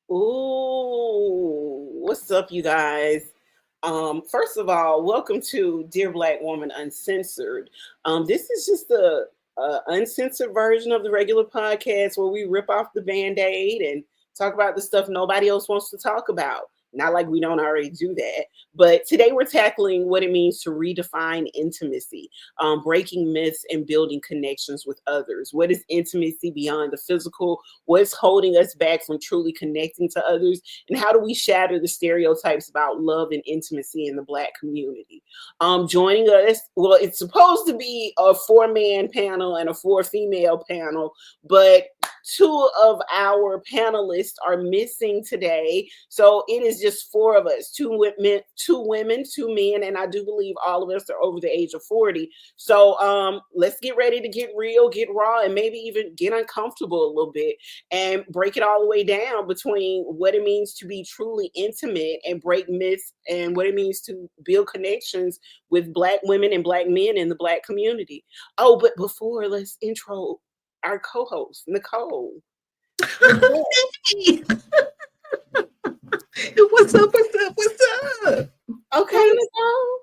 Ooh, what's up, you guys? First of all, welcome to Dear Black Woman Uncensored. This is just a uncensored version of the regular podcast where we rip off the band-aid and talk about the stuff nobody else wants to talk about. Not like we don't already do that. But today we're tackling what it means to redefine intimacy, breaking myths and building connections with others. What is intimacy beyond the physical? What's holding us back from truly connecting to others? And how do we shatter the stereotypes about love and intimacy in the Black community? Joining us, well, it's supposed to be a 4-man panel and a 4-female panel, but two of our panelists are missing today. So it is just four of us, two women, two men, and I do believe all of us are over the age of 40. So let's get ready to get real, get raw, and maybe even get uncomfortable a little bit and break it all the way down between what it means to be truly intimate and break myths and what it means to build connections with Black women and Black men in the Black community. Oh, but before, let's intro our co-host, Nicole. Hey. What's up? Okay, Nicole.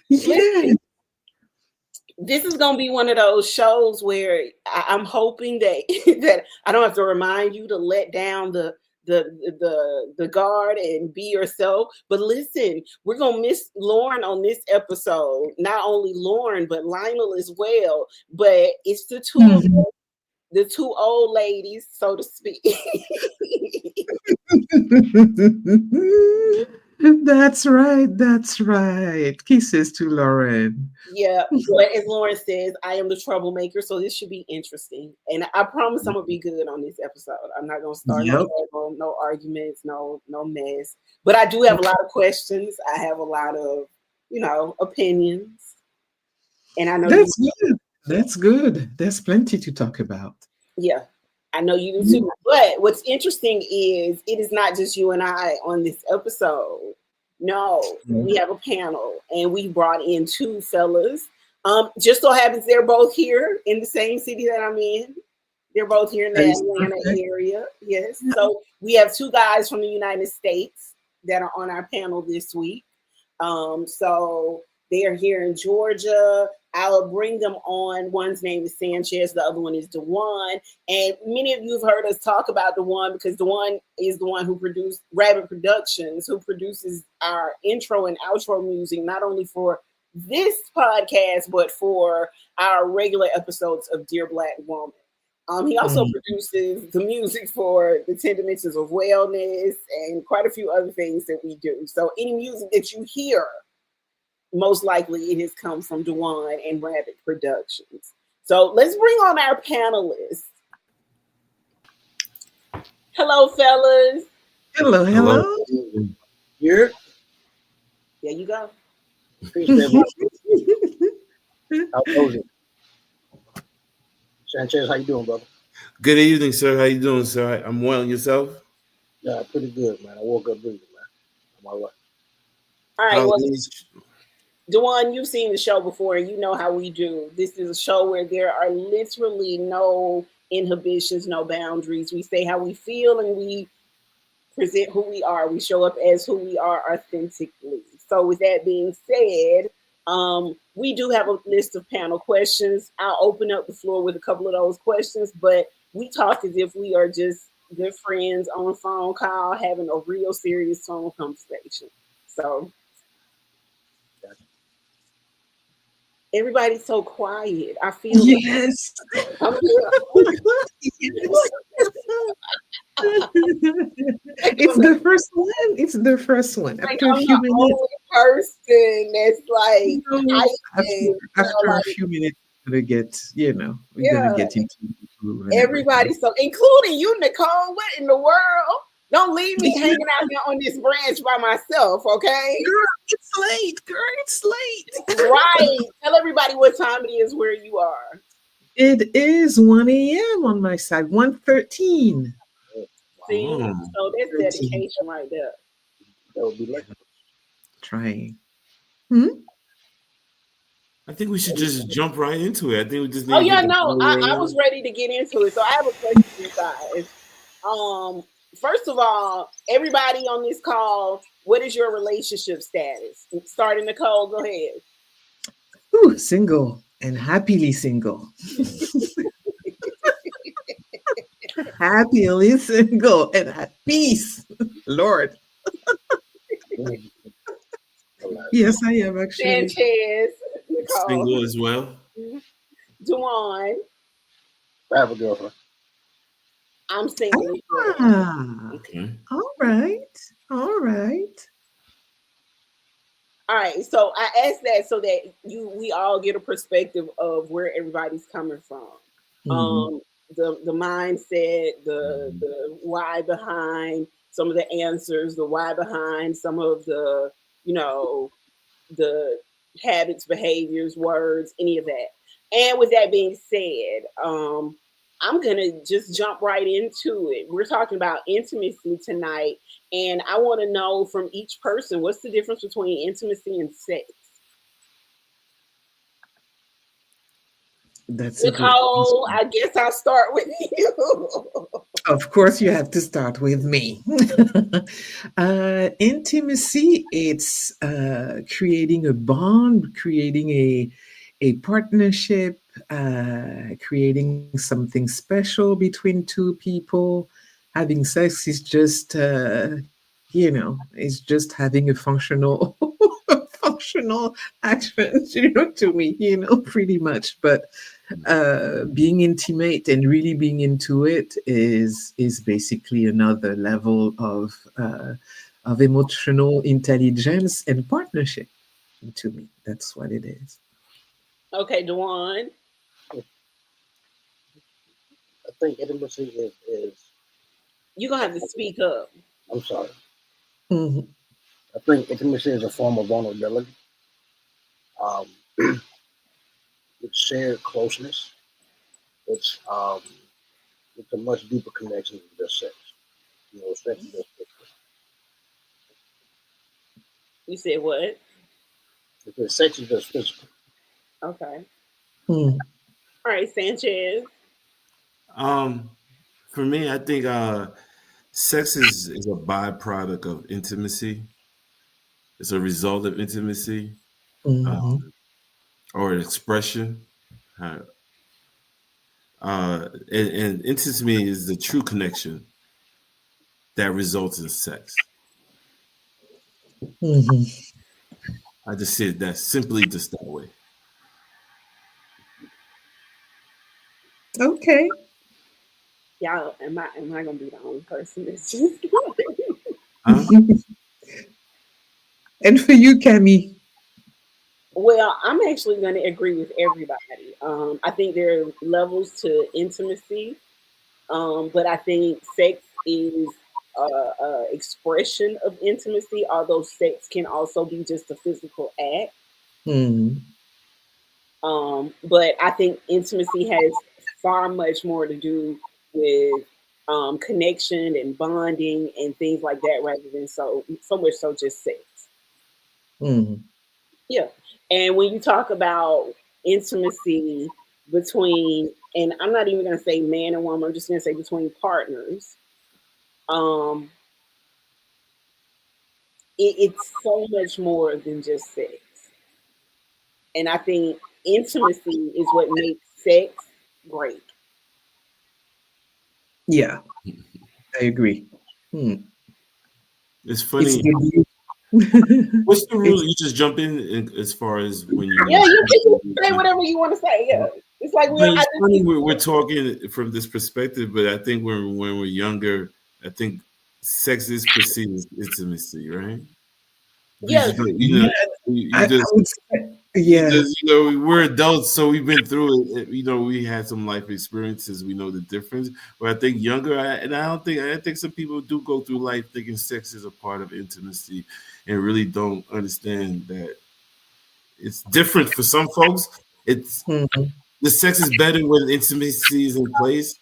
Yeah. This is gonna be one of those shows where I'm hoping that that I don't have to remind you to let down the guard and be yourself. But listen, we're gonna miss Lauren on this episode. Not only Lauren, but Lionel as well. But it's the two old ladies, so to speak. That's right. Kisses to Lauren. Yeah, but as Lauren says, I am the troublemaker, so this should be interesting. And I promise I'm gonna be good on this episode. I'm not gonna start no arguments, no mess. But I do have a lot of questions. I have a lot of, opinions. And I know That's good. There's plenty to talk about. Yeah, I know you do too. But what's interesting is it is not just you and I on this episode. No, we have a panel and we brought in two fellas. Just so happens they're both here in the same city that I'm in. They're both here in the Atlanta area. Yes. So we have two guys from the United States that are on our panel this week. So they are here in Georgia. I'll bring them on. One's name is Sanchez. The other one is Dewan. And many of you have heard us talk about Dewan because Dewan is the one who produced Rabbit Productions, who produces our intro and outro music, not only for this podcast, but for our regular episodes of Dear Black Woman. He also produces the music for the 10 Dimensions of Wellness and quite a few other things that we do. So any music that you hear, most likely it has come from Dewan and Rabbit Productions. So let's bring on our panelists. Hello, fellas. Hello. Here. There you go. How goes it? Sanchez, how you doing, brother? Good evening, sir. How you doing, sir? I'm well. Yourself? Yeah, pretty good, man. I woke up breathing, man. I'm all right. All right. Well, Dewan, you've seen the show before and you know how we do. This is a show where there are literally no inhibitions, no boundaries. We say how we feel and we present who we are. We show up as who we are authentically. So with that being said, we do have a list of panel questions. I'll open up the floor with a couple of those questions, but we talk as if we are just good friends on a phone call having a real serious phone conversation. So everybody's so quiet. I feel yes. It's the first one. It's the first one. After a few minutes, person that's like after a few minutes, we're gonna get into everybody. So including you, Nicole. What in the world? Don't leave me hanging out here on this branch by myself, okay? Girl, it's late. Right. Tell everybody what time it is where you are. It is 1 a.m. on my side, 1:13. See, so that's dedication right there. That would be like trying. I think we should just jump right into it. I think we just need I was ready to get into it. So I have a question for you guys. first of all, everybody on this call, what is your relationship status? Starting Nicole, go ahead. Ooh, single and happily single. Happily single and at peace. Lord. Mm, hilarious. Yes, I am actually. Sanchez, Nicole, Single as well. Duane, I have a girlfriend. I'm single as well. Ah, Okay. all right. All right. All right, so I asked that so that we all get a perspective of where everybody's coming from. Mhm. Um, the mindset, Mhm. the why behind some of the answers, the why behind some of the you know the habits, behaviors, words, any of that. And with that being said, I'm gonna just jump right into it. We're talking about intimacy tonight, and I want to know from each person what's the difference between intimacy and sex. That's a good Nicole, question. I guess I'll start with you. Of course, you have to start with me. Intimacy, it's creating a bond, creating a partnership, creating something special between two people. Having sex is just, it's just having a functional, functional action, to me, pretty much. But being intimate and really being into it is basically another level of emotional intelligence and partnership. To me, that's what it is. Okay, Dewan, I think intimacy is you're gonna have to speak up. I'm sorry. Mhm. I think intimacy is a form of vulnerability. Um, it's shared closeness. It's um, it's a much deeper connection than just sex. Sex is just physical. You said what? Because sex is just physical. Okay. Mm. All right, Sanchez. Um, for me, I think sex is a byproduct of intimacy. It's a result of intimacy, uh, Mhm. or an expression. Uh, and intimacy is the true connection that results in sex. Mhm. I just see it that simply just that way. Okay. Y'all, am I gonna be the only person that's just Huh? And for you, Cami. well, I'm actually gonna agree with everybody. I think there are levels to intimacy, but I think sex is a expression of intimacy, although sex can also be just a physical act. Mm. But I think intimacy has far much more to do with connection and bonding and things like that, rather than so much so just sex. Mm. Yeah. And when you talk about intimacy between, and I'm not even going to say man and woman, I'm just going to say between partners, um, it's so much more than just sex. And I think intimacy is what makes sex great. Yeah, I agree. Mm. It's It's funny. the What's the rule? it's You just jump in as far as when Yeah, you. you can say whatever you want to say. Yeah. It's like But I it's just funny keep we're talking from this perspective, but I think when we're younger, I think sex is perceived as intimacy, right? Because yes. yeah, you I just would say, yeah. we're adults, so we've been through it. We had some life experiences. We know the difference. But I think younger, and I think some people do go through life thinking sex is a part of intimacy, and really don't understand that it's different for some folks. It's Mhm. the sex is better when intimacy is in place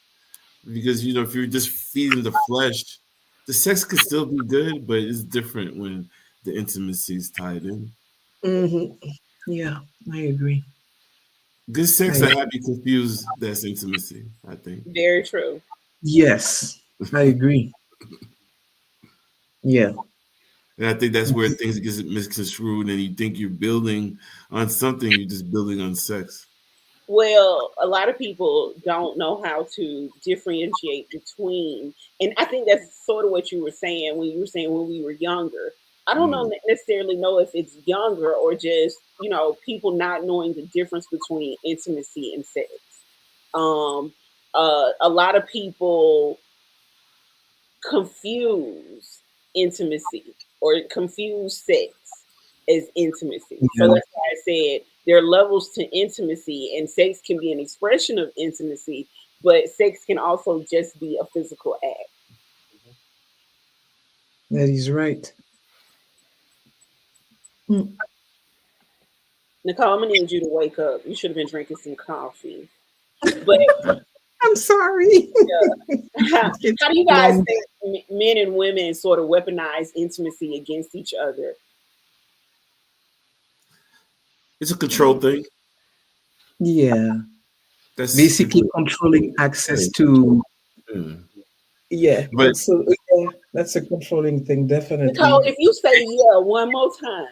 because if you're just feeding the flesh, the sex could still be good, but it's different when the intimacy is tied in. Mhm. Yeah, I agree. Good sex, I I have you confused. That's intimacy. I think. Very true. Yes, I agree. Yeah. And I think that's where things get misconstrued, and you think you're building on something, you're just building on sex. Well, a lot of people don't know how to differentiate between, and I think that's sort of what you were saying when you were saying when we were younger. I don't know necessarily know if it's younger or just people not knowing the difference between intimacy and sex. Um, a lot of people confuse intimacy or confuse sex as intimacy. So Yeah. that's why I said there are levels to intimacy, and sex can be an expression of intimacy, but sex can also just be a physical act. That is right. Mm. Nicole, I'm gonna need you to wake up. You should have been drinking some coffee. But I'm sorry. It's how do you guys long. think men and women sort of weaponize intimacy against each other? It's a control thing. Yeah. That's Basically controlling access to. yeah. Yeah, But that's a controlling thing, Nicole, definitely. if you say yeah one more time.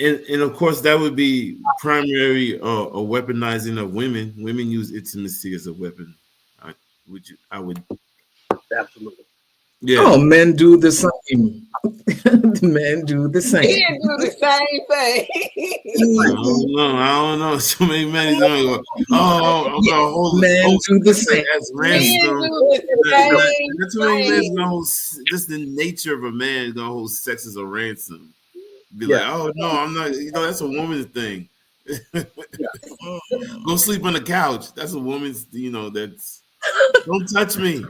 and of course that would be primary a weaponizing of women. Women use intimacy as a weapon. I would Absolutely. yeah. Oh, men do the same. The men do the He same. didn't do the same thing. I don't know. So many men don't go, oh, I'm Yeah, gonna men hold do the it same. as Men ransom. do the same That's too many men thing. gonna hold this the nature of a man gonna hold sex as a ransom. Be like, Yeah. oh no, I'm not. That's a woman's thing. Yeah. Go sleep on the couch. That's a woman's. That's don't touch me.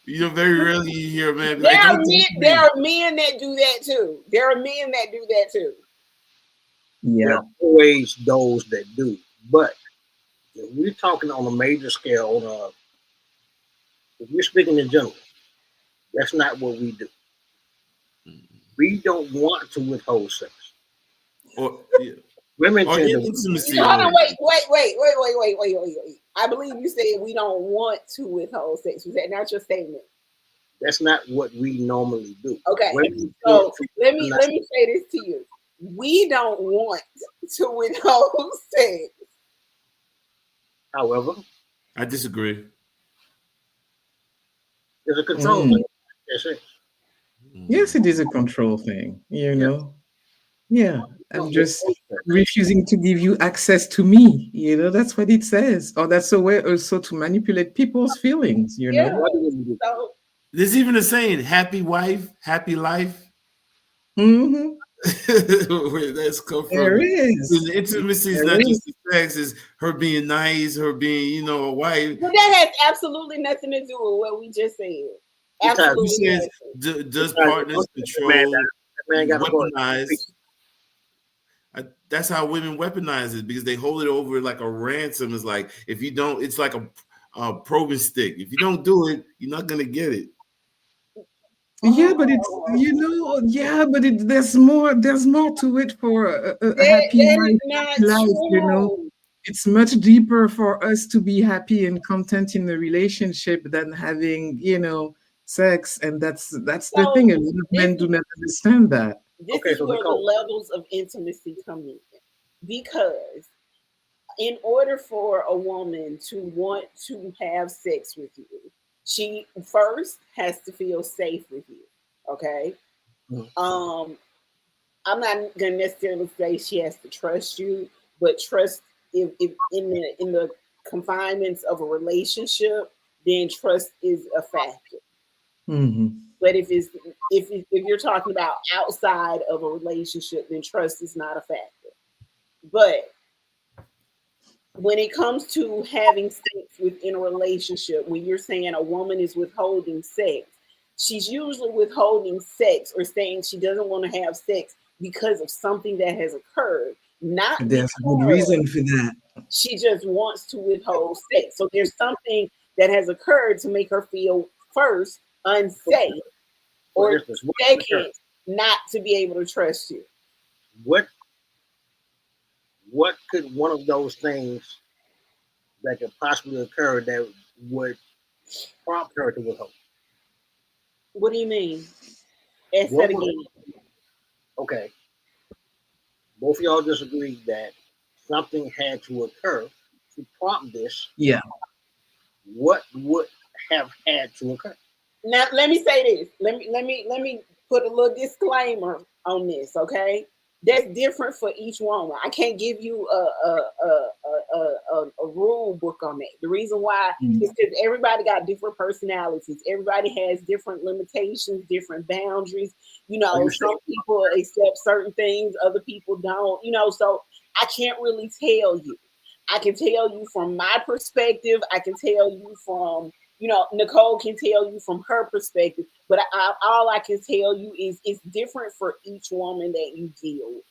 Very rarely you hear a man be There like, are don't men. touch There me. are men that do that too. There are men that do that too. There Yeah. are always those that do. But if we're talking on a major scale, if we're speaking in general, that's not what we do. We don't want to withhold sex. Or Women or tend in to. intimacy. Hold Or on, wait. I believe you said we don't want to withhold sex. Was that not your statement? That's not what we normally do. Okay. Women tend So to let me say this to you. We don't want to withhold sex. However, I disagree. there's a control Mm. thing. That's it. Yes, it is a control thing, you Yeah. know. Yeah, I'm Don't just withhold sex. refusing to give you access to me. That's what it says. Or that's a way also to manipulate people's feelings, Yeah. Why do women do that? So There's even a saying: "Happy wife, happy life." Hmm. Where that's come from? There is. The intimacy is There not is. just the sex; it's her being nice, her being, a wife. but that has absolutely nothing to do with what we just said. Because You Absolutely says, nothing. does once partners that man, control, that man got to go. weaponize? That's how women weaponize it because they hold it over like a ransom. It's like if you don't, it's like a probing stick. If you don't do it, you're not gonna get it. Yeah, but it's Oh, yeah, but there's more to it for a happy that is wife, not happy life. true. It's much deeper for us to be happy and content in a relationship than having, sex. And that's the thing. A So lot of this men do not understand that. this Okay, is so where the Nicole, levels of intimacy come in. Because in order for a woman to want to have sex with you, she first has to feel safe with you. Okay. Mhm. Um, I'm not gonna necessarily say she has to trust you, but trust if in the confinements of a relationship, then trust is a factor. Hmm. But if you're talking about outside of a relationship, then trust is not a factor. But when it comes to having sex within a relationship, when you're saying a woman is withholding sex, she's usually withholding sex or saying she doesn't want to have sex because of something that has occurred, not There's a good because reason for that. she just wants to withhold sex. So there's something that has occurred to make her feel first unsafe for or instance, what could occur? second not to be able to trust you. What what could one of those things that could possibly occur that would prompt her to withhold? What do you mean? Ask that What would, again. okay, both of y'all just agreed that something had to occur to prompt this. Yeah. What would have had to occur? Now let me say this. Let me put a little disclaimer on this, okay? That's different for each woman. I can't give you a rule book on that. The reason why Mm. is because everybody got different personalities. Everybody has different limitations, different boundaries. You Are know, you saying some people accept certain things, other people don't. You know, so I can't really tell you. I can tell you from my perspective. I can tell you from, you know, Nicole can tell you from her perspective, but all I can tell you is it's different for each woman that you deal with.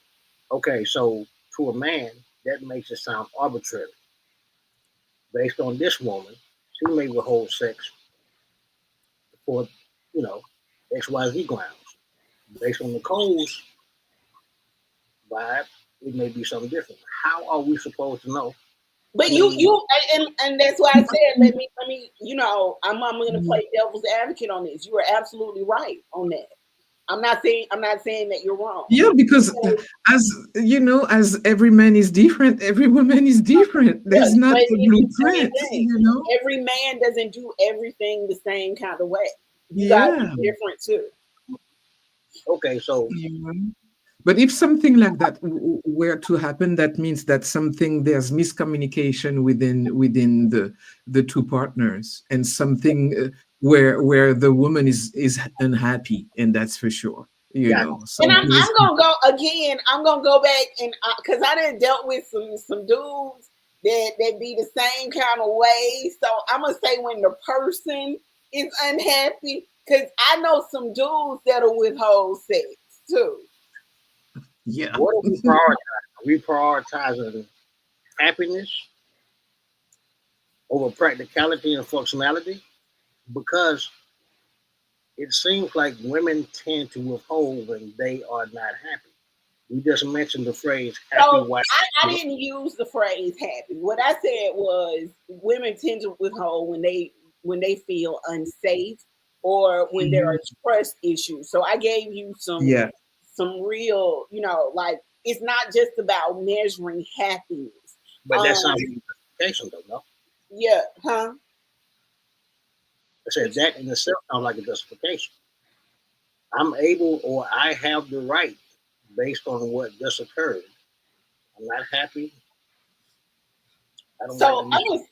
okay? So to a man, that makes it sound arbitrary. Based on this woman, she may withhold sex for, you know, XYZ grounds. Based on Nicole's vibe, it may be something different. How are we supposed to know? But I mean, and that's why I said let me you know I'm going to play devil's advocate on this. You are absolutely right on that. I'm not saying that you're wrong. Yeah, because So, as you know, as every man is different, every woman is different. yeah, There's not but a it's the same blueprint, thing. you know? Every man doesn't do everything the same kind of way. You gotta Yeah. be different too. okay, so Yeah. But if something like that were to happen, that means that something there's miscommunication within the two partners, and something where the woman is unhappy, and that's for sure. You got know, And something is. I'm gonna go again. I'm gonna go back and because I done dealt with some dudes that be the same kind of way. So I'm gonna say when the person is unhappy, because I know some dudes that'll withhold sex too. Yeah. what are we prioritizing? Are we prioritizing happiness over practicality and functionality? Because it seems like women tend to withhold when they are not happy. You just mentioned the phrase happy So wife. I didn't use the phrase happy. What I said was women tend to withhold when they feel unsafe or when there Mhm. are trust issues. So I gave you Yeah. some real, you know, like it's not just about measuring happiness. But that sounds like a justification, though, no? Yeah, huh? I said that in itself sounds like a justification. I'm able or I have the right based on what just occurred. I'm not happy. I don't like So the I mission. was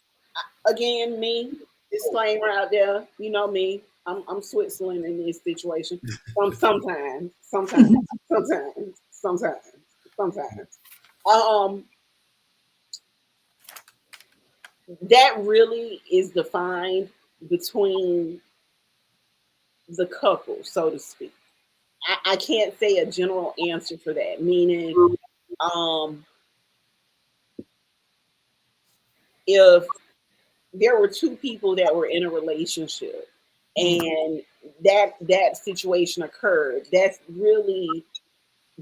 again me disclaimer out there. You know me. I'm Switzerland in this situation. Sometimes. Um, that really is defined between the couple, so to speak. I can't say a general answer for that. Meaning, um, if there were two people that were in a relationship and that situation occurred, that's really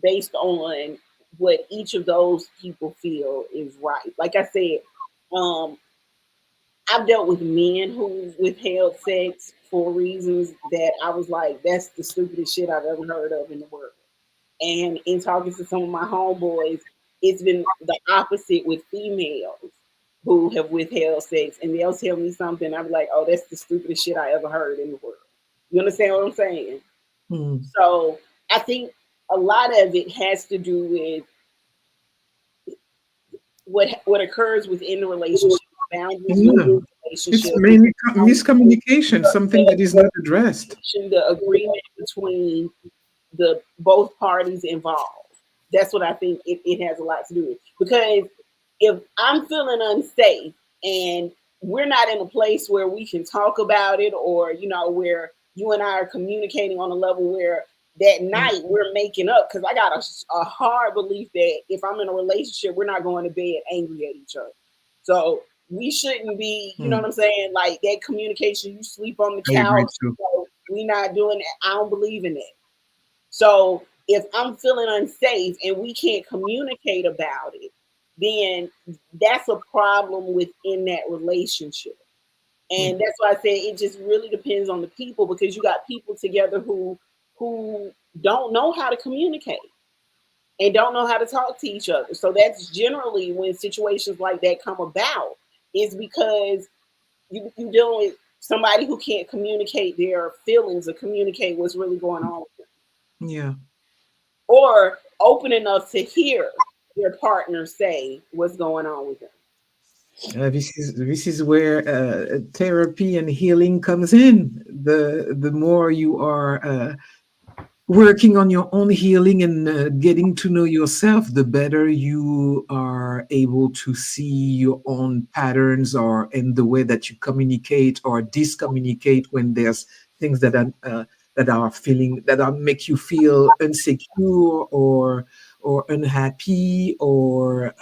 based on what each of those people feel is right. Like I said, um, I've dealt with men who withheld sex for reasons that I was like, that's the stupidest shit I've ever heard of in the world. And in talking to some of my homeboys, it's been the opposite with females who have withheld sex. And they'll tell me something, I'm like, oh, that's the stupidest shit I ever heard in the world. You understand what I'm saying? Mm. So I think a lot of it has to do with what occurs within the relationship, boundaries within Yeah. the It's relationship, mainly miscommunication, something that is not addressed. the agreement between the both parties involved. That's what I think it has a lot to do with. Because if I'm feeling unsafe and we're not in a place where we can talk about it, or you know, where you and I are communicating on a level where that Mm. night we're making up, because I got a hard belief that if I'm in a relationship, we're not going to bed angry at each other. So we shouldn't be, you know what Mm. I'm saying, like that communication. You sleep on the I agree couch, too. so we not doing that. I don't believe in that. So if I'm feeling unsafe and we can't communicate about it, then that's a problem within that relationship. And that's why I say it just really depends on the people, because you got people together who don't know how to communicate and don't know how to talk to each other. So that's generally when situations like that come about, is because you dealing with somebody who can't communicate their feelings or communicate what's really going on with them, Yeah. or open enough to hear their partner say what's going on with them. This is where therapy and healing comes in. The more you are working on your own healing and getting to know yourself, the better you are able to see your own patterns, or in the way that you communicate or discommunicate when there's things that are feeling, that are make you feel insecure or unhappy, or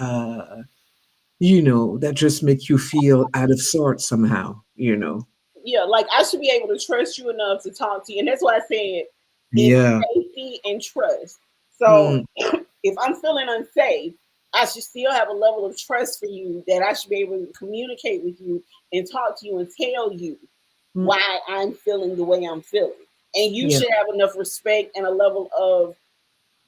that just make you feel out of sorts somehow. Yeah, like I should be able to trust you enough to talk to you. And that's why I said it's Yeah. safety and trust. So Mm, if I'm feeling unsafe, I should still have a level of trust for you, that I should be able to communicate with you and talk to you and tell you mm, why I'm feeling the way I'm feeling. And you yeah. should have enough respect and a level of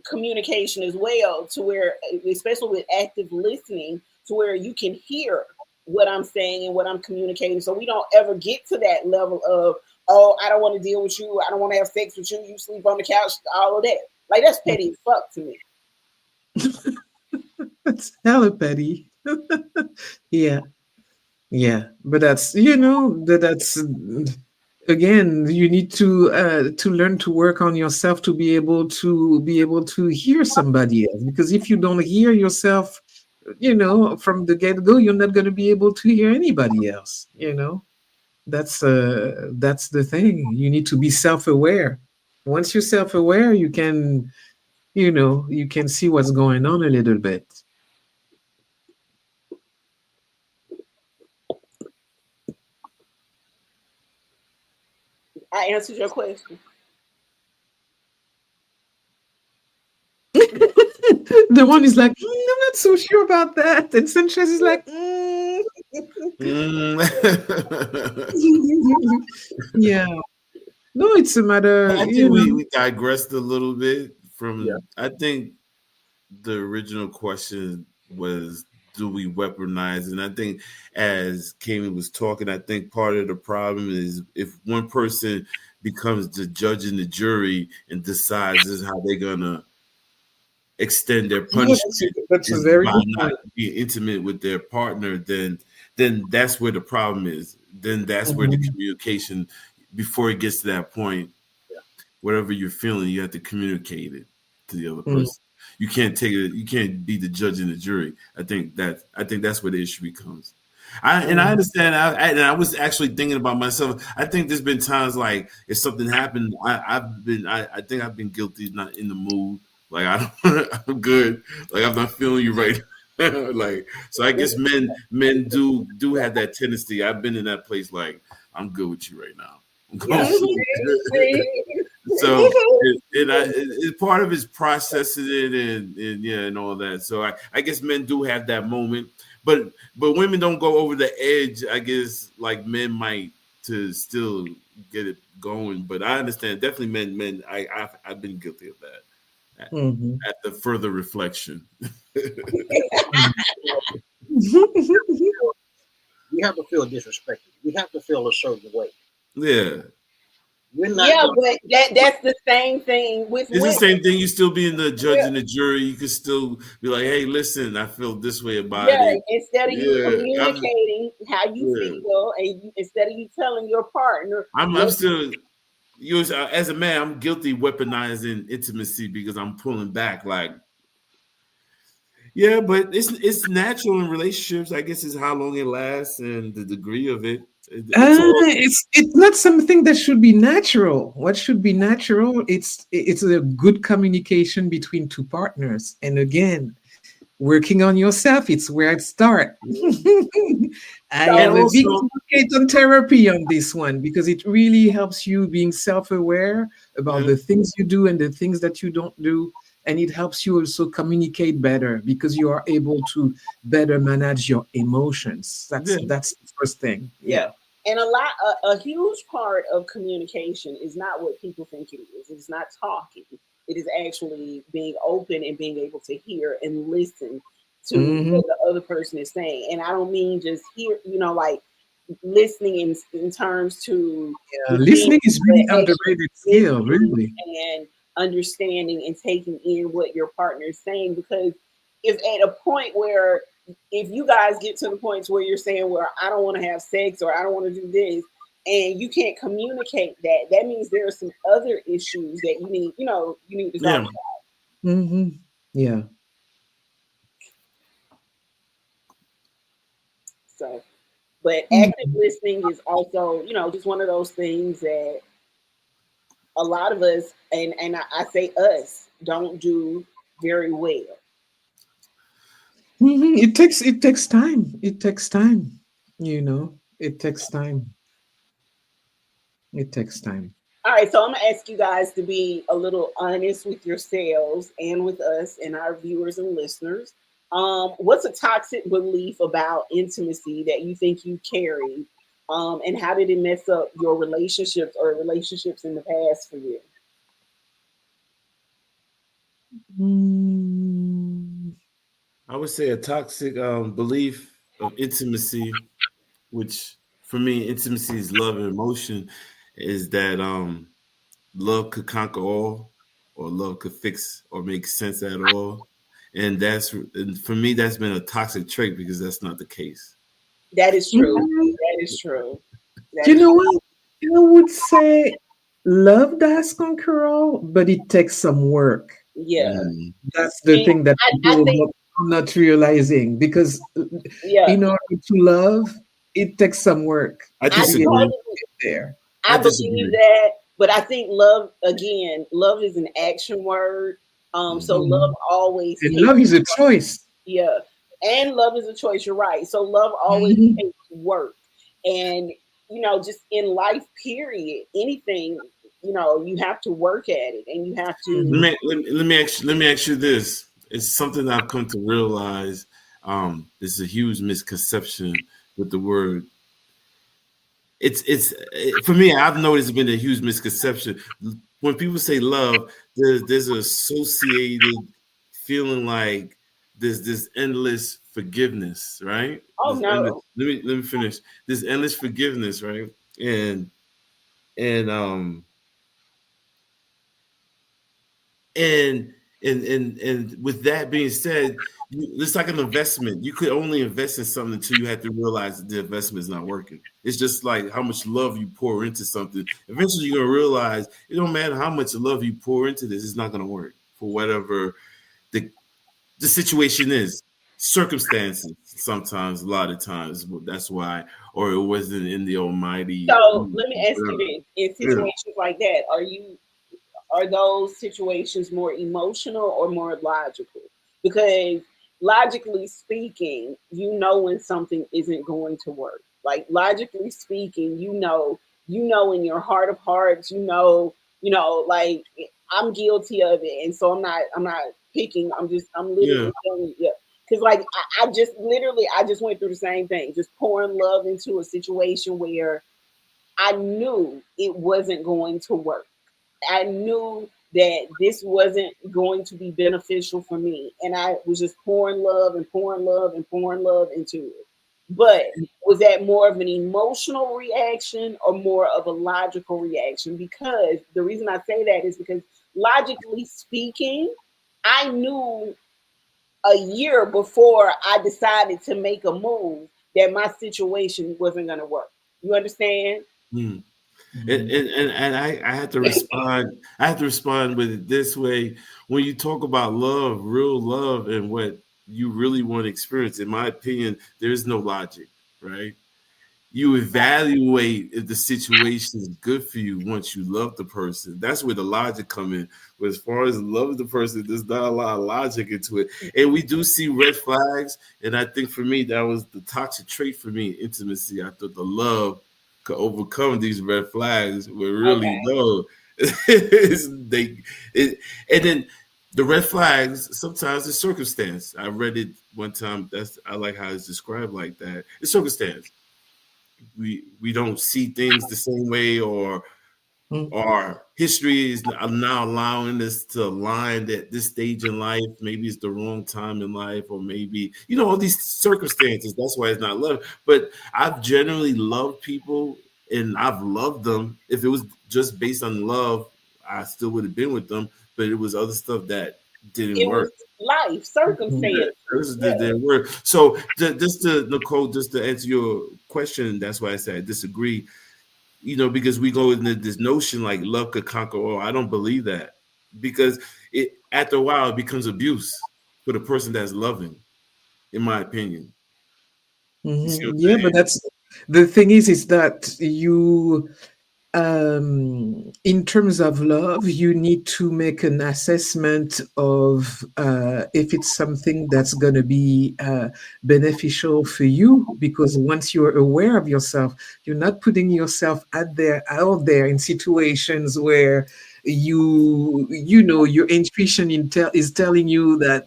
communication as well, to where, especially with active listening, to where you can hear what I'm saying and what I'm communicating, so we don't ever get to that level of, oh, I don't want to deal with you, I don't want to have sex with you, you sleep on the couch, all of that. Like, that's petty as fuck to me. That's hella petty. Yeah. Yeah, but that's again, you need to learn to work on yourself to be able to hear somebody else. Because if you don't hear yourself, from the get go, you're not going to be able to hear anybody else. That's the thing. You need to be self aware. Once you're self aware, you can see what's going on a little bit. I answered your question. The one is like, I'm not so sure about that. And Sanchez is like, Mm. yeah. No, it's a matter, I think we digressed a little bit Yeah. from. I think the original question was, do we weaponize? And I think, as Kami was talking, I think part of the problem is if one person becomes the judge and the jury and decides this is how they're gonna extend their yeah, punishment that's a is very by good not point. being intimate with their partner, then that's where the problem is. Then that's where the Mhm. communication, before it gets to that point, Yeah. whatever you're feeling, you have to communicate it to the other Mm. person. You can't take it. You can't be the judge and the jury. I think that's where the issue becomes. I Mm. understand. I was actually thinking about myself. I think there's been times like if something happened, I think I've been guilty, not in the mood. Like I don't, I'm good. Like I'm not feeling you right. Like so, I guess men do have that tendency. I've been in that place. Like I'm good with you right now. I'm Yeah. going for See? so part of it's processing it and yeah and all that. So I guess men do have that moment, but women don't go over the edge. I guess like men might to still get it going. But I understand definitely men. I've been guilty of that Mhm. at the further reflection. We have to feel disrespected. We have to feel a certain way. Yeah, We're not Yeah, going but that's the same thing with it's the women. same thing. You still being the judge Yeah, and the jury. You could still be like, hey, listen, I feel this way about yeah. it. Instead of you Yeah, communicating how you yeah. feel, and instead of you telling your partner I'm what, still you as a man. I'm guilty weaponizing intimacy because I'm pulling back. Like, yeah, but it's natural in relationships. I guess is how long it lasts and the degree of it. It's all It's not something that should be natural. What should be natural? It's a good communication between two partners. And again, working on yourself, it's where it start. I and am a so big also advocate on therapy on this one, because it really helps you being self-aware about yeah, the things you do and the things that you don't do. And it helps you also communicate better, because you are able to better manage your emotions. That's yeah. that's the first thing. yeah. Yeah. And a huge part of communication is not what people think it is. It's not talking. It is actually being open and being able to hear and listen to Hmm. what the other person is saying. And I don't mean just hear, like listening in terms to Yeah, the thing, listening is but really actually underrated skill, listening really. and understanding and taking in what your partner is saying. Because if at a point where, if you guys get to the points where you're saying, well, I don't want to have sex or I don't want to do this, and you can't communicate that, that means there are some other issues that you need to talk Yeah. about. Hmm. Yeah. So, but active Mhm. listening is also, just one of those things that a lot of us, and I say us, don't do very well. It takes time. It takes time. It takes time. It takes time. All right, so I'm gonna ask you guys to be a little honest with yourselves and with us and our viewers and listeners. What's a toxic belief about intimacy that you think you carry, and how did it mess up your relationships or relationships in the past for you? Mm. I would say a toxic belief of intimacy, which for me, intimacy is love and emotion, is that love could conquer all, or love could fix or make sense at all. And for me, that's been a toxic trait because that's not the case. That is true. Mm. That is true. That You is know what? I would say love does conquer all, but it takes some work. yeah. Mm. That's the And thing that I people think are not realizing, because yeah, in order to love, it takes some work I to I be able to disagree. totally get there. I I believe disagree. that, but I think love, again, love is an action word. So Mm. love Mhm. always And takes, love is a choice. yeah, and love is a choice. You're right. So love always Mhm. takes work, and just in life, period, anything, you have to work at it, and you have to. Mhm. Let me ask you this. It's something I've come to realize. There's a huge misconception with the word. For me. I've noticed it's been a huge misconception. When people say love, there's an associated feeling like there's this endless forgiveness, right? Oh This endless, no, let me finish. This endless forgiveness, right? And And and with that being said, it's like an investment. You could only invest in something until you have to realize that the investment is not working. It's just like how much love you pour into something. Eventually, you're gonna realize it don't matter how much love you pour into this; it's not gonna work for whatever the the situation is. Circumstances sometimes, a lot of times, that's why, or it wasn't in the Almighty. so let me ask you Whatever. this: in Yeah. situations like that, are those situations more emotional or more logical? Because logically speaking, when something isn't going to work. Like logically speaking, in your heart of hearts, like I'm guilty of it, and so I'm not picking. I'm Yeah. literally telling you, yeah. Because like I just went through the same thing, just pouring love into a situation where I knew it wasn't going to work. I knew that this wasn't going to be beneficial for me. And I was just pouring love and pouring love and pouring love into it. But was that more of an emotional reaction or more of a logical reaction? Because the reason I say that is because logically speaking, I knew a year before I decided to make a move that my situation wasn't going to work. You understand? Hmm. And, Mhm. and, and and I had to respond. I had to respond with it this way. When you talk about love, real love, and what you really want to experience, in my opinion, there is no logic, right? You evaluate if the situation is good for you once you love the person. That's where the logic come in. But as far as love the person, there's not a lot of logic into it. And we do see red flags. And I think for me, that was the toxic trait for me in intimacy. I thought the love could overcome these red flags, but really Okay. no. they it, and then the red flags sometimes it's circumstance. I read it one time. I like how it's described like that. It's circumstance. we don't see things the same way, or Mm. our history is now allowing us to align at this stage in life. Maybe it's the wrong time in life, or maybe, all these circumstances. That's why it's not love. But I've generally loved people, and I've loved them. If it was just based on love, I still would have been with them. But it was other stuff that didn't It was work. life, Mhm. circumstances. That Yeah. didn't work. So just to Nicole, just to answer your question, that's why I said I disagree. Because we go into this notion like love could conquer all. I don't believe that, because it after a while it becomes abuse for the person that's loving, in my opinion. You see what I'm Yeah, but saying? that's the thing is that in terms of love, you need to make an assessment of if it's something that's going to be beneficial for you. Because once you're aware of yourself, you're not putting yourself out there in situations where your intuition is telling you that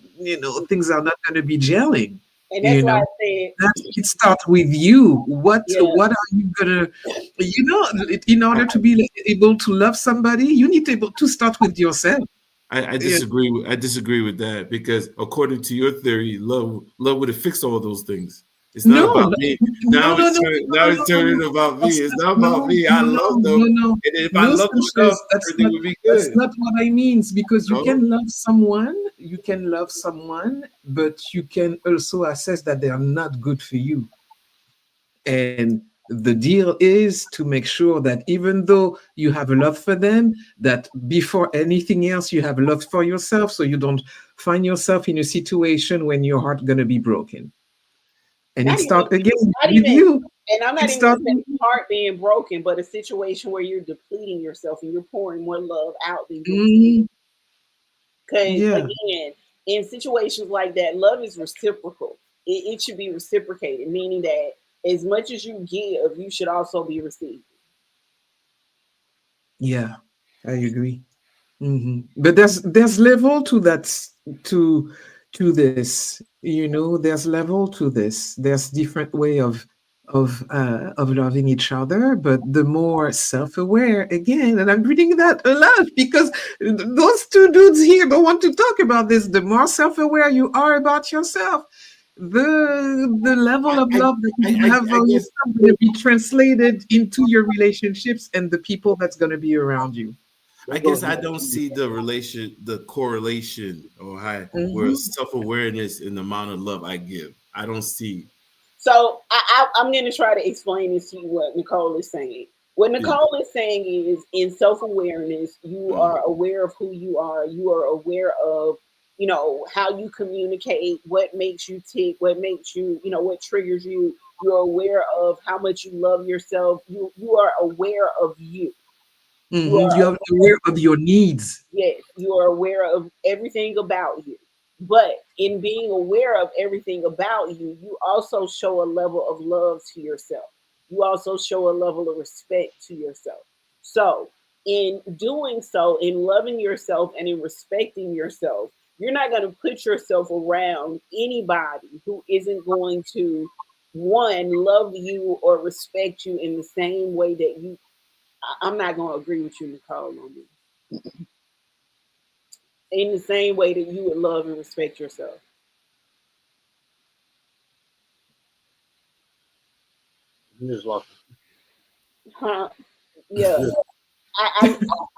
things are not going to be gelling. And that's You why know, I said, it starts with you. What yeah, what are you gonna, in order to be able to love somebody, you need to start with yourself. I Yeah. disagree. I disagree with that, because according to your theory, love would have fixed all those things. It's not No, about no, me. no, no, no, Now no, it's no, no, turning about me. that's It's not, not about no, me. I no, love them, no, no, and if I no, love them enough, Sanchez, everything would be good. that's not what I means, because No, you can love someone, but you can also assess that they are not good for you. And the deal is to make sure that even though you have a love for them, that before anything else, you have love for yourself, so you don't find yourself in a situation when your heart gonna be broken. And not it even, start again not with even, you. and I'm not It even gonna start say with you. heart being broken, but a situation where you're depleting yourself and you're pouring more love out than you're. Mhm. Because Yeah, again, in situations like that, love is reciprocal. It should be reciprocated, meaning that as much as you give, you should also be receiving. yeah, I agree. But there's level to that, to this. There's level to this. There's different way of loving each other. But the more self-aware, again, and I'm reading that a lot because those two dudes here don't want to talk about this. The more self-aware you are about yourself, the level I of I love that you have I for guess yourself going to be translated into your relationships and the people that's going to be around you. I That guess goes I back don't to see the correlation, or how where Mhm. self awareness and the amount of love I give. I don't see. So I'm going to try to explain this to you what Nicole is saying. What Yeah. Nicole is saying is, in self awareness, you Mm. are aware of who you are. You are aware of, how you communicate, what makes you tick, what makes you, what triggers you. You're aware of how much you love yourself. You are aware of you. You are You are aware of your needs. Yes, you are aware of everything about you. But in being aware of everything about you, you also show a level of love to yourself. You also show a level of respect to yourself. So, in doing so, in loving yourself and in respecting yourself, you're not going to put yourself around anybody who isn't going to, one, love you or respect you in the same way that you. I'm not going to agree with you, Nicole, on this, in the same way that you would love and respect yourself. you just lost Huh? Yeah. it.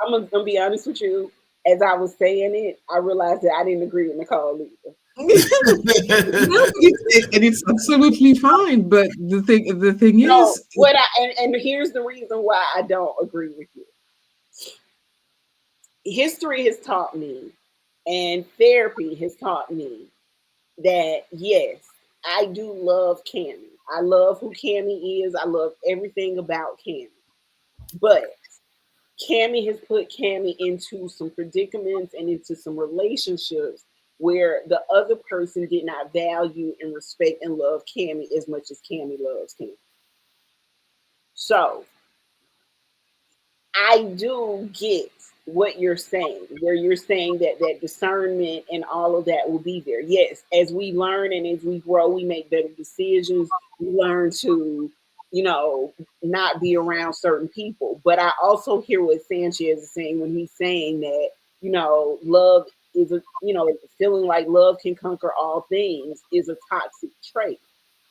I'm gonna be honest with you. As I was saying it, I realized that I didn't agree with Nicole either. No, and it's absolutely fine. But the thing No, is, what and here's the reason why I don't agree with you. History has taught me, and therapy has taught me that yes, I do love Cammy. I love who Cammy is. I love everything about Cammy. But Cammy has put Cammy into some predicaments and into some relationships where the other person did not value and respect and love Cammy as much as Cammy loves Cammy. So I do get what you're saying, where you're saying that discernment and all of that will be there. Yes, as we learn and as we grow, we make better decisions. We learn to you know, not be around certain people. But I also hear what Sanchez is saying when he's saying that, you know, love is a, you know, feeling like love can conquer all things is a toxic trait.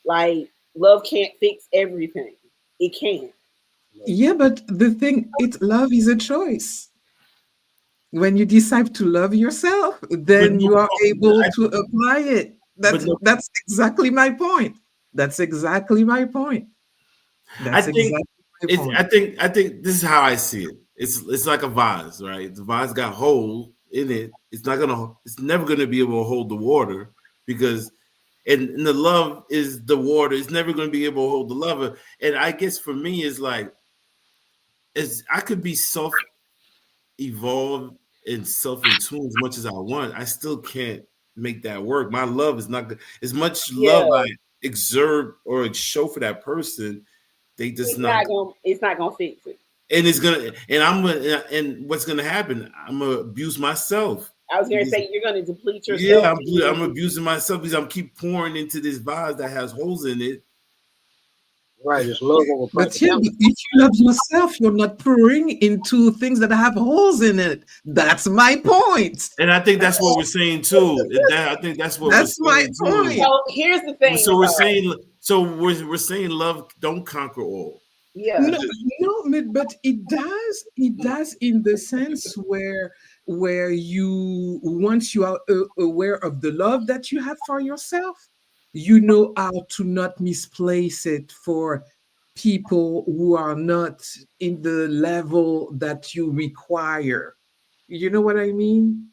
Like love can't fix everything. It can't. Yeah, but the thing, it love is a choice. When you decide to love yourself, But then no, you are able I, to apply it. but no, That's exactly my point. That's exactly my point. I That's think exactly my it's. point. I think this is how I see it. It's like a vase, right? The vase got hole in it. It's not gonna. It's never gonna be able to hold the water because, and the love is the water. It's never gonna be able to hold the lover. And I guess for me, is like, is I could be self evolved and self in tune as much as I want. I still can't make that work. My love is not good. As much love Yeah, I exert or show for that person, they just not. it's not gonna fix it. And it's gonna, and I'm gonna, and what's gonna happen? I'm gonna abuse myself I was gonna because, say you're gonna deplete yourself. yeah, I'm abusing myself because I'm keep pouring into this vase that has holes in it. Right, it's love over But yeah, practicality. but if you love yourself, you're not pouring into things that have holes in it. That's my point. And I think that's what we're saying too. I think that's what we're That's my saying too. point. So here's the thing, So we're Nicole. saying, we're saying love don't conquer all. Yeah, No, no, but it does. It does in the sense where you once you are aware of the love that you have for yourself, you know how to not misplace it for people who are not in the level that you require. You know what I mean?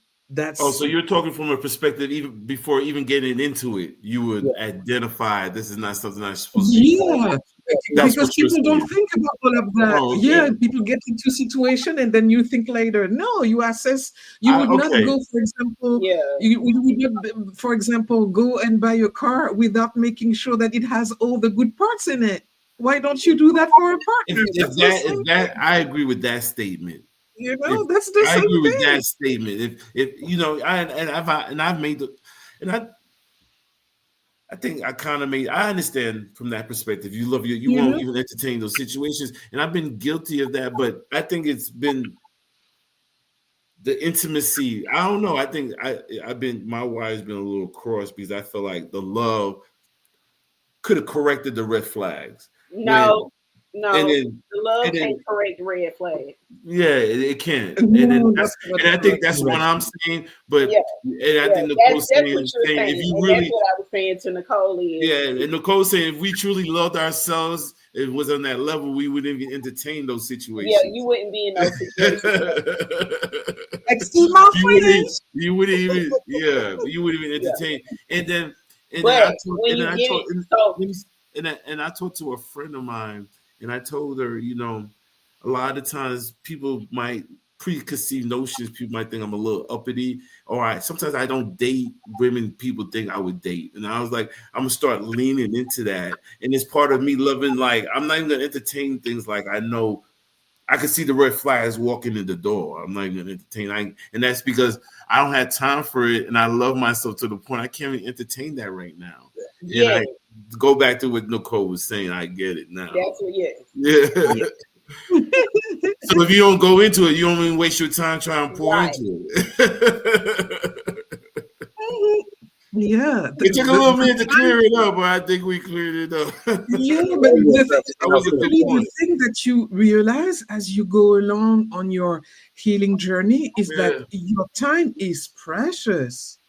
Oh, so That's you're talking from a perspective even before even getting into it, you would Yeah, identify this is not something I'm supposed to be doing. yeah, That's because what you're people don't saying. think about all of that. Oh, Yeah, okay. people get into situation and then you think later. No, you assess. You would not Okay. go, for example, yeah, you would not, for example, go and buy a car without making sure that it has all the good parts in it. Why don't you do that for a partner? That's the If same that thing. I agree with that statement. If That's the I agree with same that thing. statement, if you know, I've made the, and I think I kind of made. I understand from that perspective. You love you You won't know? even entertain those situations, and I've been guilty of that. But I think it's been the intimacy. I don't know. I think I've been my wire's been a little crossed because I feel like the love could have corrected the red flags no, when and no. then The love and can't then correct red flag. yeah, it can. And then No, that's, that's not and I think correct. that's what I'm saying. But Yeah, and I yeah. think Nicole's That's what you're saying if saying, you and that's really, what I was saying to Nicole is yeah, and Nicole's saying if we truly loved ourselves, it was on that level, we wouldn't even entertain those yeah, you situations. wouldn't be in those you situations. Like, see my wouldn't, French? you wouldn't even, yeah, you wouldn't even Yeah, entertain. And then, but when and then you I get told, it, so and I talked to a friend of mine, and I told her, you know, a lot of times people might preconceived notions. People might think I'm a little uppity. All right, sometimes I don't date women people think I would date, and I was like, I'm gonna start leaning into that, and it's part of me loving. Like, I'm not even gonna entertain things like I know I can see the red flags walking in the door. I'm not even gonna entertain. And that's because I don't have time for it, and I love myself to the point I can't even entertain that right now. And yeah, I go back to what Nicole was saying. I get it now. that's what. Yes, Yeah. yeah, So if you don't go into it, you don't even waste your time trying to pour right. into it. Yeah, It took a little minute to clear it up, but I think we cleared it up. yeah, yeah, but yeah, That was a good actually, the point. thing that you realize as you go along on your healing journey is that Yeah. your time is precious.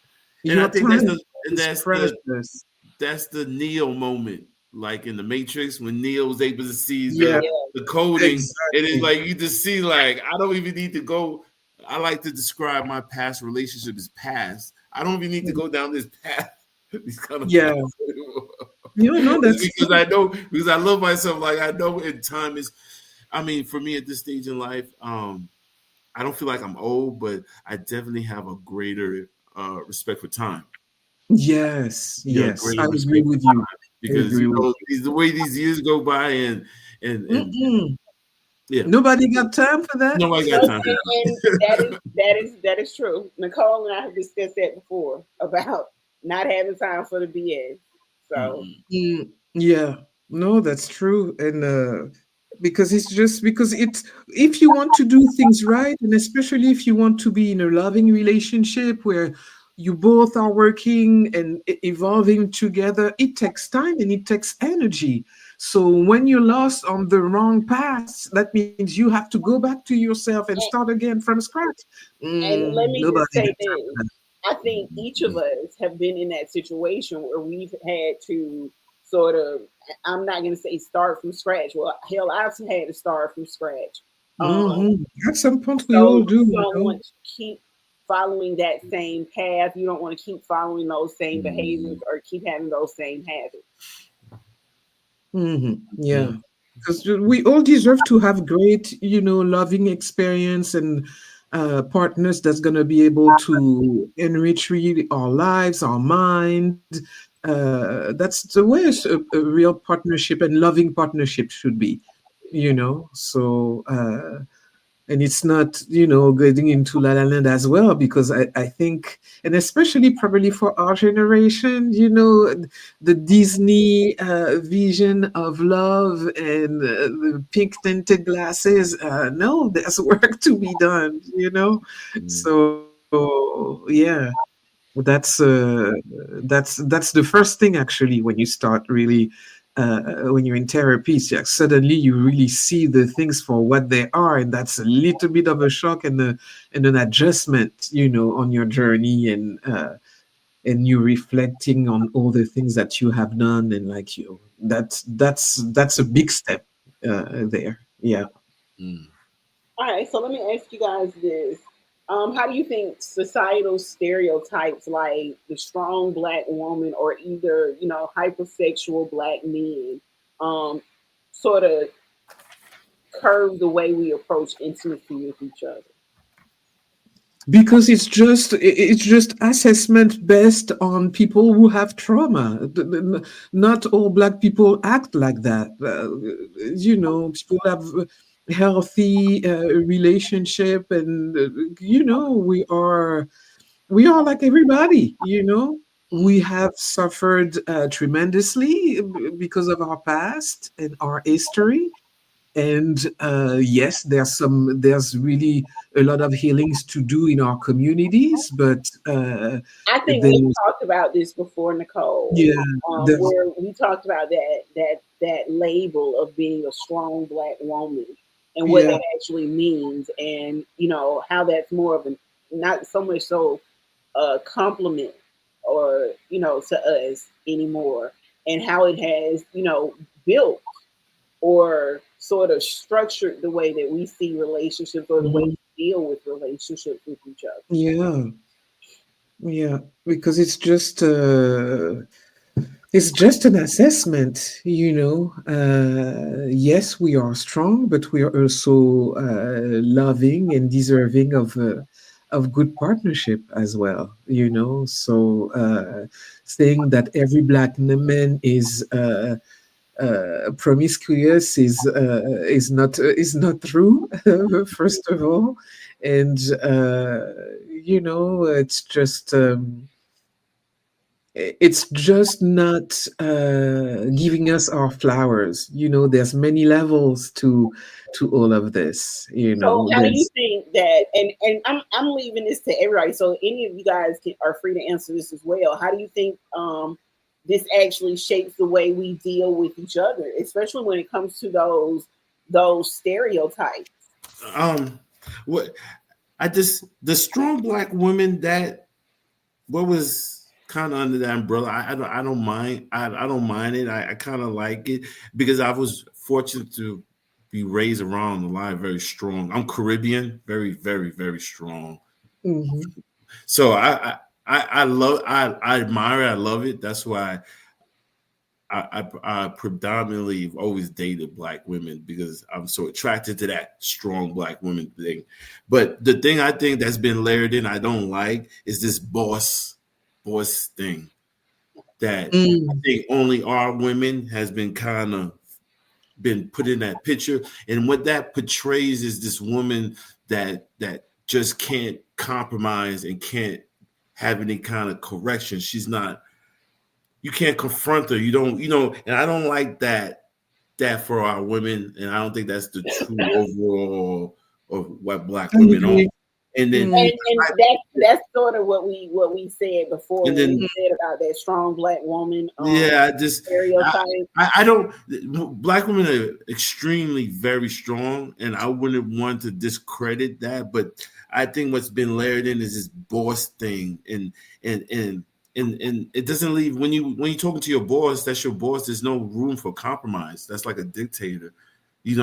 And I Your think time is that's precious. the Neo moment, like in the Matrix when Neo was able to see Yeah, Yeah, the coding. It is exactly. like you just see, like, I don't even need to go. I like to describe my past relationship as past. I don't even need to go down this path, these kind of Yeah, paths anymore. you know It's that's because I know, because I love myself. Like, I know in time is, I mean, for me at this stage in life, I don't feel like I'm old, but I definitely have a greater respect for time. yes, Yeah, yes. I greater agree respect with for you. time I because, agree you with know, you. the way these years go by, and Mm-mm. yeah, Nobody got time for that. nobody got no, time for that. and that is true. Nicole and I have discussed that before about not having time for the BS. So Mm-mm. Mm, yeah, No, that's true. And because it's just because it's if you want to do things right, and especially if you want to be in a loving relationship where you both are working and evolving together, it takes time and it takes energy. So when you're lost on the wrong path, that means you have to go back to yourself and start again from scratch. And let me just Nobody say got this. time I think each of us have been in that situation where we've had to sort of, I'm not going to say start from scratch. Well, hell, I've had to start from scratch. for that. At some point, we So all do, you you don't know. want to keep following that same path. You don't want to keep following those same behaviors Mm, or keep having those same habits. Yeah. mm, Because we all deserve to have great, loving experience and partners that's going to be able to enrich really our lives, our mind. That's the way a real partnership and loving partnership should be, So, and it's not getting into La La Land as well, because I think, and especially probably for our generation, the Disney vision of love and the pink tinted glasses, no, there's work to be done, mm, so yeah, that's the first thing actually when you start really when you're in therapy. So, yeah, suddenly you really see the things for what they are, and that's a little bit of a shock and an adjustment, on your journey, and you reflecting on all the things that you have done, and like that's a big step there. Yeah. mm. All right, so let me ask you guys this. How do you think societal stereotypes like the strong black woman or either, hypersexual black men sort of curve the way we approach intimacy with each other? Because it's just assessment based on people who have trauma. Not all black people act like that. People have healthy relationship, and we are like everybody. We have suffered tremendously because of our past and our history, and yes, there's really a lot of healings to do in our communities, but I think we there's talked about this before, Nicole, yeah there's where we talked about that label of being a strong black woman and what yeah that actually means, and how that's more of an not so much so a compliment or to us anymore, and how it has built or sort of structured the way that we see relationships or the way mhm, we deal with relationships with each other. yeah yeah because it's just an assessment. Yes, we are strong, but we are also loving and deserving of good partnership as well. So saying that every black man is promiscuous is not true. First of all, and it's just. It's just not giving us our flowers. There's many levels to all of this. So how do you There's think that, and I'm leaving this to everybody, so any of you guys are free to answer this as well. How do you think this actually shapes the way we deal with each other, especially when it comes to those stereotypes? Um, what I just the strong black women that what was kind of under that umbrella. I don't mind. I don't mind it. I kind of like it because I was fortunate to be raised around a lot of very strong. I'm Caribbean, very very very strong. Mhm. So I love I admire it. I love it. That's why I predominantly always dated black women because I'm so attracted to that strong black woman thing. But the thing I think that's been layered in I don't like is this boss thing that I Mm, think only our women has been kind of been put in that picture. And what that portrays is this woman that just can't compromise and can't have any kind of correction. She's not you can't confront her. You don't, and I don't like that for our women, and I don't think that's the true overall of what Black I women are. agree. And then, And that's sort of what we said before and when then we said about that strong Black woman yeah, stereotype. I don't. Black women are extremely very strong, and I wouldn't want to discredit that. But I think what's been layered in is this boss thing, and it doesn't leave when you're talking to your boss. That's your boss. There's no room for compromise. That's like a dictator.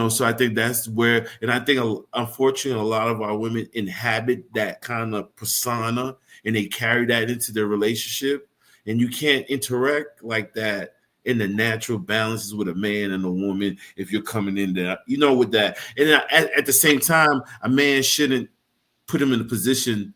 So I think that's where, and I think unfortunately a lot of our women inhabit that kind of persona, and they carry that into their relationship, and you can't interact like that in the natural balances with a man and a woman if you're coming in there, with that. And at the same time, a man shouldn't put him in a position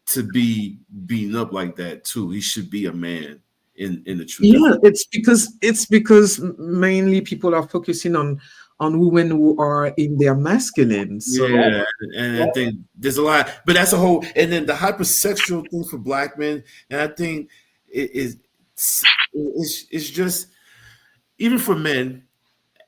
to be beaten up like that too. He should be a man in the true Yeah, definition. it's because mainly people are focusing on women who are in their masculine. So Yeah, and I think there's a lot, but that's a whole. And then the hypersexual thing for Black men, and I think it is it's just even for men,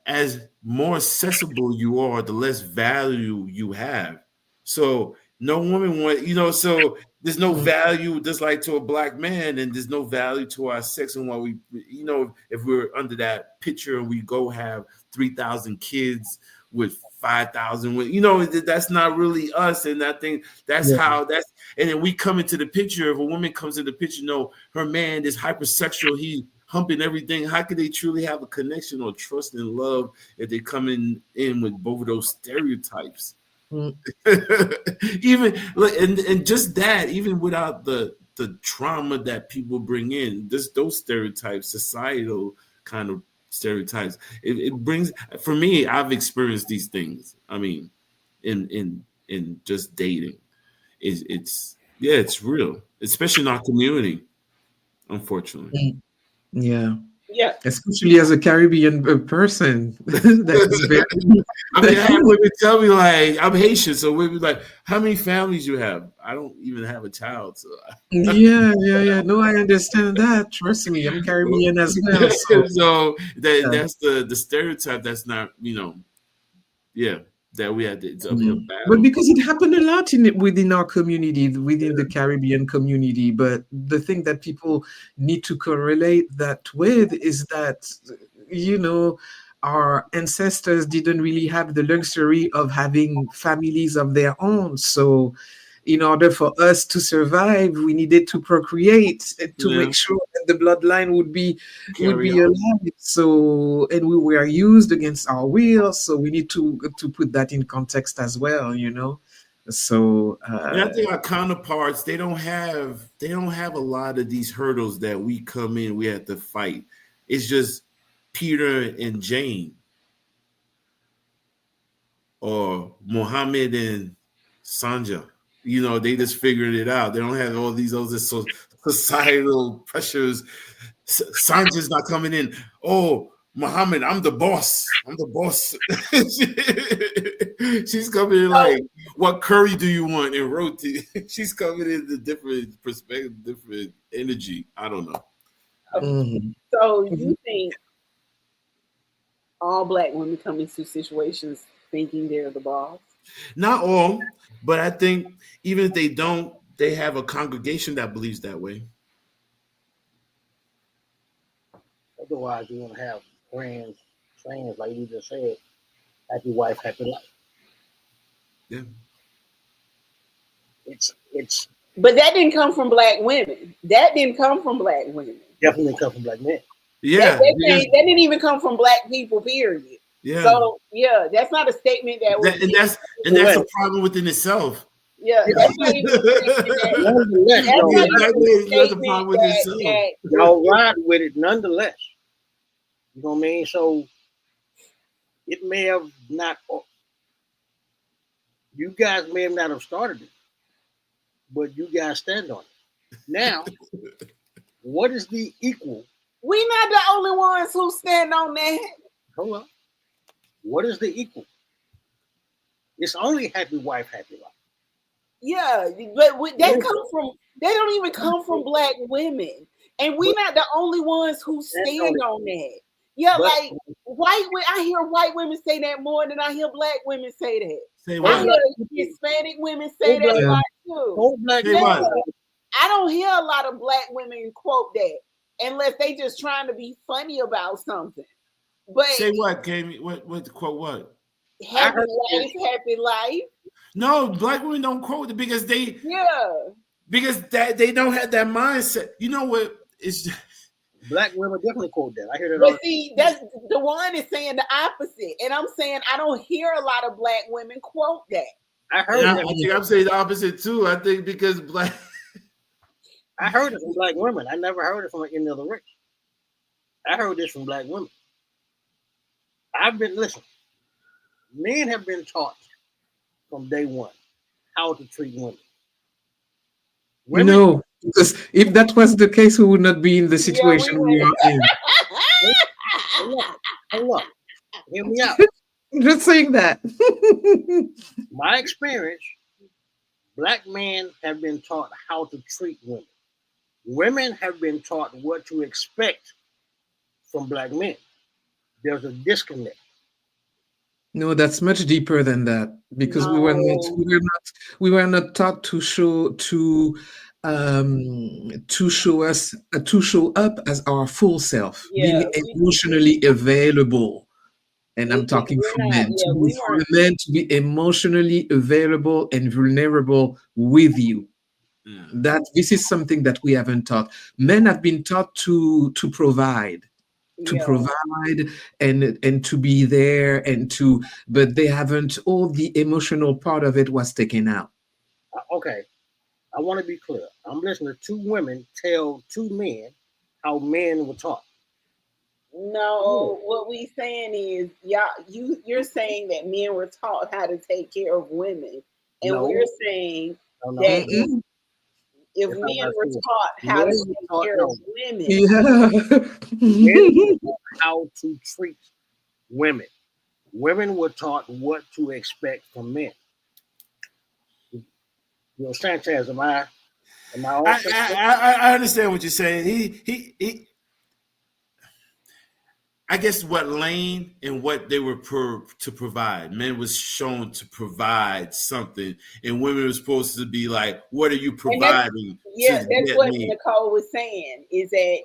as more accessible you are, the less value you have. So no woman so there's no value just like to a Black man, and there's no value to our sex. And while we, if we're under that picture and we go have 3,000 kids with 5,000, that's not really us. And I think that's and then we come into the picture. If a woman comes in the picture, her man is hypersexual, he humping everything. How could they truly have a connection or trust and love if they come in with both of those stereotypes? Even and just that, even without the trauma that people bring in, just those stereotypes, societal kind of stereotypes, it brings, for me, I've experienced these things. I mean, in just dating, it's real, especially in our community, unfortunately. yeah, Yeah. especially as a Caribbean person, that is very. I mean, I have women tell me, like, I'm Haitian, so women like, how many families you have? I don't even have a child, so Yeah. No, I understand that. Trust me, I'm Caribbean as well. So so yeah. that's the stereotype that's not, that we had to, it's uphill But battle. because it happened a lot within our community, within the Caribbean community. But the thing that people need to correlate that with is that, you know, our ancestors didn't really have the luxury of having families of their own. So, in order for us to survive, we needed to procreate to Yeah, make sure that the bloodline would carry be on. alive. So, and we were used against our will. So we need to put that in context as well, you know. So And I think our counterparts, they don't have a lot of these hurdles that we come in, we have to fight. It's just Peter and Jane, or Muhammad and Sanja. They just figured it out. They don't have all these other societal pressures. Sanja's not coming in. Oh, Muhammad, I'm the boss. I'm the boss. She's coming in like, what curry do you want? And roti. She's coming in the different perspective, different energy. I don't know. mhm. So you think all Black women come into situations thinking they're the boss? Not all, but I think even if they don't, they have a congregation that believes that way. Otherwise, you're gonna have trans, like you just said, happy wife, happy life. Yeah. It's But that didn't come from Black women. That didn't come from Black women. definitely come from Black men. Yeah. That didn't even come from Black people, period. Yeah. So yeah, that's not a statement that was. And that's a problem within itself. Yeah, that's not even a statement Nonetheless, that's not even a That's a problem with itself. y'all ride with it nonetheless. You know what I mean? So it may have not. You guys may have not have started it, but you guys stand on it. Now, what is the equal? we not the only ones who stand on that. Hold on. What is the equal? It's only happy wife, happy life. Yeah, but that come from. They don't even come from Black women. And we're not the only ones who stand on that. Yeah, like I hear white women say that more than I hear black women say that. Say I what? hear Hispanic women say that a lot too. Say what? I don't hear a lot of black women quote that unless they just trying to be funny about something. But say what, Kami? What quote? What? Happy life. No, black women don't quote it because they that they don't have that mindset. You know what? It's just, black women definitely quote that. I hear that. But see, that's the one is saying the opposite, and I'm saying I don't hear a lot of black women quote that. I heard. I think I'm saying the opposite too. I think because black. I heard it from black women. I never heard it from any other race. I heard this from black women. Listen, men have been taught from day one how to treat women. No, because if that was the case, we would not be in the situation we are in. Hold up. Hear me out. Just saying that. My experience, black men have been taught how to treat women. Women have been taught what to expect from black men. There's a disconnect. No, that's much deeper than that because we were not taught to show up as our full self, being emotionally available. And I'm talking for men. For a man to be emotionally available and vulnerable with you. That this is something that we haven't taught. Men have been taught to provide. And to be there but they haven't, all the emotional part of it was taken out. Okay, I want to be clear. I'm listening to two women tell two men how men were taught. No, what we saying is, you're saying that men were taught how to take care of women, and we're saying that if men were taught how to take care of women, men were taught how to treat women. Women were taught what to expect from men. Sanchez, am I I understand what you're saying. He I guess what lane and what they were to provide. Men was shown to provide something, and women were supposed to be like, "What are you providing?" That's what Nicole was saying. Is that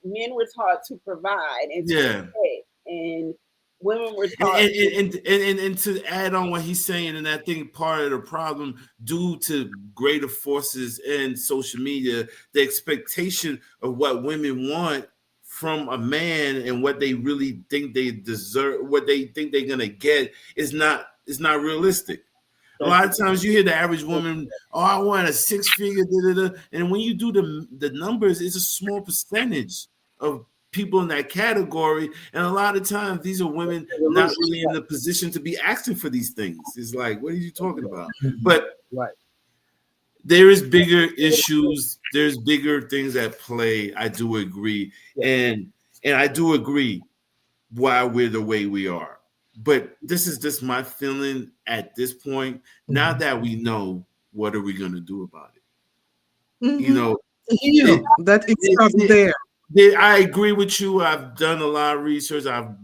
men were taught to provide and to protect, and women were taught. And to add on what he's saying, and I think part of the problem due to greater forces in social media, the expectation of what women want from a man and what they really think they deserve, what they think they're gonna get is not realistic. A lot of times you hear the average woman, "Oh, I want a 6-figure," and when you do the numbers, it's a small percentage of people in that category, and a lot of times these are women not really in the position to be asking for these things. It's like, what are you talking about? But there is bigger issues. There's bigger things at play. I do agree. And I do agree why we're the way we are. But this is just my feeling at this point. Now that we know, what are we going to do about it? That it's not there. I agree with you. I've done a lot of research. And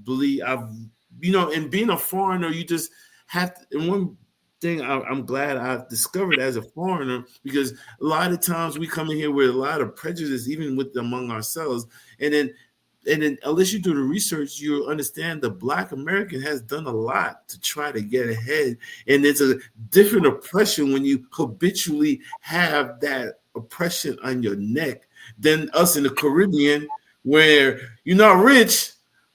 being a foreigner, you just have to, and one thing I'm glad I've discovered as a foreigner, because a lot of times we come in here with a lot of prejudice, even among ourselves, and then unless you do the research, you understand the Black American has done a lot to try to get ahead, and it's a different oppression when you habitually have that oppression on your neck than us in the Caribbean, where you're not rich,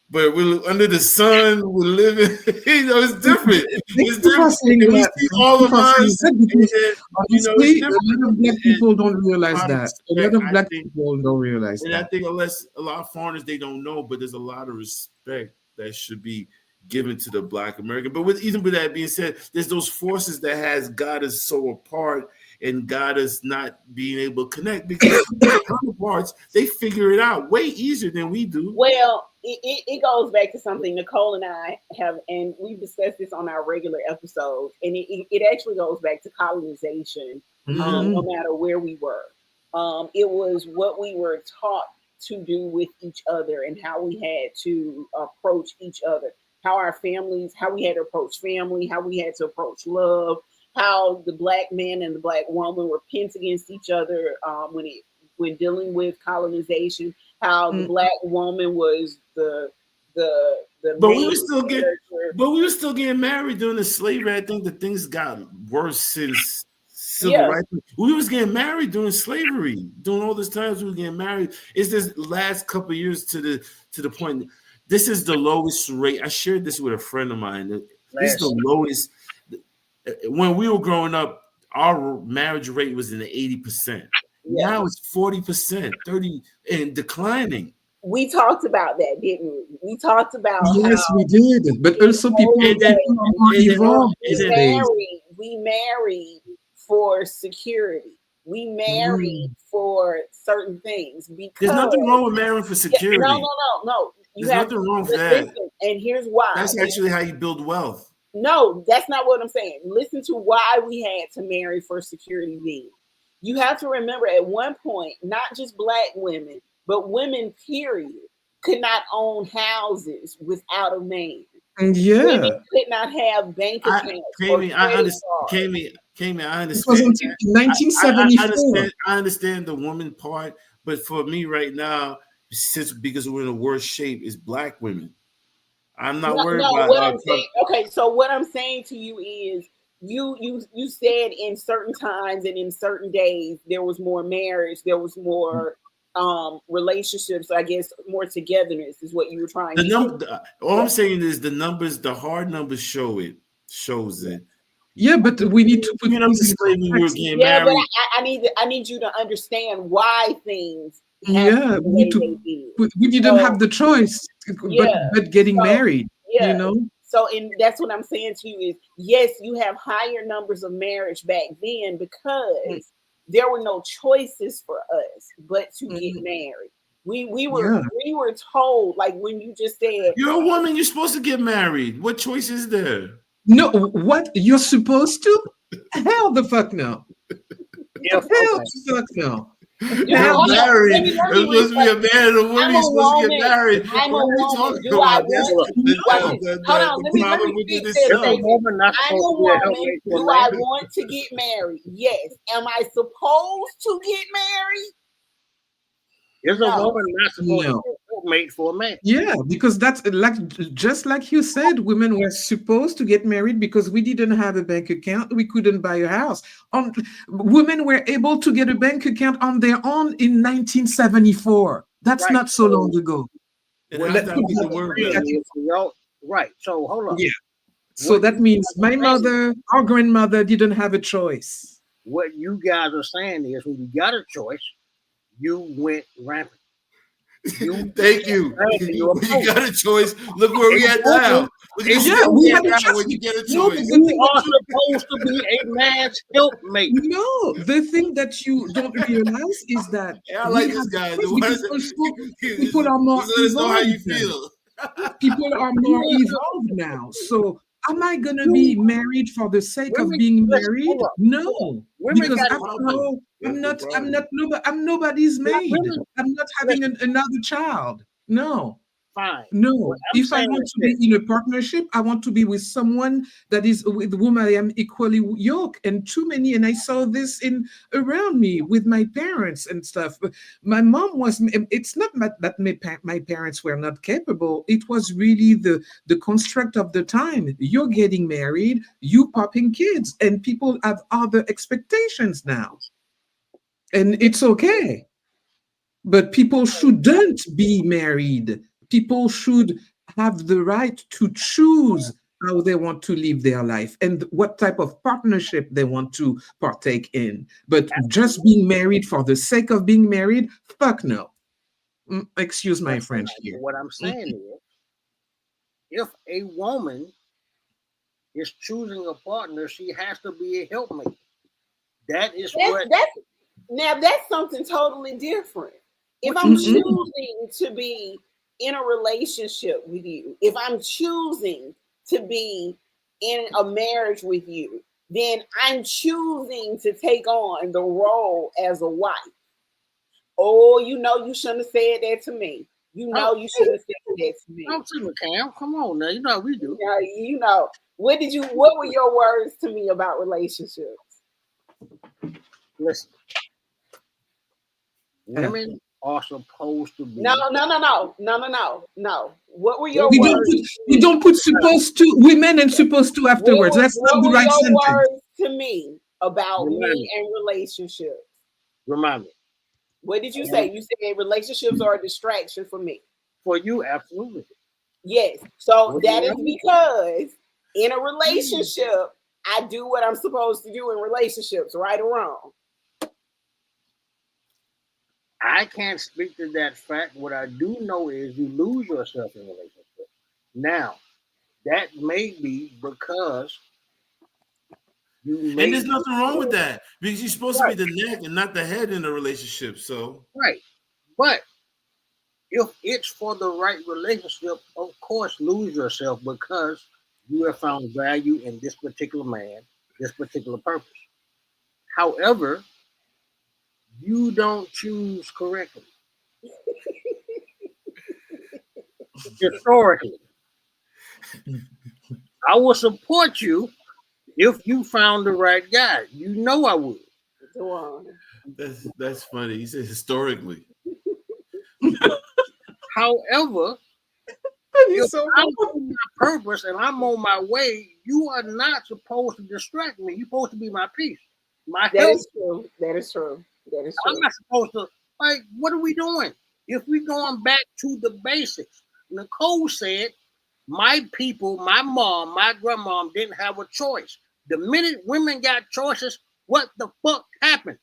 but we're under the sun, we're living, it's different. It's different. And we see all of us. Honestly, a lot of Black people don't realize that. A lot of Black people don't realize that. And I think unless a lot of foreigners, they don't know, but there's a lot of respect that should be given to the Black American. But with that being said, there's those forces that has got us so apart and got us not being able to connect, because counterparts, they figure it out way easier than we do. Well, it goes back to something Nicole and I have, and we've discussed this on our regular episodes, and it actually goes back to colonization. No matter where we were, it was what we were taught to do with each other and how we had to approach each other, how our families, how we had to approach family, how we had to approach love, how the black man and the black woman were pins against each other when dealing with colonization, how the black woman was the But we main were still getting, character. but we were still getting married during the slavery. I think that things got worse since civil Yeah. rights. We was getting married during slavery. During all this times we were getting married. It's this last couple of years to the point. This is the lowest rate. I shared this with a friend of mine. This is the lowest. When we were growing up, our marriage rate was in the 80%. Yeah. Now it's 40%, 30, and declining. We talked about that, didn't we? We talked about Yes, how we did. But also people are more evolved these days. we married for security. We married for certain things because There's nothing wrong with marrying for security. No. There's nothing wrong with that. Listen, and here's why. That's actually how you build wealth. No, that's not what I'm saying. Listen to why we had to marry for security then. You have to remember at one point, not just black women, but women, period, could not own houses without a man. Yeah. Women could not have bank accounts. Kamie, I understand. It was until 1974. I understand the woman part, but for me right now, because we're in the worst shape, is black women. I'm not worried about what I'm saying. Okay, so what I'm saying to you is you said in certain times and in certain days there was more marriage, there was more relationships, I guess more togetherness is what you were trying to say. All I'm saying is the numbers, the hard numbers shows it. Yeah, but we need to put but I need you to understand why things we didn't have the choice but getting married. You know, so that's what I'm saying to you is yes, you have higher numbers of marriage back then because there were no choices for us but to get married. We were told, like when you just said you're a woman, you're supposed to get married. What choice is there? No, what you're supposed to? Hell the fuck no. Hell the fuck no. You're married. You're supposed to be a man and a woman. You're supposed to get married. I'm a woman. Do I want? Hold on. Let me fix this. I'm a woman. Do I want to get married? Yes. Am I supposed to get married? Is a woman not supposed to mate for a man? Yeah, because that's just like you said, women were supposed to get married because we didn't have a bank account. We couldn't buy a house. Women were able to get a bank account on their own in 1974. That's not so long ago. Right. So hold on. Yeah. So that means my mother, our grandmother didn't have a choice. What you guys are saying is when you got a choice, you went rampant. Thank you. You got a choice. Look where we at now. We had a choice. When you get a choice. You are supposed to be a man's helpmate. No, the thing that you don't realize is that I like this guy. People are more let us know how you feel. People are more evolved now. So am I gonna be married for the sake of being married? No, because after all, I'm nobody's maid. I'm not having another child. No. Fine. No. If I want to be in a partnership, I want to be with someone that is with whom I am equally yoked. And too many, and I saw this around me with my parents and stuff. My mom was. It's not that my parents were not capable. It was really the construct of the time. You're getting married, you popping kids, and people have other expectations now. And it's okay. But people shouldn't be married. People should have the right to choose how they want to live their life and what type of partnership they want to partake in. But just being married for the sake of being married, fuck no. Excuse my French here. What I'm saying is, if a woman is choosing a partner, she has to be a helpmate. That's something totally different. If I'm choosing to be in a relationship with you, if I'm choosing to be in a marriage with you, then I'm choosing to take on the role as a wife Oh, you know you shouldn't have said that to me. You know you shouldn't have said that to me. Don't see me, Cam. Come on now. You know how we do. You know. What were your words to me about relationships? Listen. Women are supposed to be. No. What were your words? We don't put supposed to, women and supposed to afterwards. That's not the right sentence. What were your words to me about men and relationships? Remind me. What did you say? You said relationships are a distraction for me. For you, absolutely. Yes. So that is because in a relationship, I do what I'm supposed to do in relationships, right or wrong. I can't speak to that fact. What I do know is you lose yourself in relationships. Now, that may be because and there's nothing wrong with that because you're supposed to be the neck and not the head in a relationship. So but if it's for the right relationship, of course, lose yourself because you have found value in this particular man, this particular purpose. However, you don't choose correctly. Historically, I will support you if you found the right guy. You know I would. Go on. That's funny. He said historically. However, if I'm on my purpose and I'm on my way, you are not supposed to distract me. You're supposed to be my peace. That is true. I'm not supposed to, like, what are we doing? If we're going back to the basics, Nicole said, my people, my mom, my grandmom didn't have a choice. The minute women got choices, what the fuck happened?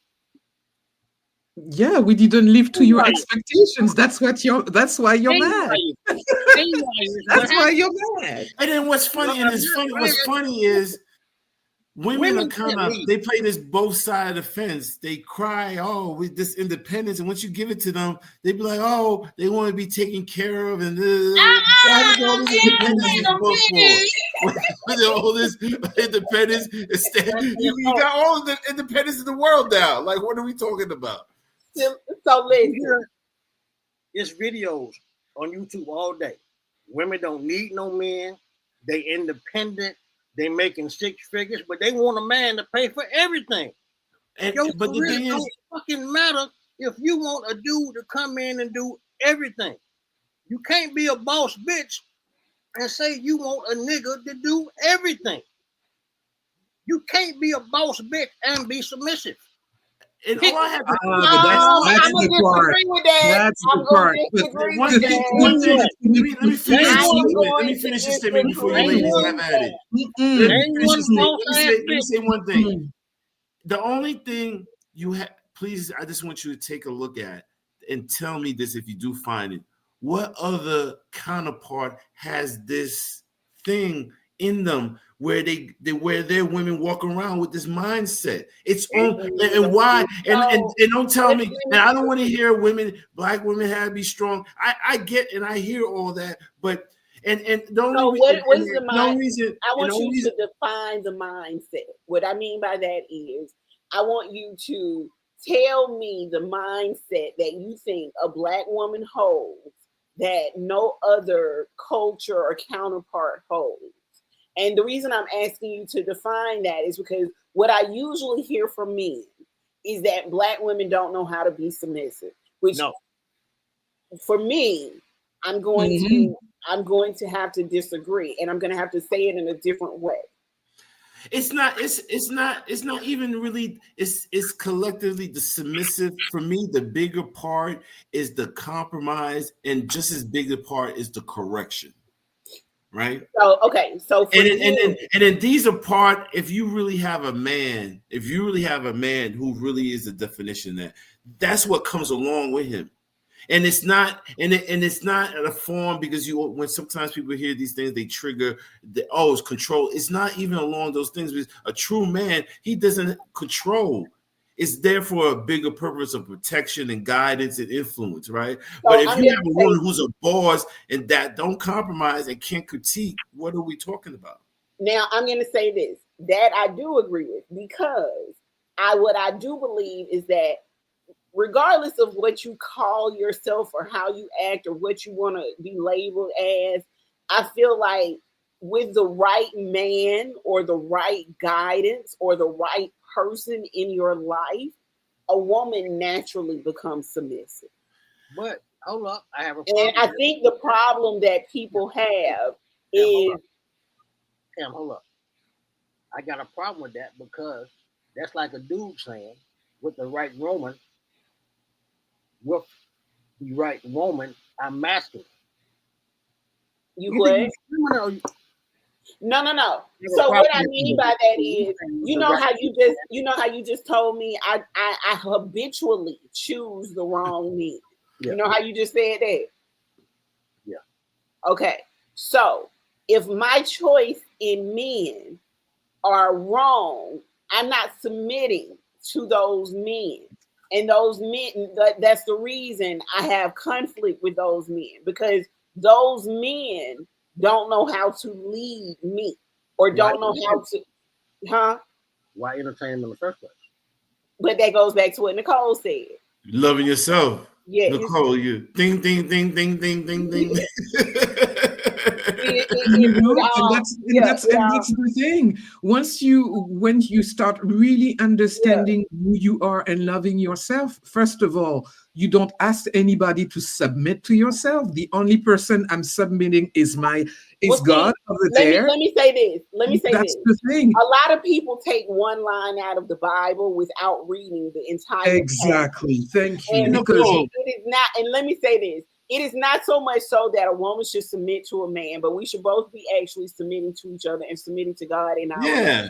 Yeah, we didn't live to your expectations. That's why you're mad. That's why you're mad. And then what's funny, what's funny is women are kind of, they play this both sides of the fence. They cry, oh, with this independence. And once you give it to them, they be like, oh, they want to be taken care of. And all this independence is both for. All this independence. You got all the independence in the world now. Like, what are we talking about? So listen. There's videos on YouTube all day. Women don't need no men. They independent. They making six figures, but they want a man to pay for everything. But the thing don't fucking matter if you want a dude to come in and do everything. You can't be a boss bitch and say you want a nigga to do everything. You can't be a boss bitch and be submissive. And all I have to that's the part. That's the part. Let me finish this statement before you ladies have at it. Let me say one thing. The only thing you have, please, I just want you to take a look at and tell me this if you do find it. What other counterpart has this thing in them where their women walk around with this mindset? It's on, and why? And don't tell me. And I don't want to hear black women have to be strong. I get and I hear all that, but and the only reason I want you to define the mindset. What I mean by that is I want you to tell me the mindset that you think a black woman holds that no other culture or counterpart holds. And the reason I'm asking you to define that is because what I usually hear from men is that black women don't know how to be submissive, which for me, I'm going to have to disagree, and I'm going to have to say it in a different way. It's not even really, it's collectively the submissive. For me, the bigger part is the compromise, and just as big a part is the correction. Right. So and then these are part. If you really have a man who really is the definition of that's what comes along with him. And it's not, and it's not a form because when sometimes people hear these things, they trigger it's control. It's not even along those things. Because a true man, he doesn't control. It's there for a bigger purpose of protection and guidance and influence, right? But if you have a woman who's a boss and that don't compromise and can't critique, what are we talking about? Now I'm going to say this, that I do agree with, because what I do believe is that regardless of what you call yourself or how you act or what you want to be labeled as, I feel like with the right man or the right guidance or the right person in your life, a woman naturally becomes submissive. But hold up, I have a And problem. I think the problem that people have Cam, hold is up. Cam, hold up. I got a problem with that because that's like a dude saying, with the right woman, with the right woman, I'm masculine. you Either what? you feminine or you No. have a So what problem I with mean the by that you is, saying with the right how you just told me I habitually choose the wrong men. yeah, You know how you just said that? yeah. Okay. So if my choice in men are wrong, I'm not submitting to those men. And those men, that's the reason I have conflict with those men, because those men don't know how to lead me or Why don't know how to, huh? why entertain them in the first place? But that goes back to what Nicole said. Loving yourself. Yeah, Nicole, you ding, ding, ding, ding, ding, ding, ding. You know, and all, that's and yeah, that's and that's the thing. When you start really yeah. understanding who you are and loving yourself, first of all, you don't ask anybody to submit to yourself. The only person I'm submitting is Well, see, God over let me there. let me say this. Let me say That's this. the thing. A lot of people take one line out of the Bible without reading the entire passage. Exactly. Thank you. And Because it is not, and let me say this, it is not so much so that a woman should submit to a man, but we should both be actually submitting to each other and submitting to God in our Yeah. relationship.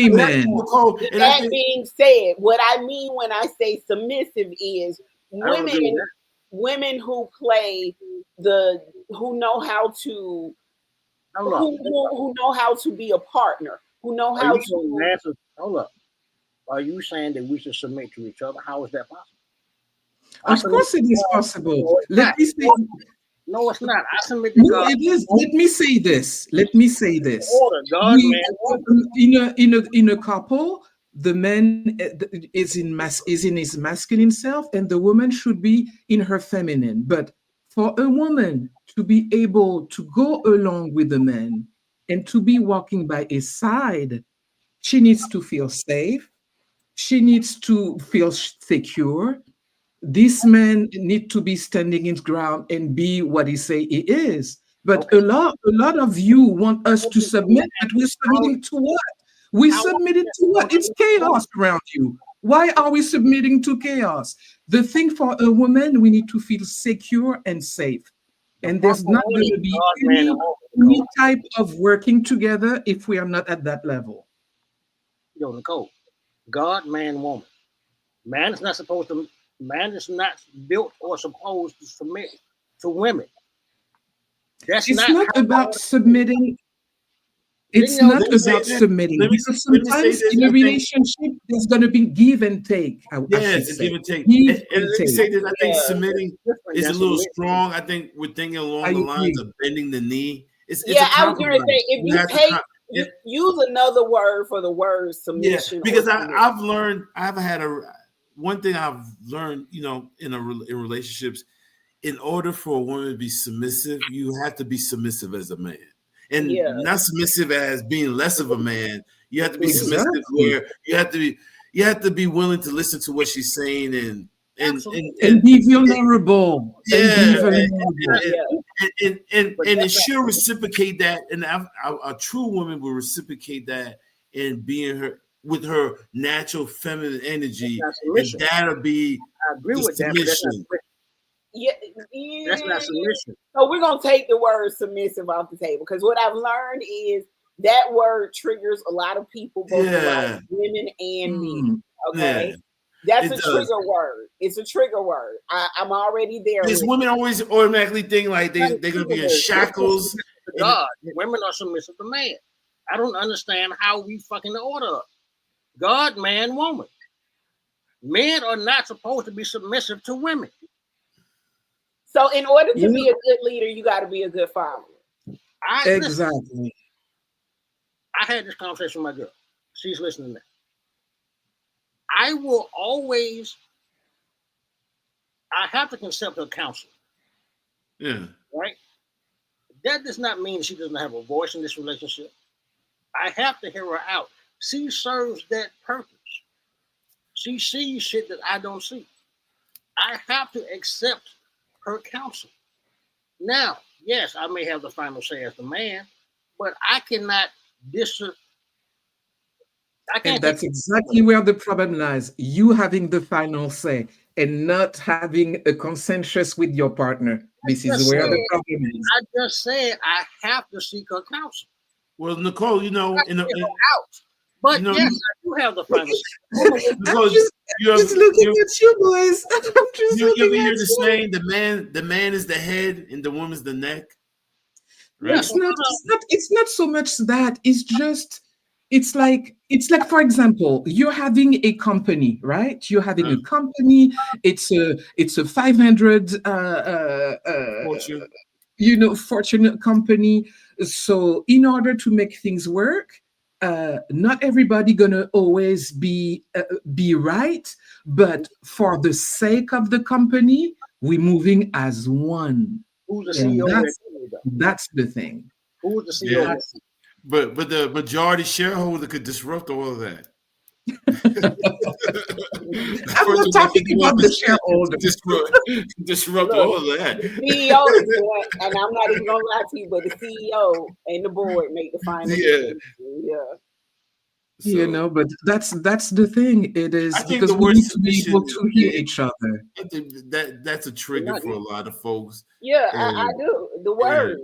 And I think, Amen. Nicole, With and I that think, being said, what I mean when I say submissive is I don't agree with women, that. women who play the, who know how to, Hold up. who know how to be a partner, who know Are how you saying to, answer? Hold up. Are you saying that we should submit to each other? How is that possible? I Of submit course to it is God. possible. No, it's Let not. me say No, it's not. I submit to no, God. it is. Let me say this. Let me say this. Order, God, We man, woman. in a couple, the man is in his masculine self, and the woman should be in her feminine. But for a woman to be able to go along with the man and to be walking by his side, she needs to feel safe. She needs to feel secure. This man need to be standing his ground and be what he say he is. But Okay. a lot of you want us to submit, but we're How, submitting to what? We how submitted to what? It's chaos around you. Why are we submitting to chaos? The thing for a woman, we need to feel secure and safe. the And proper there's not order going to is be God, man, and woman. any Nicole. type of working together if we are not at that level. Yo, Nicole. God, man, woman. Man is not supposed to. Man is not built or supposed to submit to women. That's It's not not how about God. submitting. Didn't It's y'all not let me just say about this. submitting, because Let me say sometimes this. in a I think, relationship there's going to be give and take. I yeah, should it's a give say and take. give And and let me take. say this. I think yeah. submitting different is than a little submit? strong. I think we're thinking I along the lines agree. of bending the knee. It's Yeah, a I was going to say, compromise. if You you have to take, you it, use another word for the word yeah, submission or because submit. I've learned. I've had a one thing I've learned. In relationships, in order for a woman to be submissive, you have to be submissive as a man, and Yeah, not submissive as being less of a man. You have to be submissive Exactly. where you have to be willing to listen to what she's saying Absolutely. And be vulnerable. And be yeah, vulnerable. yeah. But and that's not she'll reciprocate that, and a true woman will reciprocate that and being her with her natural feminine energy, and submission. that'll be I agree the with that, but that's not submission. submission. Yeah, That's not yeah. submission. So we're gonna take the word submissive off the table, because what I've learned is that word triggers a lot of people, both a lot of Yeah, women and men. Mm. yeah, Okay, that's it a does. trigger word. It's a trigger word. I'm already there Because with women always automatically think like they're gonna be in shackles, To and God, women are submissive to man. I don't understand how we fucking order up. God, man, woman. Men are not supposed to be submissive to women. So in order to Yeah, be a good leader, you got to be a good follower. I listen. exactly. I had this conversation with my girl. She's listening now. I will always I have to consult her counsel. Yeah. Right? That does not mean she doesn't have a voice in this relationship. I have to hear her out. She serves that purpose. She sees shit that I don't see. I have to accept her counsel. Now, yes, I may have the final say as the man, but I cannot And that's exactly where the problem lies. You having the final say and not having a consensus with your partner. This is where the problem is. I just said I have to seek her counsel. Well, Nicole, but yes, I do have the final say. Because just looking at you boys. I'm just you ever looking hear at the saying, the man is the head and the woman's the neck? Right? It's not so much that. It's like for example, you're having a company, right? You're having a company. It's a 500 fortune company. So in order to make things work, not everybody gonna always be right, but for the sake of the company, we're moving as one. Who's the CEO? That's the thing. Who's the CEO? Yeah. But the majority shareholder could disrupt all of that. I'm not talking about the shareholder. Disrupt all of that. The CEO is the one, and I'm not even gonna lie to you, but the CEO and the board make the final decision. Yeah. So, but that's the thing. It is because we need to be able to hear each other. I think that's a trigger for a lot of folks. Yeah, I do. The word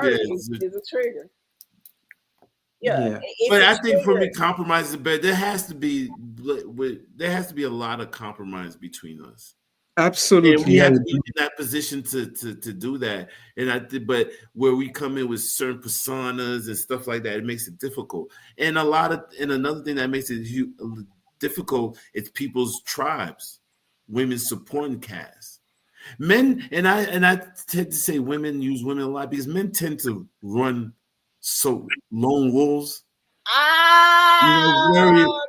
is a trigger. Yeah. But I think for me, compromise is better. There has to be a lot of compromise between us. Absolutely, and we have to be in that position to do that. And but where we come in with certain personas and stuff like that, it makes it difficult. And another thing that makes it difficult is people's tribes, women supporting caste. Men, and I tend to say women use women a lot because men tend to run lone wolves.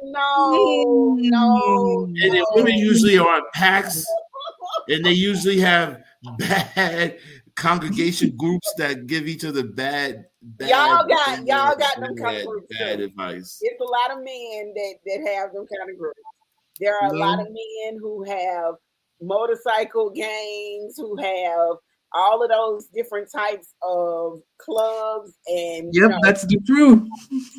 No. And then women usually are in packs, and they usually have bad congregation groups that give each other bad y'all got them kind of groups. Bad advice. It's a lot of men that have them kind of groups. There are a lot of men who have motorcycle gangs, who have all of those different types of clubs and that's the truth.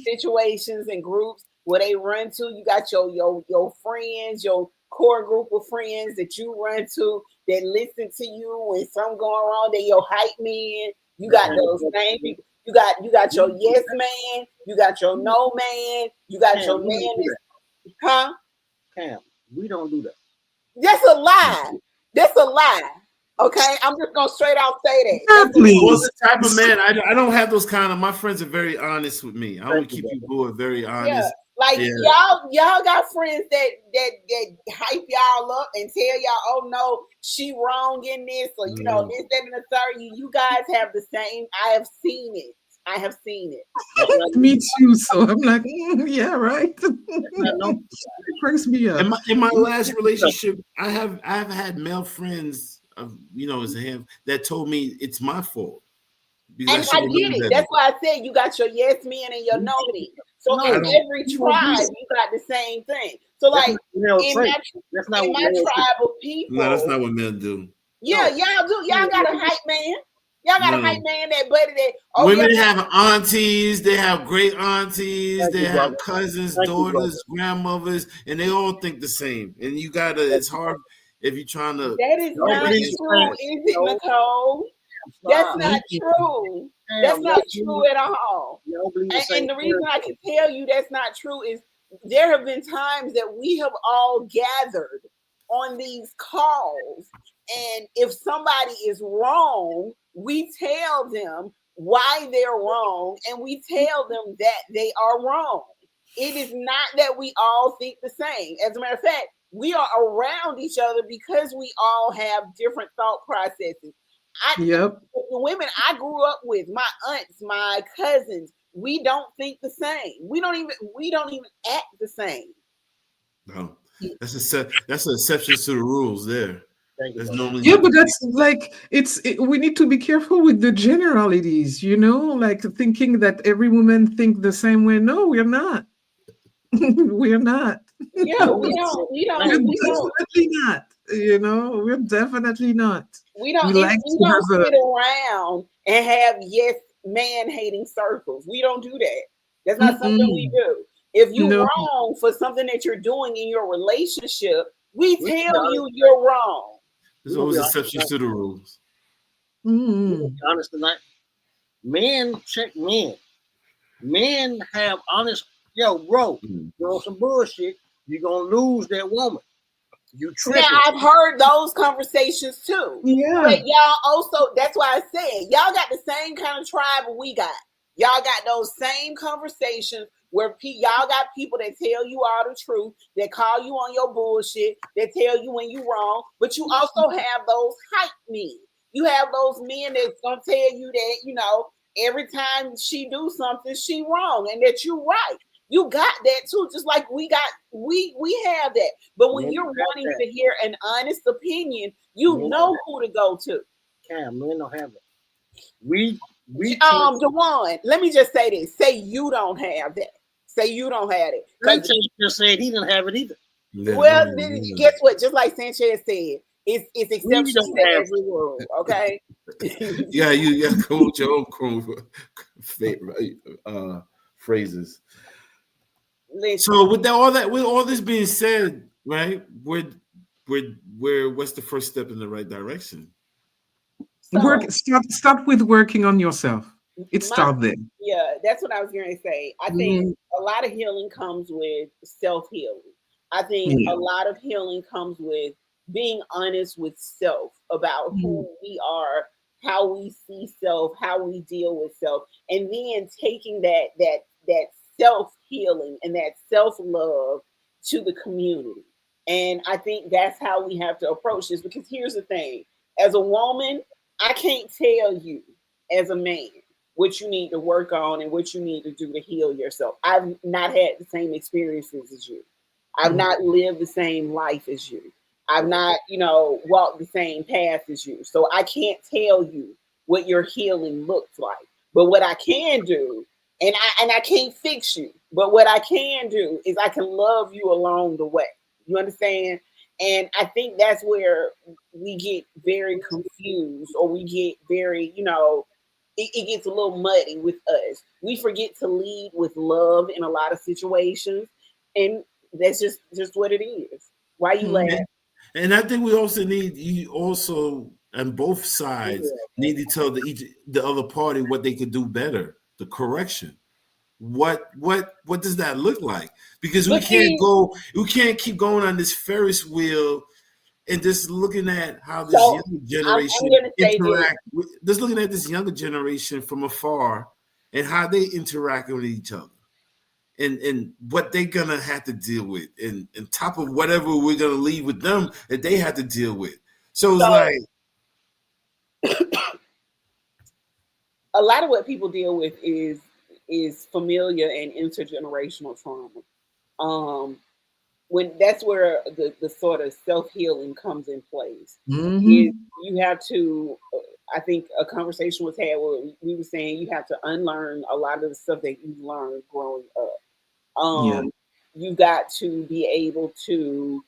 Situations and groups where they run to. You got your friends, your core group of friends that you run to that listen to you when something going wrong. They your hype men. You got those same people. You got your yes man. You got your no man. You got your man. Cam, we don't do that. That's a lie. That's a lie. Okay, I'm just gonna straight out say that. What's the type of man? I don't have those kind of. My friends are very honest with me. I want to keep you very honest. Y'all got friends that hype y'all up and tell y'all, oh no, she wrong in this, or this, that, and the third. You guys have the same. I have seen it. Me too. So I'm like, yeah, right. It cracks me up. In my last relationship, I've had male friends. As a him that told me it's my fault. And I get it. That's why I said you got your yes men and your no men. So in every tribe, you got the same thing. So in my tribe of people, no, that's not what men do. Yeah, y'all do. Y'all got a hype man. Y'all got a hype man that buddy that. Women have aunties. They have great aunties. They have cousins, daughters, grandmothers, and they all think the same. And you gotta. It's hard. If you're trying to, that is not true, is it, Nicole? That's not true. That's not true at all. And the reason I can tell you that's not true is there have been times that we have all gathered on these calls, and if somebody is wrong, we tell them why they're wrong, and we tell them that they are wrong. It is not that we all think the same. As a matter of fact, we are around each other because we all have different thought processes. The women I grew up with, my aunts, my cousins, we don't think the same. We don't even act the same. No, that's an exception to the rules there. Thank you, That's brother. normally Yeah, not but the that's like we need to be careful with the generalities, like thinking that every woman think the same way. No, we're not. We're not. Yeah, No, we it's don't, we thank don't, We're you, we brother. don't, definitely not. We're definitely not. we don't, We and like we to don't have a sit around and have yes man hating circles. We don't do that. That's not something we mm-mm. do. If you're No. wrong for something that you're doing in your relationship, we We tell be you honest. you're wrong. There's We gonna be always honest exceptions tonight. to the rules. We gonna Mm-mm. be honest tonight. Men check men. Men have honest. Yo, bro, Mm. you're on some bullshit. You're gonna lose that woman. You Now tripping. I've heard those conversations too. But Yeah. y'all also, that's why I said y'all got the same kind of tribe we got. Y'all got those same conversations where y'all got people that tell you all the truth, that call you on your bullshit, that tell you when you wrong. But you also have those hype men. You have those men that's gonna tell you that, every time she do something, she wrong and that you right. You got that too, just like we have that. But when Men you're don't have wanting that. to hear an honest opinion, you Men don't know have who to go to. Cam. Men don't have that. We can't. Dewan, let me just say this. Say you don't have that. Say you don't have it. Because Sanchez just said he didn't have it either. Yeah, well, no. guess what? Just like Sanchez said, it's We exceptions don't to have every rule. Okay. Yeah, you got to come with your own phrases. Listen. So with all this being said, right? What's the first step in the right direction? So Start with working on yourself. It my start there. yeah, that's what I was going to say. I think Mm, a lot of healing comes with self healing. I think yeah. a lot of healing comes with being honest with self about Mm, who we are, how we see self, how we deal with self, and then taking that self healing and that self love to the community. And I think that's how we have to approach this, because here's the thing: as a woman, I can't tell you as a man what you need to work on and what you need to do to heal yourself. I've not had the same experiences as you. I've mm, not lived the same life as you. I've not, walked the same path as you. So I can't tell you what your healing looks like. But what I can do, and I can't fix you, but what I can do is I can love you along the way. You understand? And I think that's where we get very confused, or we get very, it gets a little muddy with us. We forget to lead with love in a lot of situations, and that's just what it is. Why you laugh? mm. And I think we also need you also on both sides need to tell the other party what they could do better, the correction. What does that look like? Because But see, we can't keep going on this Ferris wheel and just looking at how this so younger I'm generation going to say this. interact with, just looking at this younger generation from afar and how they interact with each other and what they're gonna have to deal with and top of whatever we're gonna leave with them that they have to deal with. So it's So like a lot of what people deal with is familiar and intergenerational trauma. Um, when that's where the sort of self healing comes in place. Is Mhm. you have to. I think a conversation was had where we were saying you have to unlearn a lot of the stuff that you learned growing up. Yeah. You got to be able to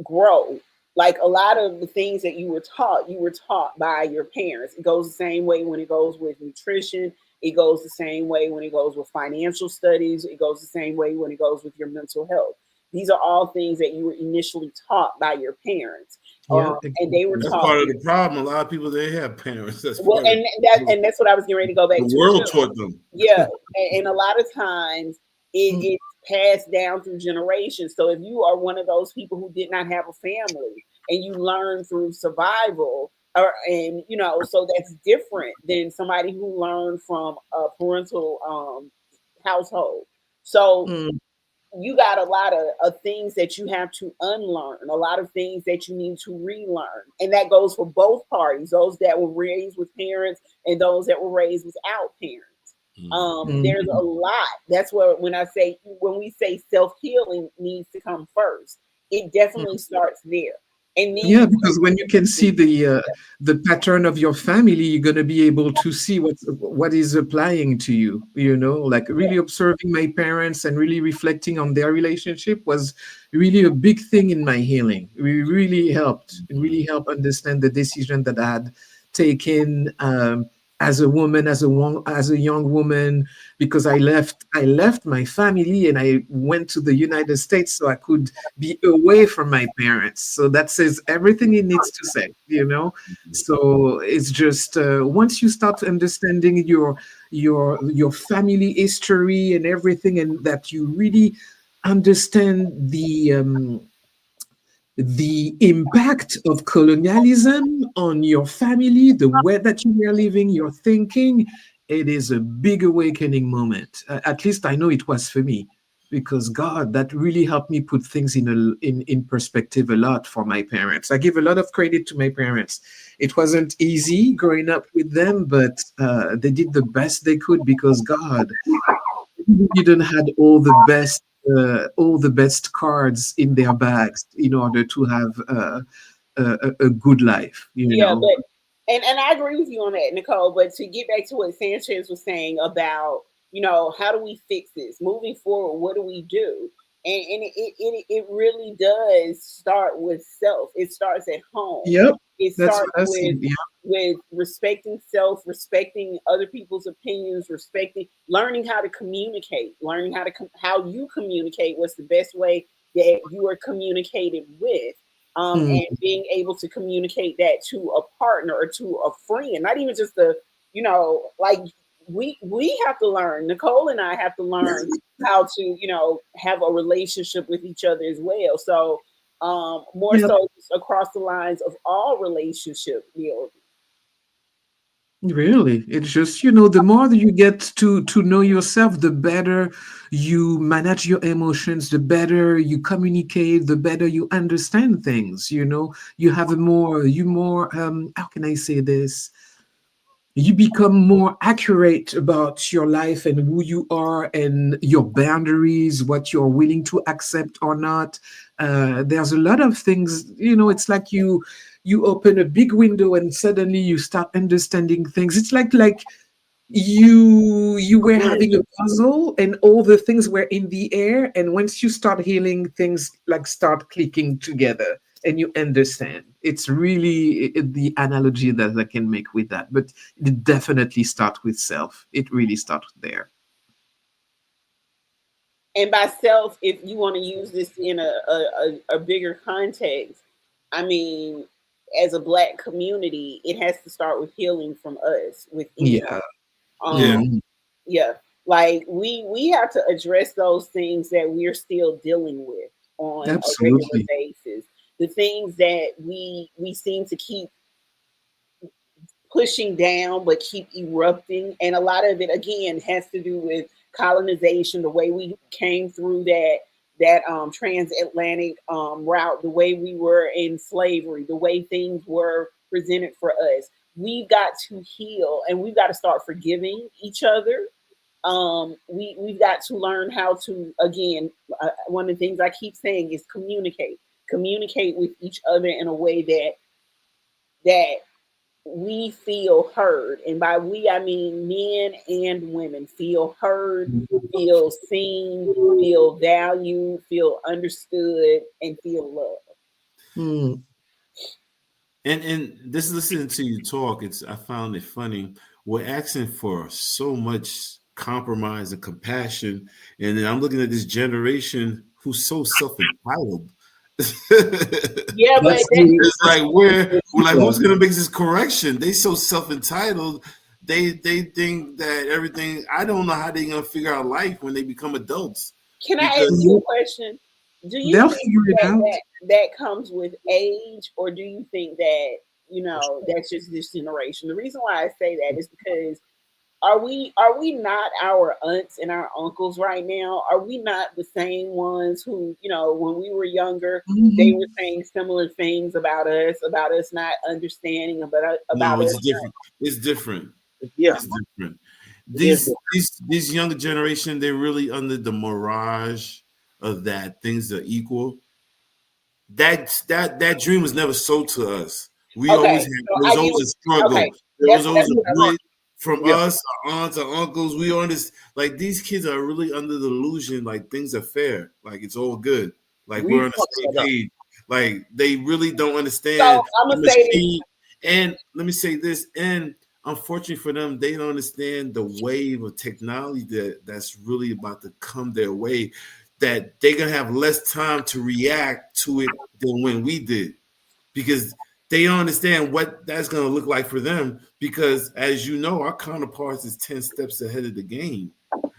grow. Like a lot of the things that you were taught by your parents. It goes the same way when it goes with nutrition. It goes the same way when it goes with financial studies. It goes the same way when it goes with your mental health. These are all things that you were initially taught by your parents, Yeah. and they were that's Exactly. taught. part of the problem. A lot of people they have parents. That's Well, part of and that's what I was getting ready to go back the to world too. taught them. Yeah, and a lot of times Mm, it's passed down through generations. So if you are one of those people who did not have a family and you learn through survival, so that's different than somebody who learned from a parental household. So mm, you got a lot of things that you have to unlearn, a lot of things that you need to relearn. And that goes for both parties, those that were raised with parents and those that were raised without parents. There's mhm. a lot. That's where when we say self-healing needs to come first. it definitely starts there. And then Yeah, you because when you can see the pattern of your family, you're gonna be able to see what is applying to you. You know, like really observing my parents and really reflecting on their relationship was really a big thing in my healing. It really helped. It really helped understand the decision that I had taken as a woman, as a young woman, because I left my family and I went to the United States so I could be away from my parents. So that says everything it needs to say, you know. So it's just once you start understanding your family history and everything, and that you really understand the impact of colonialism on your family, the way that you were living, your thinking, it is a big awakening moment. At least I know it was for me, because God, that really helped me put things in perspective a lot for my parents. I give a lot of credit to my parents. It wasn't easy growing up with them, but they did the best they could, because God didn't had all the best cards in their bags in order to have a good life, you Yeah, know. but and I agree with you on that, Nicole. But to get back to what Sanchez was saying about, how do we fix this moving forward? What do we do? And it really does start with self. It starts at home. Yep, It that's starts what I see. Yeah, with respecting self, respecting other people's opinions, respecting, learning how to communicate, learning how you communicate. What's the best way that you are communicated with? mm, And being able to communicate that to a partner or to a friend, not even just like we have to learn. Nicole and I have to learn how to, have a relationship with each other as well. So more yep. so just across the lines of all relationship building. Really, it's just, the more that you get to know yourself, the better you manage your emotions, the better you communicate, the better you understand things. You have how can I say this? You become more accurate about your life and who you are and your boundaries, what you're willing to accept or not. There's a lot of things, it's like you open a big window and suddenly you start understanding things. It's like you were having a puzzle and all the things were in the air, and once you start healing, things like start clicking together and you understand. It's really the analogy that I can make with that, but it definitely starts with self. It really starts there. And by self, if you want to use this in a bigger context, I mean, as a Black community, it has to start with healing from us within. Yeah. Um, Yeah. Mhm. yeah, like we have to address those things that we're still dealing with on a regular Absolutely. basis. The things that we seem to keep pushing down but keep erupting, and a lot of it again has to do with colonization, the way we came through that transatlantic route, the way we were in slavery, the way things were presented for us. We've got to heal, and we've got to start forgiving each other. We've got to learn how to, again, one of the things I keep saying is communicate with each other in a way that we feel heard. And by we, I mean men and women feel heard, feel seen, feel valued, feel understood, and feel loved. Mm. And this listening to you talk, I found it funny. We're asking for so much compromise and compassion, and then I'm looking at this generation who's so self-entitled. Yeah, but That's the It's like we're like, yeah. who's gonna make this correction? They so self-entitled. They think that everything. I don't know how they gonna figure out life when they become adults can I ask because you a question? Do you They'll think figure it that out. that comes with age, or do you think that that's just this generation? The reason why I say that is because are we not our aunts and our uncles right now? Are we not the same ones who, when we were younger, they were Mhm. saying similar things about us not understanding, about no, us. it's different. It's different. Yeah, It's different. it is. These younger generation, they're really under the mirage of that things are equal. that dream was never sold to us. We Okay, always had, so there I was get always what. a struggle. Okay, There was always that's a what I. grit from Yeah. us, our aunts, our uncles. We on this, like, these kids are really under the illusion like things are fair, like it's all good, like We we're on the fucked same that up. page. Like they really don't understand So I'm the gonna say this. machine. And let me say this, and unfortunately for them, they don't understand the wave of technology that's really about to come their way, that they're gonna have less time to react to it than when we did, because they don't understand what that's gonna look like for them. Because as you know, our counterparts is 10 steps ahead of the game.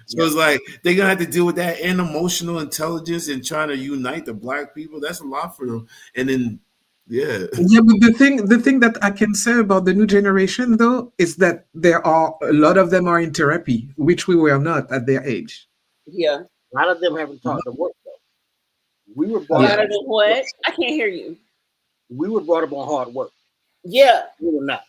So Yeah. it's like they're gonna have to deal with that and emotional intelligence and trying to unite the black people. That's a lot for them. And then yeah. Yeah, but the thing that I can say about the new generation though is that there are a lot of them are in therapy, which we were not at their age. Yeah. A lot of them haven't taught to work though. We were A brought lot up. of them what? I can't hear you. We were brought up on hard work. Yeah. We were not.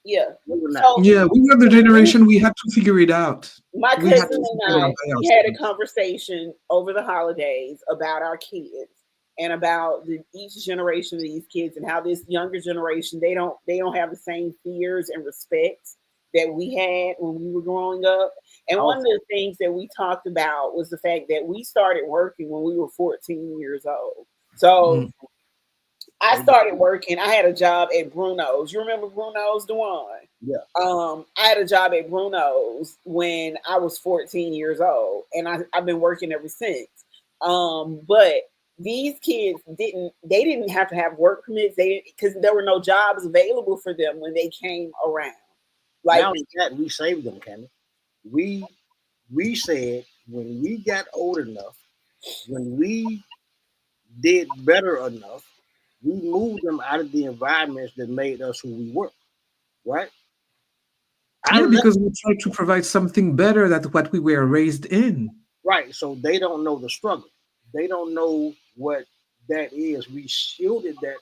Yeah. We were not. So Yeah, we were the generation we had to figure it out. my We had cousin to and figure it I, out by we had a ourselves. conversation over the holidays about our kids and about each generation of these kids and how this younger generation they don't have the same fears and respects that we had when we were growing up. And one of the things that we talked about was the fact that we started working when we were 14 years old. So Mm. I started working. I had a job at Bruno's. You remember Bruno's, Dewan? Yeah. I had a job at Bruno's when I was 14 years old, and I've been working ever since. But these kids didn't have to have work permits. Because there were no jobs available for them when they came around. Like, Now that we saved them, Candy. We said when we got old enough, when we did better enough, we moved them out of the environments that made us who we were. Right? I Yeah, left, because we tried to provide something better than what we were raised in. right. So they don't know the struggle. They don't know what that is. We shielded that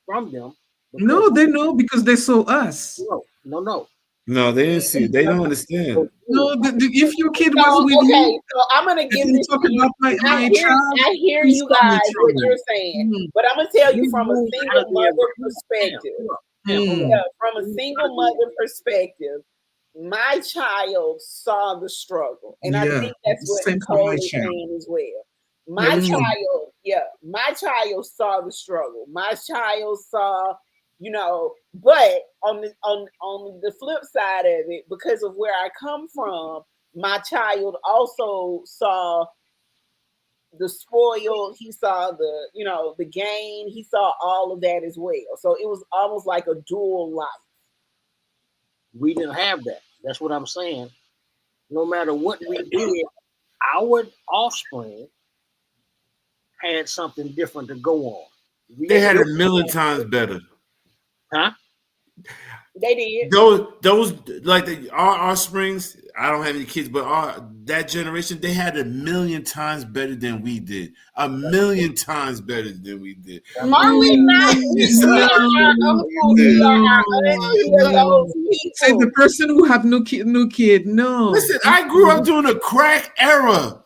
from them because No, they know because they saw us. no. No, they didn't see it. They don't understand. No, if your kid was so with okay, you so I'm gonna give and you this talk to you. about my child, I hear please you call me guys what you're children. saying, Mm, but I'm gonna tell you We from a moved out single of the mother environment. perspective. Hold on. Yeah, mm. from a single mother perspective, my child saw the struggle, and I Yeah, think that's what same for my Nicole is child. saying as well. My Mm. child, yeah, my child saw the struggle. My child saw, but on the flip side of it, because of where I come from, my child also saw the spoil, he saw the gain, he saw all of that as well. So it was almost like a dual life. We didn't have that. That's what I'm saying. No matter what we did, our offspring had something different to go on. We They had still, a million times better. huh? They did. Those like our springs. I don't have any kids, but that generation, they had a million times better than we did. A million times better than we did. That's Are right. we not? We No, are our uncles. We are no, our aunts. We are no. those Say the people. person who have no kid. No. Listen, I grew up during the crack era.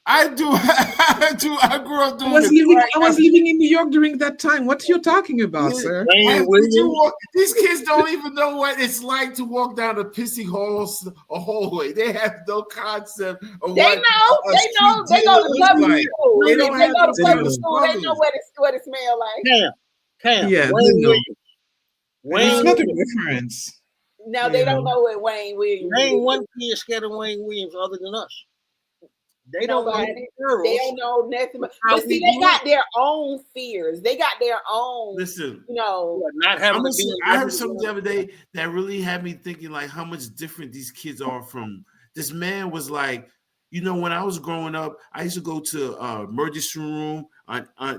I grew up I during was the living. crack I era. was living in New York during that time. What are you talking about, Yeah. sir? Wayne Did you Williams. walk? These kids don't even know what it's like to walk down a pissy hallway. They have no concept of They what know. a They street know. They go dealer to looks public like. school. They If don't they have go to to They see public the know. school, they know struggles. what it smells like. Cam, Yeah, they Wayne know. Williams. And it's Wayne not a Williams. reference. Now they You don't know. know what Wayne Williams Name is. one kid scared of Wayne Williams other than us. They don't know Nobody. the They girls. don't know nothing. How But we see, they grew got up. their own fears. They got their own, Listen, Not having to be I heard something the other day that really had me thinking like how much different these kids are from. This man was like, when I was growing up, I used to go to emergency room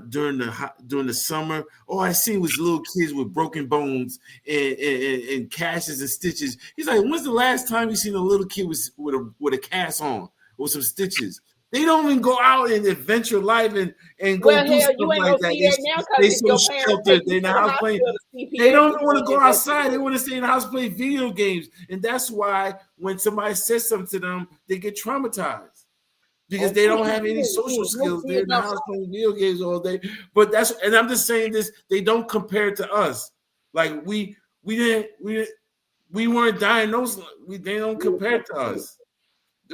during the summer. All I seen was little kids with broken bones and cashes and stitches. He's like, when's the last time you seen a little kid with a cast on with some stitches? They don't even go out and adventure life and go well, do hell, stuff you ain't like gonna that. see that now They because if so your parents take sheltered. you They're to in the the house playing. hospital, the They CPS don't is want to doing go outside. They investigations. want to stay in the house play video games. And that's why when somebody says something to them, they get traumatized. because they don't have any social skills. They're in the house playing video games all day. But and I'm just saying this, they don't compare to us. Like we weren't diagnosed. They don't compare to us.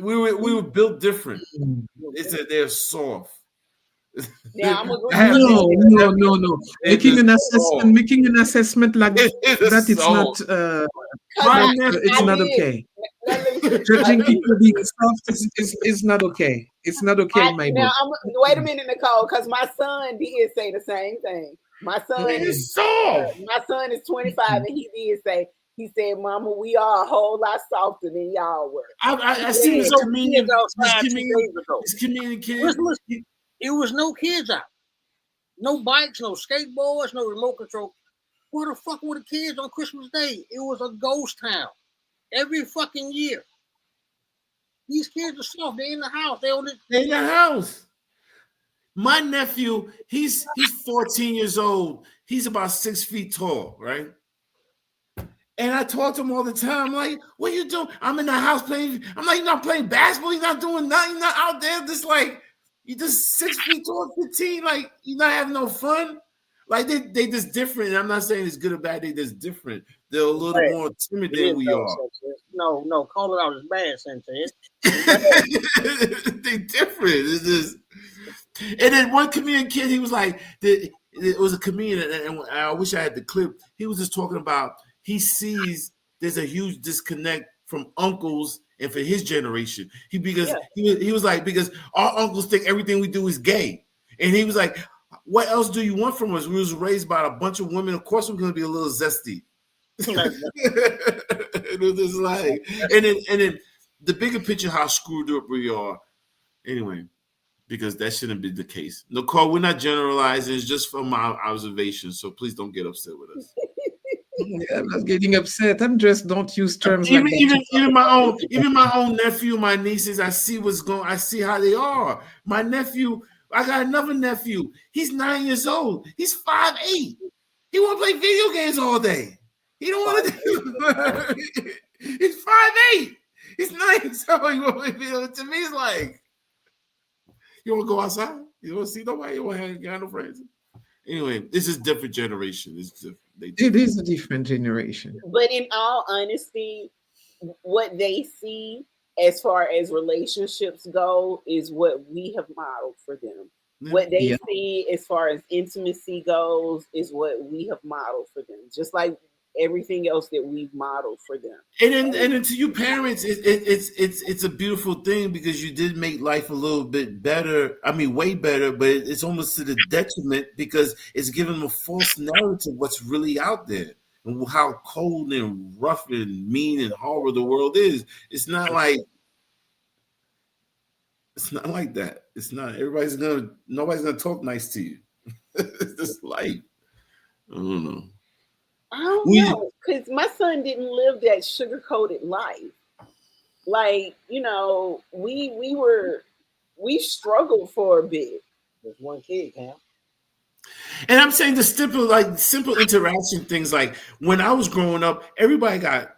We were built different. It's that they're soft. Yeah, I'm agreeing. No. Making an assessment like that, it's not. It's not okay. Judging people being soft is not okay. It's not okay in my book. Wait a minute, Nicole, because my son did say the same thing. My son is soft. My son is 25, and he did say. He said, "Mama, we are a whole lot softer than y'all were." I see this comedian. Listen, it was no kids out, no bikes, no skateboards, no remote control. Where the fuck were the kids on Christmas Day? It was a ghost town every fucking year. These kids are soft. They're in the house. They're in the house. My nephew, he's 14 years old. He's about 6 feet tall, right? And I talk to him all the time. I'm like, what are you doing? I'm in the house playing. I'm like, you're not playing basketball. You're not doing nothing. You're not out there. Just like, you just 6 feet tall, 15. Like, you're not having no fun. Like, they just different. And I'm not saying it's good or bad. They just different. They're a little more timid than we are. No, call it out as bad, Sanchez. They different. It's just. And then one comedian kid, he was like, it was a comedian, and I wish I had the clip. He was just talking about, he sees there's a huge disconnect from uncles and for his generation. He was like, because our uncles think everything we do is gay. And he was like, what else do you want from us? We was raised by a bunch of women. Of course we're gonna be a little zesty. It was just like, and then the bigger picture, how screwed up we are. Anyway, because that shouldn't be the case. Nicole, we're not generalizing, it's just from my observation. So please don't get upset with us. I'm not getting upset. I'm just don't use terms like that. Even my own nephew, my nieces, I see how they are. My nephew, I got another nephew. He's 9 years old. He's 5'8". He want to play video games all day. He don't want to do. He's 5'8". He's 9 years old. He want to play video. To me, it's like, you want to go outside? You want to see nobody? You want to hang out no friends? Anyway, this is different generation. It's different. It is a different generation. But in all honesty, what they see as far as relationships go is what we have modeled for them. Yeah. What they see as far as intimacy goes is what we have modeled for them. Just like everything else that we've modeled for them. And then to you parents, it's a beautiful thing because you did make life a little bit better. I mean, way better, but it's almost to the detriment because it's giving them a false narrative what's really out there and how cold and rough and mean and horrible the world is. It's not like that. It's not. Nobody's gonna talk nice to you. It's just life. I don't know. I don't know, because my son didn't live that sugar-coated life. Like, you know, we struggled for a bit. There's one kid, Cam. And I'm saying the simple interaction things, like when I was growing up, everybody got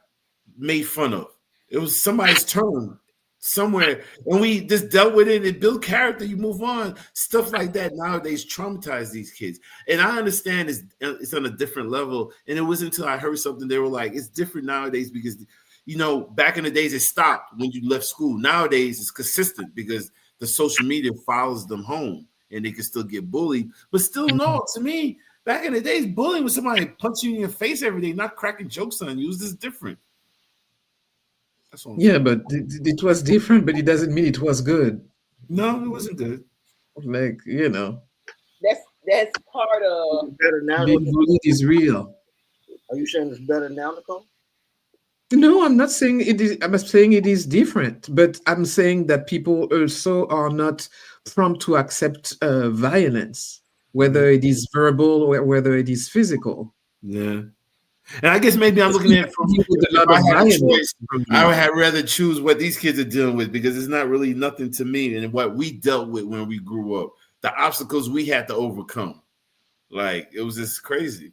made fun of. It was somebody's turn somewhere, and we just dealt with it and build character. You move on. Stuff like that nowadays traumatize these kids, and I understand it's on a different level. And it wasn't until I heard something they were like, it's different nowadays because, you know, back in the days it stopped when you left school. Nowadays it's consistent because the social media follows them home and they can still get bullied. But still, no, to me, back in the days, bullying was somebody punching you in your face every day, not cracking jokes on you. It was just different. Yeah, but it was different, but it doesn't mean it was good. No, it wasn't good. Like, you know. That's part of better now. Being bullied is real. Are you saying it's better now, Nicole? No, I'm not saying it is. I'm saying it is different, but I'm saying that people also are not prompt to accept violence, whether it is verbal or whether it is physical. Yeah. And I guess maybe I'm looking at it from I would have rather choose what these kids are dealing with because it's not really nothing to me and what we dealt with when we grew up. The obstacles we had to overcome. Like, it was just crazy.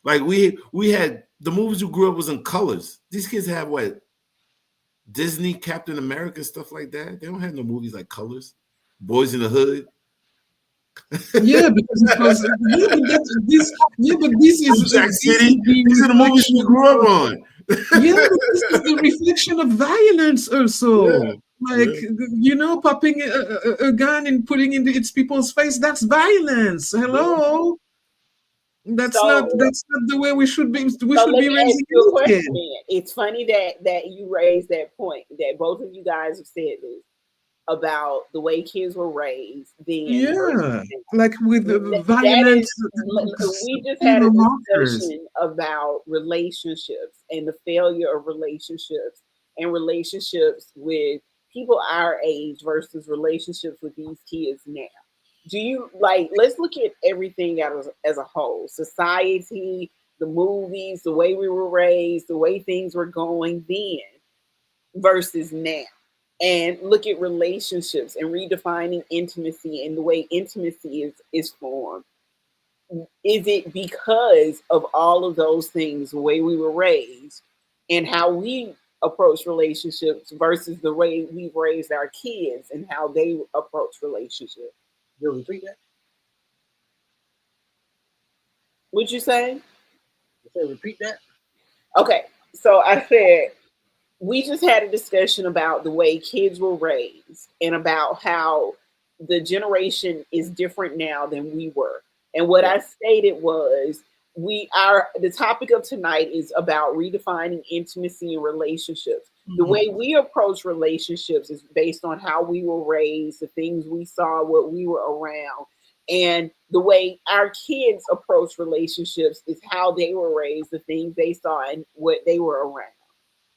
Like, we had the movies we grew up was in colors. These kids have what? Disney, Captain America, stuff like that. They don't have no movies like Colors, Boys in the Hood. Yeah, because it was yeah, but that's this yeah, but Jack this City. is the These are the movies we reflection grew up of on. yeah, but this is the reflection of violence Yeah, also. Like yeah. popping a gun and putting into its people's face, that's violence. Yeah. Hello. So That's not the way we so should let be me ask raising you a any question kid. then. It's funny that you raised that point, that both of you guys have said this about the way kids were raised then versus Yeah. Like with the that is, violence we just had a serial markers. discussion about relationships and the failure of relationships and relationships with people our age versus relationships with these kids now. Do you like, let's look at everything as a whole, society, the movies, the way we were raised, the way things were going then versus now, and look at relationships and redefining intimacy and the way intimacy is formed. Is it because of all of those things, the way we were raised and how we approach relationships versus the way we've raised our kids and how they approach relationships? You repeat that? Would you say? You say repeat that? Okay, so I said we just had a discussion about the way kids were raised and about how the generation is different now than we were. And what Yeah. I stated was, the topic of tonight is about redefining intimacy and relationships. The Mhm. way we approach relationships is based on how we were raised, the things we saw, what we were around. And the way our kids approach relationships is how they were raised, the things they saw, and what they were around.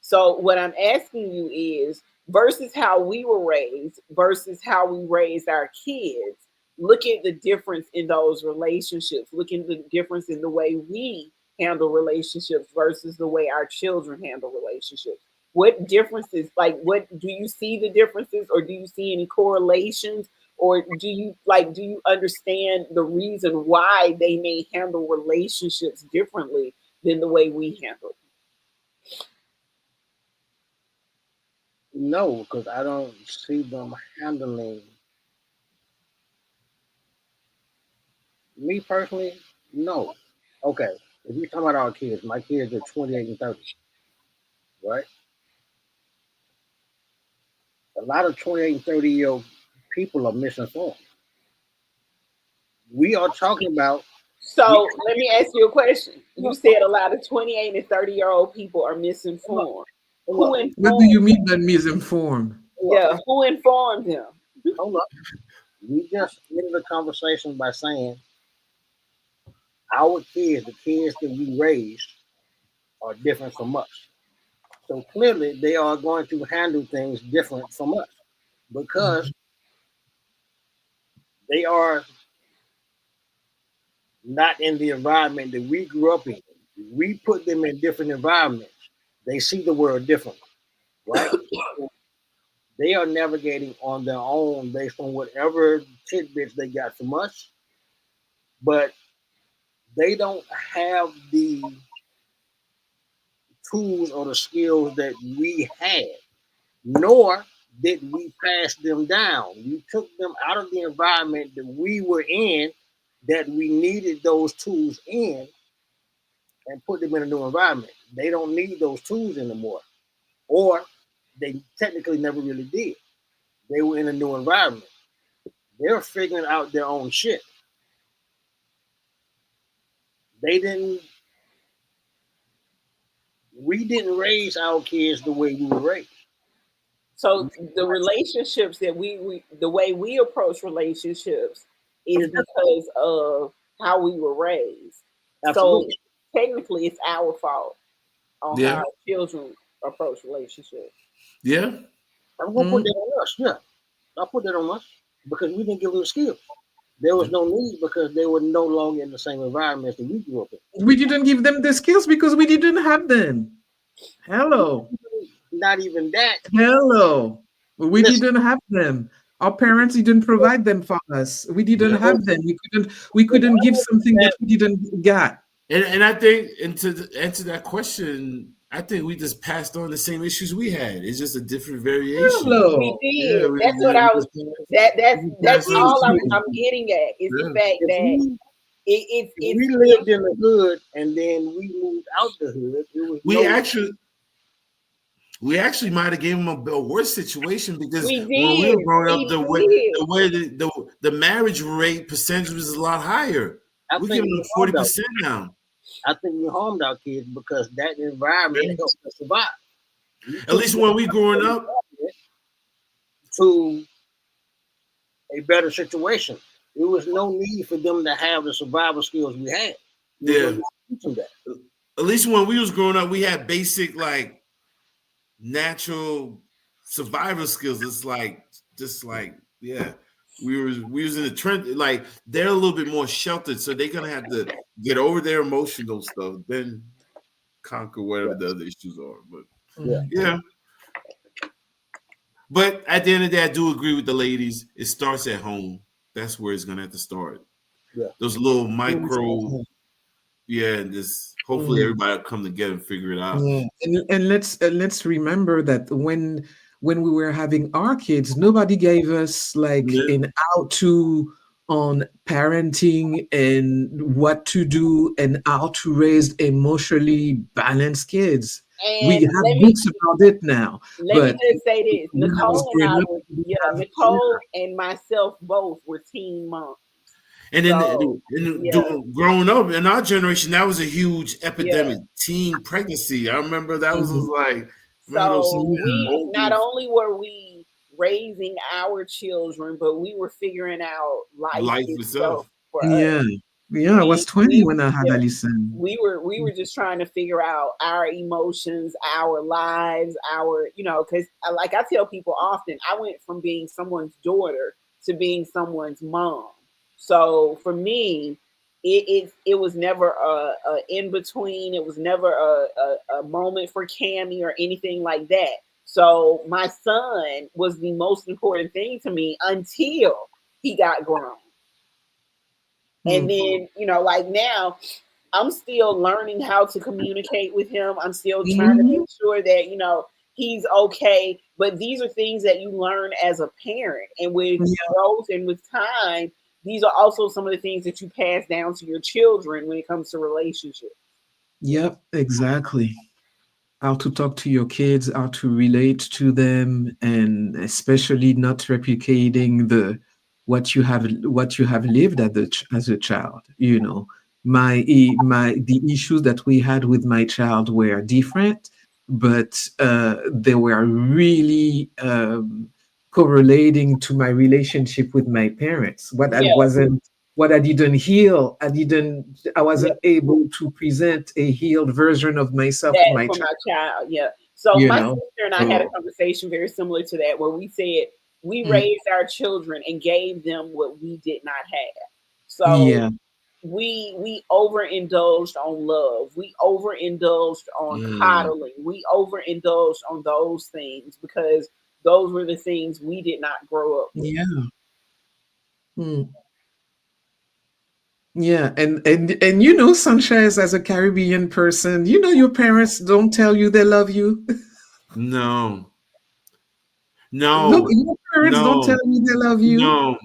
So what I'm asking you is, versus how we were raised versus how we raised our kids, look at the difference in those relationships. Look at the difference in the way we handle relationships versus the way our children handle relationships. What differences, like what do you see the differences, or do you see any correlations, or do you understand the reason why they may handle relationships differently than the way we handle? No, because I don't see them handling me personally. No. Okay. If you talking about our kids, my kids are 28 and 30, right? A lot of 28 and 30-year-old people are misinformed. We are talking about we So let me ask you a question. You said a lot of 28 and 30-year-old people are misinformed. hold Who up, What do informed? you mean by misinformed? hold up, Yeah, who informed them? hold up. We just ended the conversation by saying our kids, the kids that we raised, are different from us. So clearly, they are going to handle things different from us because they are not in the environment that we grew up in. We put them in different environments. They see the world differently, right? They are navigating on their own based on whatever tidbits they got from us, but they don't have the tools or the skills that we had, nor did we pass them down. We took them out of the environment that we were in, that we needed those tools in, and put them in a new environment. They don't need those tools anymore, or they technically never really did. They were in a new environment. They're figuring out their own shit. They didn't. We didn't raise our kids the way we were raised. So the relationships that we the way we approach relationships is because of how we were raised. So Absolutely. technically it's our fault on how Yeah, our children approach relationships. yeah. I'm gonna put Mm. that on us. Yeah, I'll put that on us because we didn't give them the skills. There was no need because they were no longer in the same environment that we grew up in. We didn't give them the skills because we didn't have them. Hello. Not even that. Hello. We Listen, didn't have them. Our parents didn't provide them for us. We didn't Yeah. have them. We couldn't give something that we didn't get. And I think, and to answer that question, I think we just passed on the same issues we had. It's just a different variation. We Hello. Yeah, did. we, That's what we I was. just passed, we That's passed on the all same If I'm issues. getting at is the Yeah. fact that we if it's we lived in the hood and then we moved out the hood, it was We no. actually we actually might have gave them a worse situation because we when we were did. growing up, We did. the way the marriage rate percentage was a lot higher. I We're think giving them we harmed our 40% now. I think we harmed our kids because that environment helped us survive. We At took least when we growing up, it to a better situation. There was no need for them to have the survival skills we had. We yeah. was not teaching that. At least when we was growing up, we had basic like natural survival skills. It's like just like yeah, we was in the trend. Like they're a little bit more sheltered, so they're gonna have to get over their emotional stuff, then conquer whatever the other issues are. But Yeah. yeah. But at the end of the day, I do agree with the ladies. It starts at home. That's where it's gonna have to start. Yeah. Those little micro, yeah, and just hopefully Mm. everybody will come together and figure it out. Yeah, and let's remember that when we were having our kids, nobody gave us like Yeah. an how to on parenting and what to do and how to raise emotionally balanced kids. We And have books about it now, let me but just say this: when I was Nicole and growing I up, were, we yeah, have Nicole and myself both were teen moms. And then So yeah, growing up in our generation, that was a huge yeah. epidemic. Teen pregnancy. I remember that was Mhm. like, man, those So we not older only were we raising our children, but we were figuring out life life itself itself. for us. Yeah, yeah. I was 20 We when I had yeah, Alison. we were just trying to figure out our emotions, our lives, our because like I tell people often, I went from being someone's daughter to being someone's mom. So for me, it was never a in between. It was never a moment for Cammy or anything like that. So my son was the most important thing to me until he got grown. And Mm. then, like now, I'm still learning how to communicate with him. I'm still trying to Mhm. make sure that, he's okay. But these are things that you learn as a parent. And with Yeah. growth and with time, these are also some of the things that you pass down to your children when it comes to relationships. Yep, exactly. How to talk to your kids, how to relate to them, and especially not replicating the what you have lived as a child. My the issues that we had with my child were different, but they were really correlating to my relationship with my parents. Yeah, What I didn't heal, I yeah, wasn't able to present a healed version of myself to that my for my child, child. Yeah. So you my know. sister and I had a So conversation very similar to that where we said we mm, raised our children and gave them what we did not have. So yeah, we overindulged on love. We overindulged on Mm. coddling. We overindulged on those things because those were the things we did not grow up with. yeah, mm, yeah, and Sanchez, as a Caribbean person, your parents don't tell you they love you. No, No, no, your parents don't tell no, you they love you. no.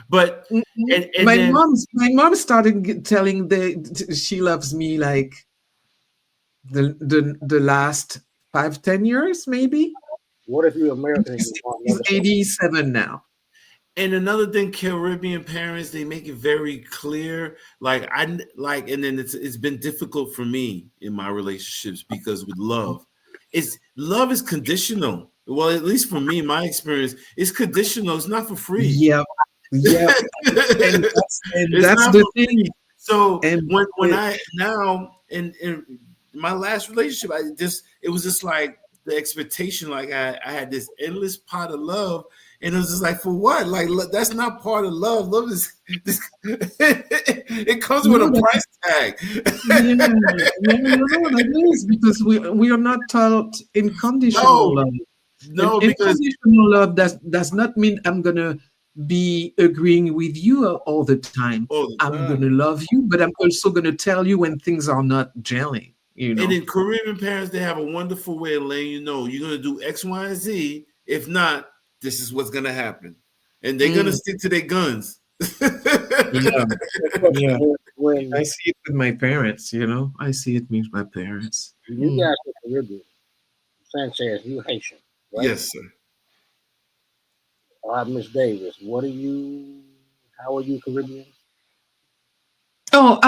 But Mm-mm. and then My mom started telling she loves me like the last 5-10 years, maybe. What if you're American and your mom She's never said 87 now. and another thing, Caribbean parents, they make it very clear. Like and then it's been difficult for me in my relationships because with love is conditional. Well, at least for me, my experience, it's conditional. It's not for free. Yep, yep, and It's that's not the for free. thing. So And when I now in my last relationship, it was just like the expectation, like I had this endless pot of love, and it was just like for what? Like that's not part of love. Love is this, it comes with no, a price tag. yeah, yeah, that is because we are not taught unconditional No, love. And no, because unconditional love does not mean I'm gonna be agreeing with you all the time. all the I'm gonna time. love you, but I'm also gonna tell you when things are not gelling. you And know. then Caribbean parents, they have a wonderful way of letting you know you're gonna do X, Y, and Z. If not, this is what's gonna happen, and they're gonna Mm, stick to their guns. yeah, yeah. When I see it with my parents, you know. I see it with my parents. you Mm. guys are Caribbean, Sanchez, you Haitian, right? Yes, sir. All right, Miss Davis, what are you? How are you Caribbean? Oh,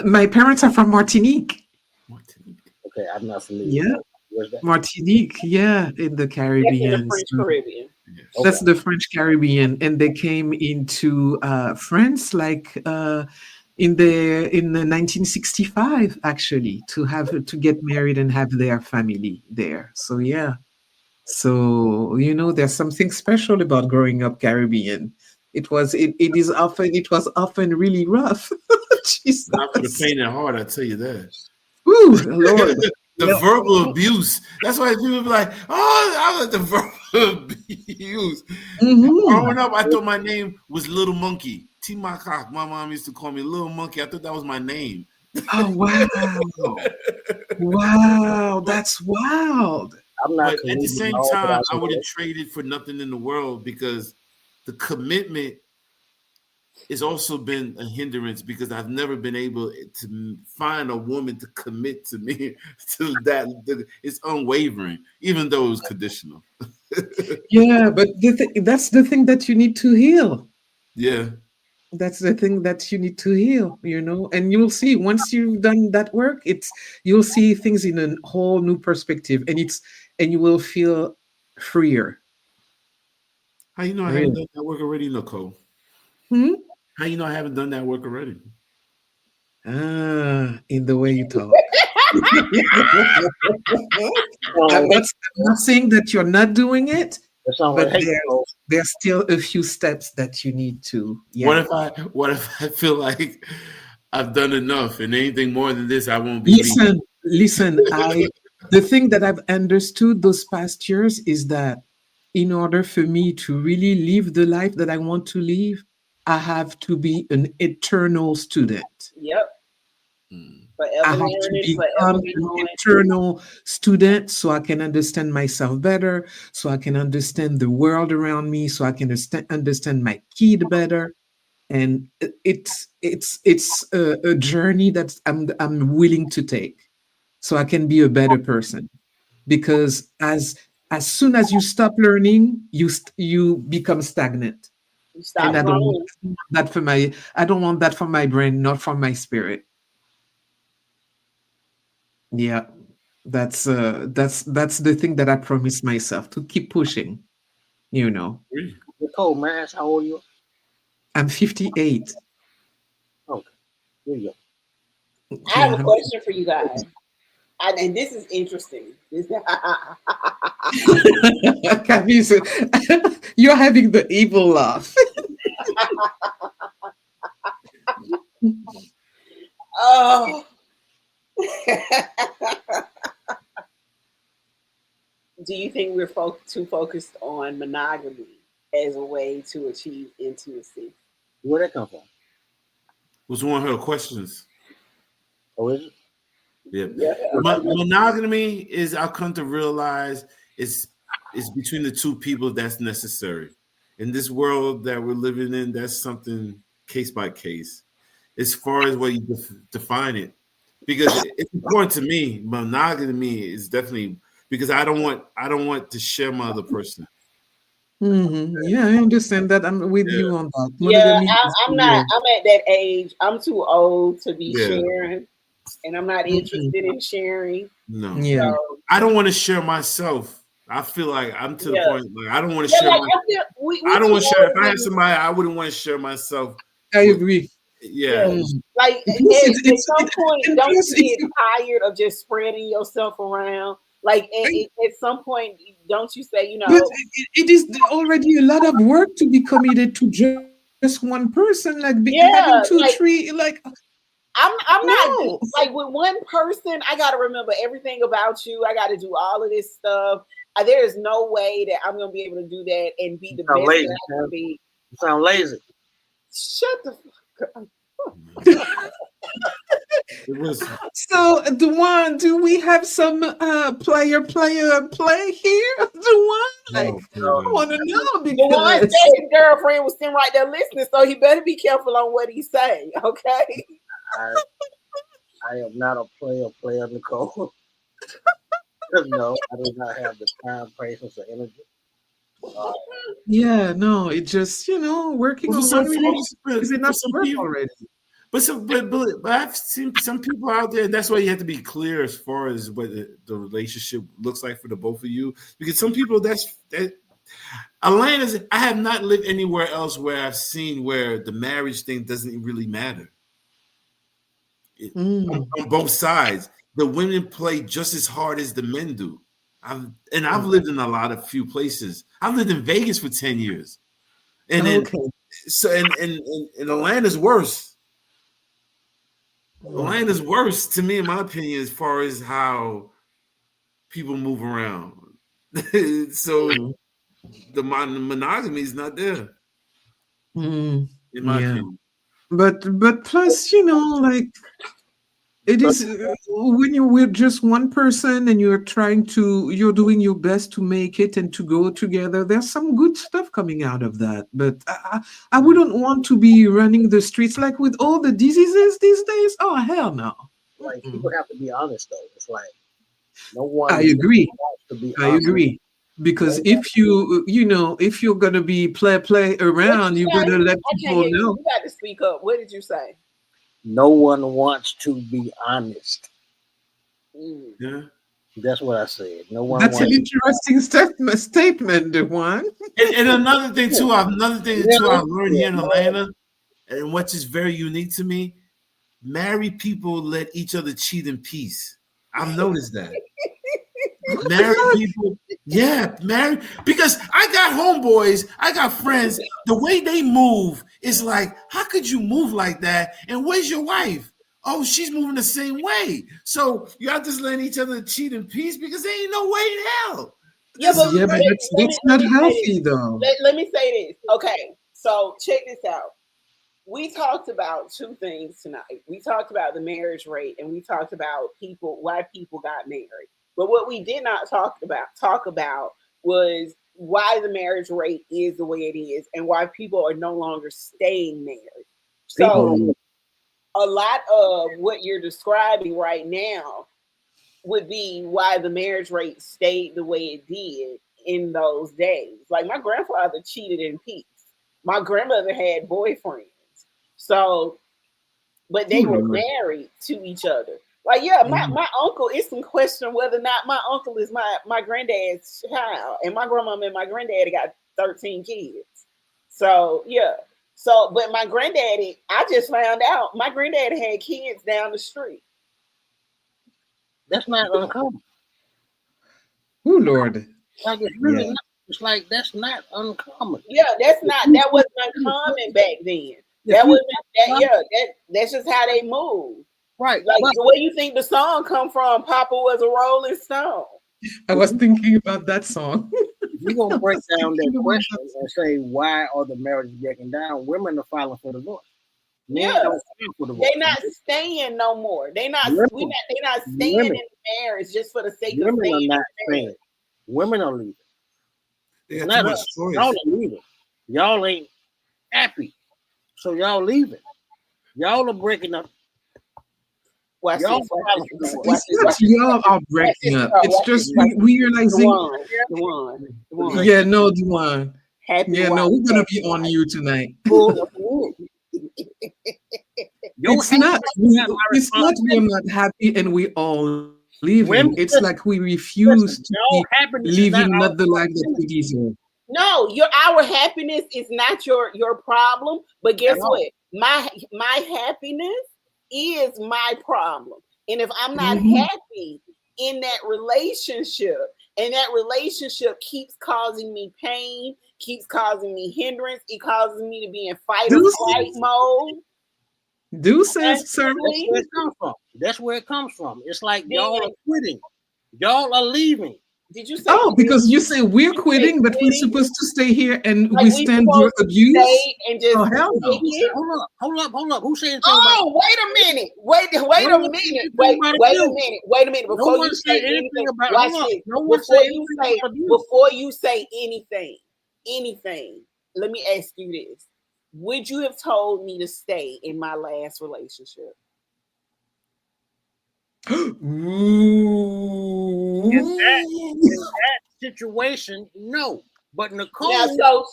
my parents are from Martinique. Martinique. Okay, I'm not familiar with Yeah, that. Where's that? Martinique. Yeah, in the That's in the Caribbean. French So Caribbean. Yes. Okay, that's the French Caribbean, and they came into France like in the 1965 actually to get married and have their family there. So yeah, so there's something special about growing up Caribbean. It was often really rough. Not for the Jesus, faint at heart, I tell you that. woo, Lord. The Yeah. verbal abuse. That's why people be like, "Oh, I like the verbal abuse." Hmm. Growing up, I thought my name was Little Monkey. T. Makak. My mom used to call me Little Monkey. I thought that was my name. Oh wow, wow, that's wild. I'm not But at the Caribbean at same all, but I time, I know wouldn't it. trade it for nothing in the world because the commitment has also been a hindrance because I've never been able to find a woman to commit to me to that. It's unwavering, even though it was conditional. Yeah, but that's the thing that you need to heal. Yeah. That's the thing that you need to heal. And you'll see once you've done that work, you'll see things in a whole new perspective, and you will feel freer. How you know I haven't Really. done that work already, Nicole? Hmm? How you know I haven't done that work already? In the way you talk. Sound like, I'm not saying that you're not doing it, it sounds but like hate. So there's still a few steps that you need to, What yeah. if I feel like I've done enough and anything more than this, I won't be me? Listen, the thing that I've understood those past years is that in order for me to really live the life that I want to live, I have to be an eternal student. Yep. Mm. I Forever have to learning, forever become an growing. eternal student so I can understand myself better, so I can understand the world around me, so I can understand my kid better. And it's a journey that I'm willing to take so I can be a better person. Because as soon as you stop learning, you become stagnant. You And stop growing. I don't want that for my brain, not for my spirit. Yeah. That's the thing that I promised myself to keep pushing. Really? Nicole, man, ask how old you I'm 58. are? Okay, here you go. I have Yeah. a question for you guys. And this is interesting. Camis, you're having the evil laugh. Oh. Do you think we're too focused on monogamy as a way to achieve intimacy? Where that come from? Was one of her questions. Oh, is it? Yeah. Yeah. Monogamy is, I've come to realize, it's between the two people that's necessary. In this world that we're living in, that's something case by case. As far as what you define it, because it's important to me. Monogamy is definitely because I don't want to share my other person. Yeah, I understand that. I'm with Yeah, you on that. Yeah, Monogamy is I'm not. real. I'm at that age. I'm too old to be yeah, sharing, and I'm not Mhm. interested in sharing. no, Yeah. So I don't want to share myself. I feel like I'm to the yeah, point like I don't want to yeah. share Like my. I feel we I don't too want to share. old If to I had be. somebody, I wouldn't want to share myself I with. agree. Yeah, Yeah, Mm. like Because at some point, and don't plus you if get you tired of just spreading yourself around? Like at some point, don't you say, but it is already a lot of work to be committed to just one person, like having two, yeah, three, like like I'm not no. like with one person. I got to remember everything about you. I got to do all of this stuff. There is no way that I'm gonna be able to do that and be You the sound best that lazy, I can man. be. You sound lazy. Shut the fuck up. It was. So, Dewan, do we have some play here? Dewan, like, Oh, I want to know The one said because his girlfriend was sitting right there listening, so he better be careful on what he say. Okay. I am not a player, Nicole. No, I do not have the time, patience, or energy. yeah, no, it just working Well, for on some one folks, relationship is for enough some work people, already. but I've seen some people out there, and that's why you have to be clear as far as what the relationship looks like for the both of you. Because some people, that Atlanta's. I have not lived anywhere else where I've seen where the marriage thing doesn't really matter. Mm. On both sides, the women play just as hard as the men do. I've Mm. lived in a lot of few places. I've lived in Vegas for 10 years, and then Okay. so and Atlanta's worse. Mm. Atlanta's worse to me, in my opinion, as far as how people move around. So Mm. the monogamy is not there, Mm. in my Yeah. opinion. But plus, like it But is when you're with just one person and you're doing your best to make it and to go together. There's some good stuff coming out of that. But I wouldn't want to be running the streets like with all the diseases these days. Oh hell no. like Mm-mm. people have to be honest though. It's like no I one agree. wants to be I honest. agree. Because No if if you're gonna be play What around, you you say? better let I can't people hear you. know. You got to speak up. What did you say? no one wants to be honest. Mm. Yeah. That's what I said. No one That's an wants. interesting statement, Dewan. And another thing Yeah, too, I learned yeah, here in Atlanta, and what is very unique to me, married people let each other cheat in peace. I've noticed that. What the Married fuck? people, yeah, married, because I got homeboys, I got friends. The way they move is like, how could you move like that? And where's your wife? Oh, she's moving the same way. So y'all just letting each other cheat in peace because there ain't no way in hell. Yeah, This but is Yeah, but crazy. that's let not me say this. healthy though. Let me say this. Okay, so check this out. We talked about two things tonight. We talked about the marriage rate, and we talked about why people got married. But what we did not talk about was why the marriage rate is the way it is, and why people are no longer staying married. So people. a lot of what you're describing right now would be why the marriage rate stayed the way it did in those days. Like my grandfather cheated in peace. My grandmother had boyfriends. So, but Oh they were Lord. married to each other. Like, yeah, Mm. my uncle, it's some question whether or not my uncle is my granddad's child. And my grandmama and my granddaddy got 13 kids. So, yeah. So, but my granddaddy, I just found out my granddaddy had kids down the street. That's not uncommon. Oh Lord. Like it's really Yeah. not. It's like that's not uncommon. Yeah, If you that wasn't uncommon back then. if That you wasn't that yeah, that's just how they move. right, Like but the way you think the song come from, Papa was a Rolling Stone. I was thinking about that song. if you're gonna I break was down that thinking about question that and say why are the marriages breaking down, women are filing for divorce. Men Yeah. don't file for They divorce. not staying no more. Women, They not staying in women, the marriage just for the sake of women staying are in not the marriage. staying. Women are leaving. They It's got too not much us. Y'all choice. are leaving. Y'all ain't happy, so y'all leaving. Y'all are breaking up. Watch Y'all this, watch filing this, for divorce. watch it's this, not watch this, y'all are watch this, breaking up. It's watch this, just watch this. we realizing. The one. Yeah, no, Dewan. Happy Yeah, wife, no, we're gonna happy be on life. you tonight. Full of wool. Your It's not. happiness is not my It's not we're responsibility. not happy and we all leaving. Women, It's like we refuse listen, to your be happiness is not living our not the life that we responsibility deserve. No, our happiness is not your problem. But at guess all. what? My happiness is my problem. And if I'm not Mhm. happy in that relationship, and that relationship keeps causing me pain, keeps causing me hindrance, it causes me to be in fight or flight Deuces, mode deuces, sir. That's constantly. where it comes from. That's where it comes from. It's like Then y'all are quitting. Y'all are leaving. Did you say? Oh, because you say we're You say quitting, but we're quitting? supposed to stay here and Like we we stand your supposed to abuse? stay and just Oh, hell no. take it? Hold up. Who said anything about Oh, wait a minute. Wait a No one said minute. anything Wait about a abuse. minute. Wait a minute. No Before one you said say anything anything, about watch hold on. this. No one said anything about abuse. Before you say anything, let me ask you this. Would you have told me to stay in my last relationship? Ooh. In that situation, no. But Nicole, Now, no.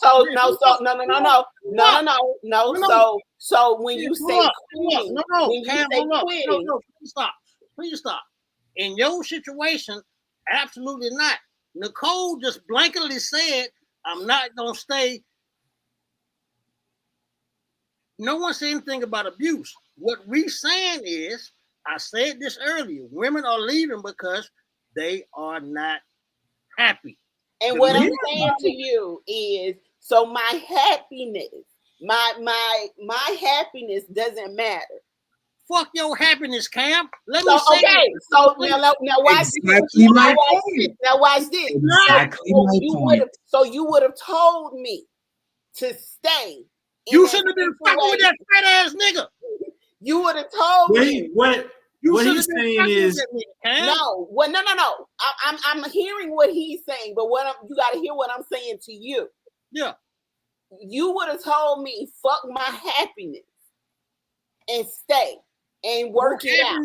So when you say quitting, Please stop. In your situation, absolutely not. Nicole just blankly said, "I'm not gonna stay." No one said anything about abuse. What we saying is, I said this earlier: women are leaving because they are not happy. and what I'm saying to you is, so my happiness, my happiness doesn't matter. Fuck your happiness, Cam. Let So me say okay, it. so now watch Exactly my point. Now watch this. Exactly my point. So you would have told me to stay. You shouldn't have been fucking with that fat ass nigga. You would have told me. What he's saying is no. Well, no. I'm hearing what he's saying, but you got to hear what I'm saying to you. Yeah. You would have told me fuck my happiness and stay and work it out.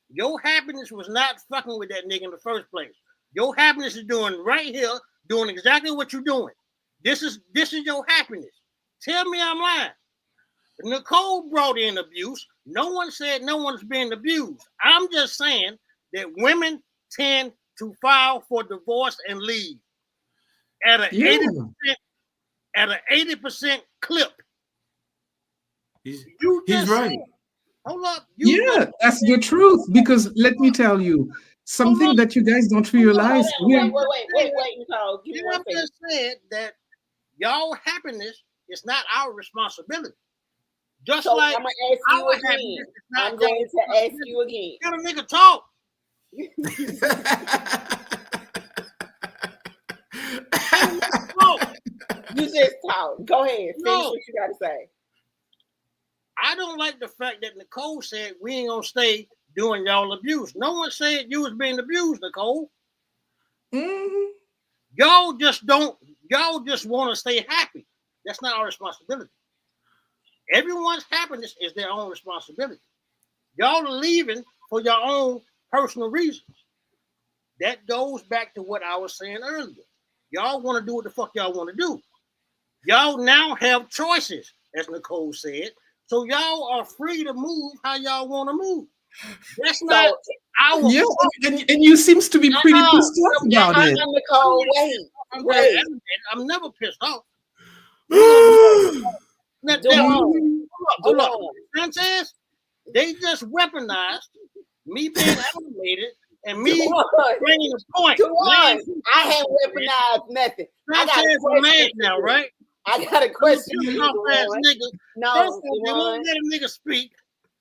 Your happiness was not fucking with that nigga in the first place. Your happiness is doing right here, doing exactly what you're doing. This is your happiness. Tell me I'm lying. Nicole brought in abuse. No one said no one's being abused. I'm just saying that women tend to file for divorce and leave at an 80% clip. He's right. Hold up. That's the truth. Because let me tell you something that you guys don't realize. Wait, Nicole. Give me 1 second. Just said that y'all happiness is not our responsibility. Just so like I'm gonna ask you again. I'm going to ask you again. Let a nigga talk. You just talk. Go ahead. Finish what you got to say. I don't like the fact that Nicole said we ain't gonna stay doing y'all abuse. No one said you was being abused, Nicole. Mm-hmm. Y'all just want to stay happy. That's not our responsibility. Everyone's happiness is their own responsibility. Y'all are leaving for your own personal reasons. That goes back to what I was saying earlier. Y'all want to do what the fuck y'all want to do. Y'all now have choices, as Nicole said. So y'all are free to move how y'all want to move. That's not our and you seems to be pretty pissed off about it. Nicole, wait. I'm never pissed off. Hold on. Sanchez, they just weaponized me being animated and me bringing a point. I haven't weaponized nothing. I got a question now, right? I got a question for you. No, first of all, they won't let a nigga speak.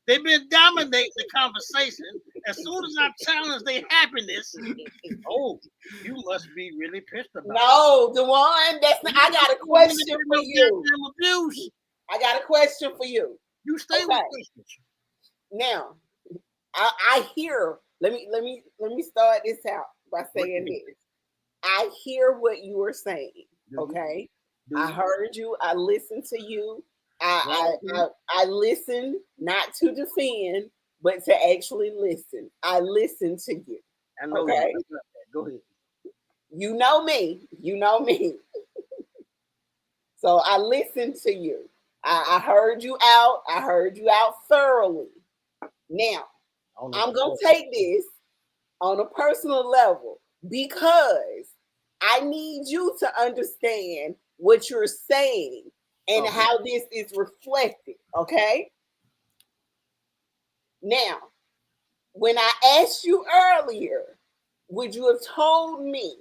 They've been dominating the conversation. As soon as I challenge their happiness, you must be really pissed about it. No, Dewan, I got a question for you. I got a question for you. You stay with questions. Now, I hear. Let me start this out by saying this. I hear what you are saying. Okay, I heard you. I listened to you. I listened not to defend, but to actually listen. I listened to you. I know that. Go ahead. You know me. So I listened to you. I heard you out. I heard you out thoroughly. Now, I'm going to take this on a personal level because I need you to understand what you're saying and how this is reflected, okay? Now, when I asked you earlier, would you have told me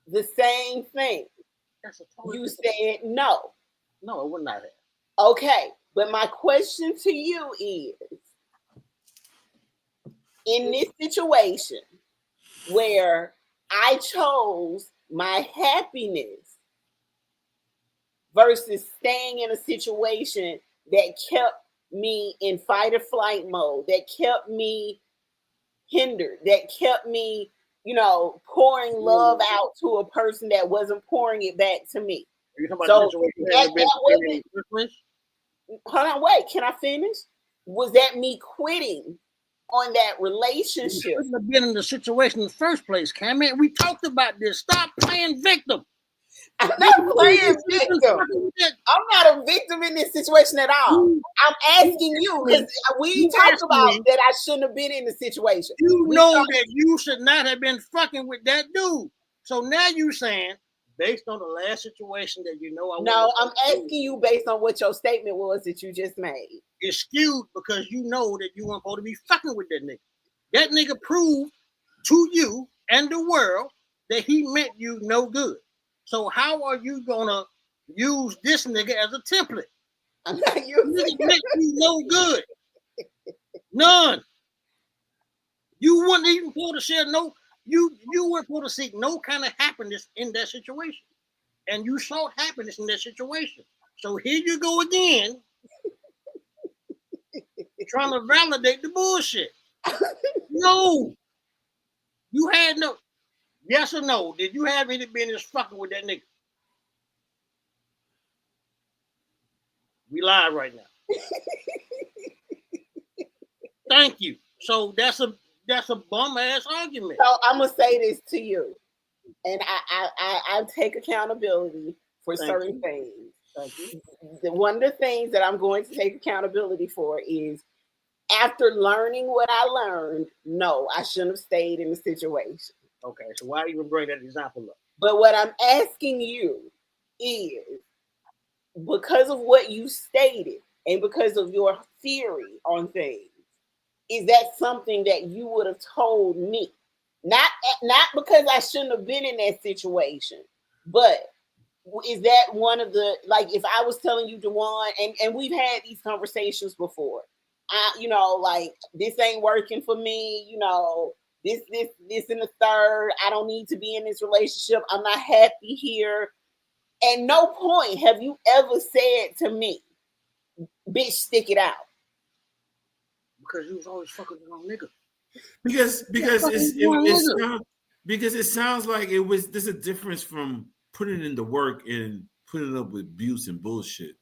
the same thing? You said no. No, it would not have. Okay, but my question to you is, in this situation where I chose my happiness versus staying in a situation that kept me in fight or flight mode, that kept me hindered, that kept me, pouring love out to a person that wasn't pouring it back to me. You're talking about So the situation that wasn't. Hold on, wait, can I finish? Was that me quitting on that You relationship? shouldn't have been in the situation in the first place, Cam. We talked about this. Stop playing victim. I'm not playing victim. I'm not a victim in this situation at all. I'm asking you because we talked about that I shouldn't have been in the situation. You know that you should not have been fucking with that dude. So now you saying, based on the last situation that you know, No, I'm asking you based on what your statement was that you just made. It's skewed because you know that you weren't supposed to be fucking with that nigga. That nigga proved to you and the world that he meant you no good. So how are you gonna use this nigga as a template? I'm not using it. Meant you no good. None. You weren't even supposed to share you weren't supposed to seek no kind of happiness in that situation. And you sought happiness in that situation. So here you go again, trying to validate the bullshit. No. You had no. Yes or no? Did you have any business fucking with that nigga? We live right now. Thank you. So that's a bum ass argument. So I'm gonna say this to you, and I take accountability for certain things. Thank you. One of the things that I'm going to take accountability for is after learning what I learned, no, I shouldn't have stayed in the situation. Okay, so why even bring that example up? But what I'm asking you is, because of what you stated and because of your theory on things, is that something that you would have told me? Not because I shouldn't have been in that situation, but is that one of the, like, if I was telling you, Dewan, and we've had these conversations before, like, this ain't working for me, this and the third, I don't need to be in this relationship, I'm not happy here. At no point have you ever said to me, bitch, stick it out. Because you was always fucking the wrong nigga. Because it sounds like it was. There's a difference from putting in the work and putting up with abuse and bullshit.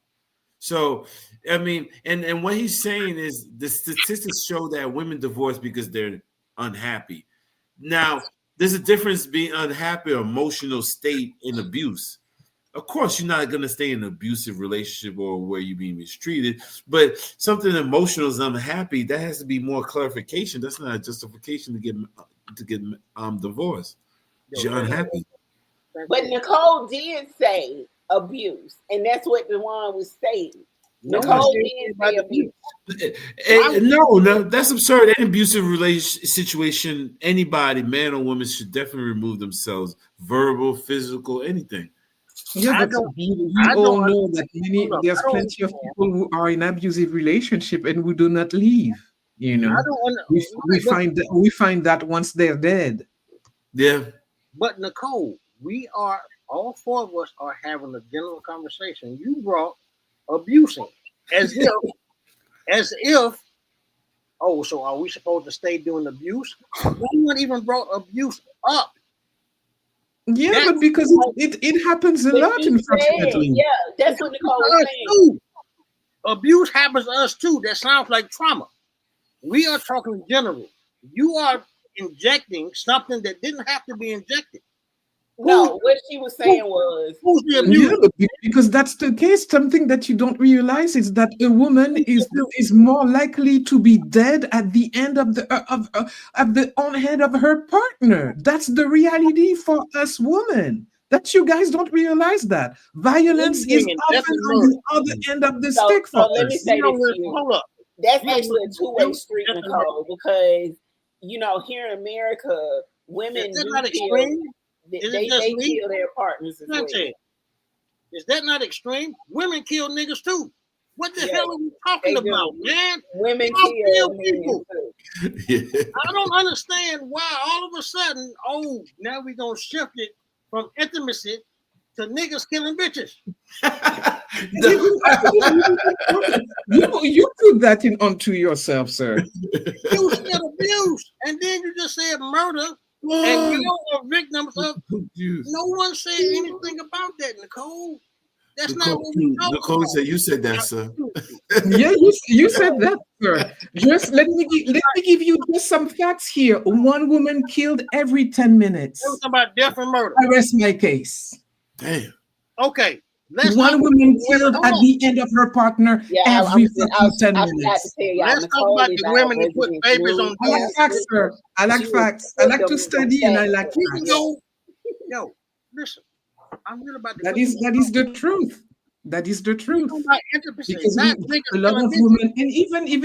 So, I mean, and what he's saying is the statistics show that women divorce because they're unhappy. Now, there's a difference being unhappy or emotional state in abuse. Of course, you're not going to stay in an abusive relationship or where you're being mistreated, but something emotional is unhappy. That has to be more clarification. That's not a justification to get divorced. You're unhappy. But Nicole did say abuse, and that's what Dewan was saying. Nicole did say abuse. No, that's absurd. Any abusive situation, anybody, man or woman, should definitely remove themselves. Verbal, physical, anything. Yeah, but you all know that there's plenty of people who are in abusive relationship and who do not leave. We find that once they're dead. Yeah. But Nicole, we are all four of us are having a general conversation. You brought abusing as if. Oh, so are we supposed to stay doing abuse? No one even brought abuse up. Yeah, but because it happens a lot, unfortunately. Yeah, that's what Nicole was saying. Abuse happens to us too. That sounds like trauma. We are talking in general. You are injecting something that didn't have to be injected. No, what she was saying was, who's the abuser? Yeah, but because that's the case. Something that you don't realize is that a woman is more likely to be dead at the end of the head of her partner. That's the reality for us women. That you guys don't realize that violence is often on the other end of the stick for us. Let me say this to you. Hold up. That's actually a two-way street, Nicole, because here in America, women do feel they kill their partners as well. Is that not extreme? Women kill niggas too. What the hell are we talking about, man? Women kill people. Yeah. I don't understand why all of a sudden, now we're gonna shift it from intimacy to niggas killing bitches. You put that in onto yourself, sir. You said abuse, and then you just said murder, and you are victims of. No one said anything about that, Nicole. That's not what we talking Nicole about. said you said that, sir. Yeah, you said that, sir. Just let me give you just some facts here. One woman killed every 10 minutes. We're talking about death and murder. I rest my case. Damn. Okay. One woman killed at the end of her partner every 10 minutes. Let's talk about the women that put babies on. I like facts, sir. I like facts. I like to study and I like facts. Yo, listen. I'm real about that is the truth. That is the truth. Because a lot of women, and even if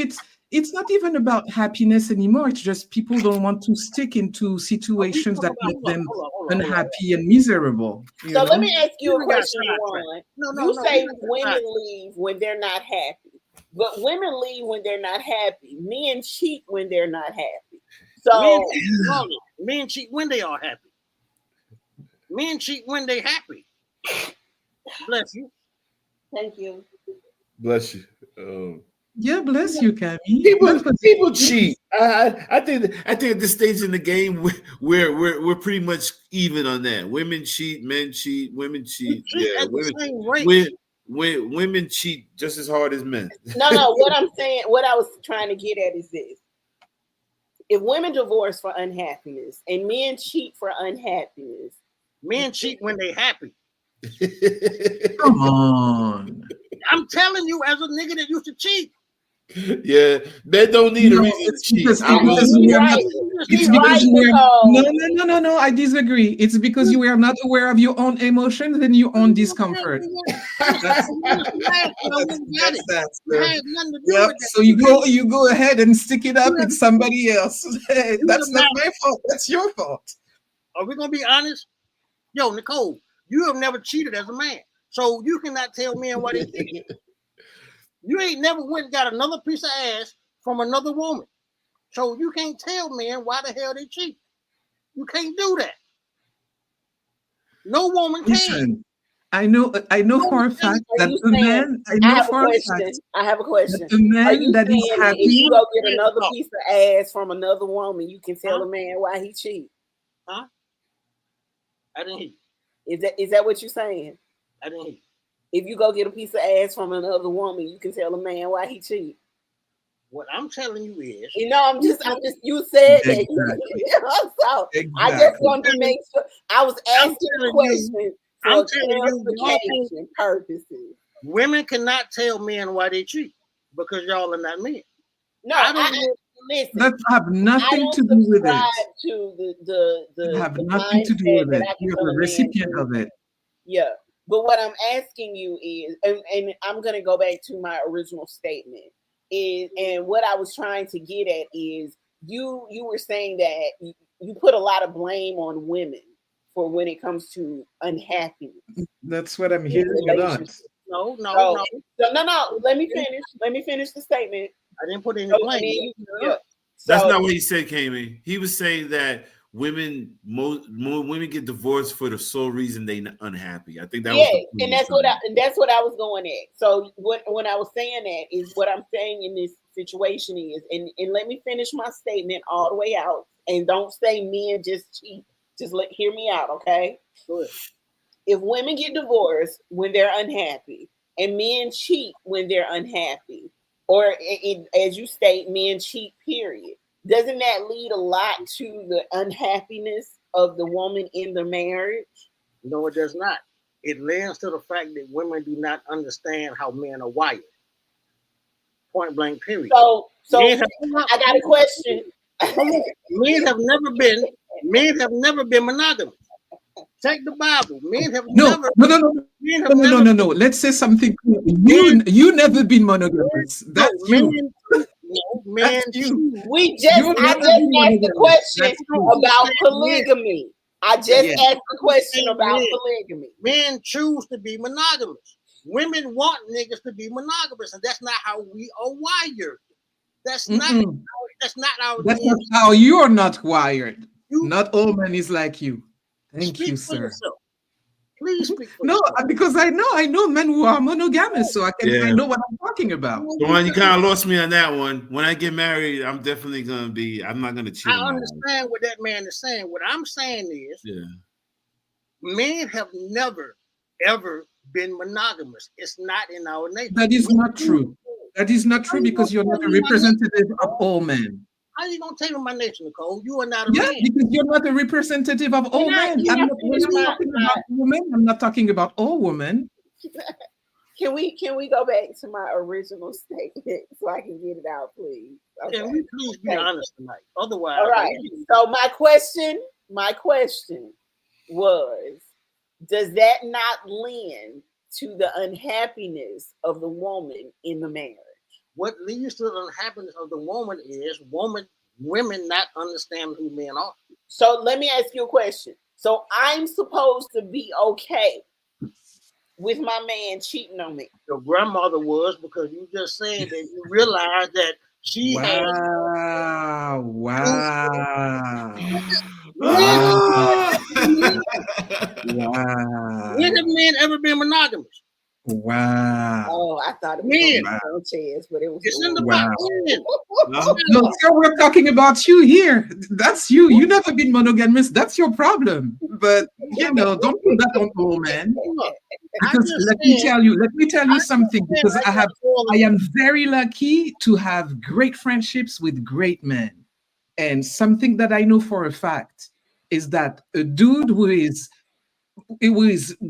it's not even about happiness anymore, it's just people don't want to stick into situations that make them unhappy and miserable. So let me ask you a question, Ron. You say women leave when they're not happy, but women leave when they're not happy. Men cheat when they're not happy. So men cheat when they are happy. Men cheat when they happy. Bless you. Thank you. Bless you. Yeah, bless you, Cammy. People cheat. I think at this stage in the game, we're pretty much even on that. Women cheat, men cheat, women cheat. Yeah, women cheat just as hard as men. No. What I'm saying, what I was trying to get at is this: if women divorce for unhappiness and men cheat for unhappiness, men cheat when they happy. Come on. I'm telling you, as a nigga that used to cheat. Yeah, men don't need a reason to cheat. No, I disagree. It's because you are not aware of your own emotions and your own discomfort. So you go ahead and stick it up with somebody else. That's not my fault. That's your fault. Are we gonna be honest? Yo, Nicole, you have never cheated as a man, so you cannot tell men why they cheat. You ain't never went and got another piece of ass from another woman, so you can't tell men why the hell they cheat. You can't do that. No woman can. Listen, I know for a fact that the man. I have a question. The man that is happy. If you go get another piece of ass from another woman, you can tell a man why he cheat. Huh? I didn't hear you. Is that what you're saying? I didn't hear you. If you go get a piece of ass from another woman, you can tell a man why he cheat. What I'm telling you is, I'm just you said that. So I just wanted to make sure I was asking a question for clarification purposes. Women cannot tell men why they cheat because y'all are not men. No, listen. That have nothing to do with it. To the have nothing to do with it. You're the recipient of it. Yeah. But what I'm asking you is, and I'm going to go back to my original statement, and what I was trying to get at is you were saying that you put a lot of blame on women for when it comes to unhappiness. That's what I'm hearing a lot. No. Let me finish the statement. I didn't put any blame. That's not what he said, Kami. He was saying that women get divorced for the sole reason they're unhappy. I think that was and that's what I was going at. So when I was saying that is what I'm saying in this situation is, and let me finish my statement all the way out, and don't say men just cheat. Just hear me out, okay? Good. If women get divorced when they're unhappy, and men cheat when they're unhappy, or as you state, men cheat, period. Doesn't that lead a lot to the unhappiness of the woman in the marriage? No, it does not. It leads to the fact that women do not understand how men are wired. Point blank, period. So I got a question. Men have never been monogamous. Check the Bible. Men have never. No. Let's say something. You never been monogamous. That's you. Man, I just asked the question about polygamy. I just asked the question about polygamy. Men choose to be monogamous. Women want niggas to be monogamous, and that's not how we are wired. That's Mm-mm. not. That's not our That's DNA. not how you're not wired. You Not all men is like you. Thank speak you, for sir. yourself. Please speak for No, yourself. because I know men who are monogamous, so I Yeah. know what I'm talking about. The one you kind of lost me on that one. When I get married, I'm definitely gonna be. I'm not gonna cheat I on my wife. understand what that man is saying. What I'm saying is, Yeah. men have never ever been monogamous. It's not in our nature. That is not true. That is not How true you gonna because you're not tell a me my nature, representative of Nicole? all men. How you gonna tell me my nature, Nicole? You are not a Yeah, man. because you're not a representative of all men. Can I I'm not finish when I'm talking about women. I'm not talking about all women. Can we go back to my original statement so I can get it out, please? Okay. Can we please be honest tonight? Otherwise, All right. So my question was, does that not lend to the unhappiness of the woman in the marriage? what leads to the unhappiness of the woman is women not understanding who men are. So let me ask you a question. So I'm supposed to be okay with my man cheating on me? Your grandmother was, because you just said that you realized that she had. Wow! Wow! When Wow! have men ever been monogamous? Wow! Oh, I thought it was Men. no chance, but it was. It's in the Wow. Bible. No, sir, we're talking about you here. That's you. You never been monogamous. That's your problem. But don't put that on all men. Because let me tell you something. Because I am very lucky to have great friendships with great men. And something that I know for a fact is that a dude who is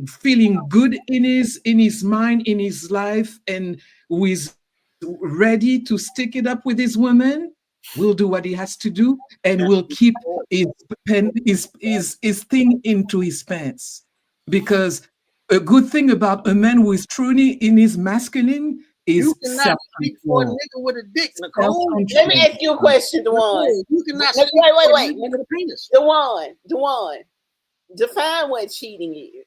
feeling good in his mind, in his life, and who is ready to stick it up with his woman will do what he has to do and will keep his thing into his pants. Because a good thing about a man who is truly in his masculine You is cannot speak for a self-control. nigga with a dick, Nicole. Let me ask you a question, Dewan. You cannot Wait, speak for a wait. nigga with a penis. Dewan, define what cheating is.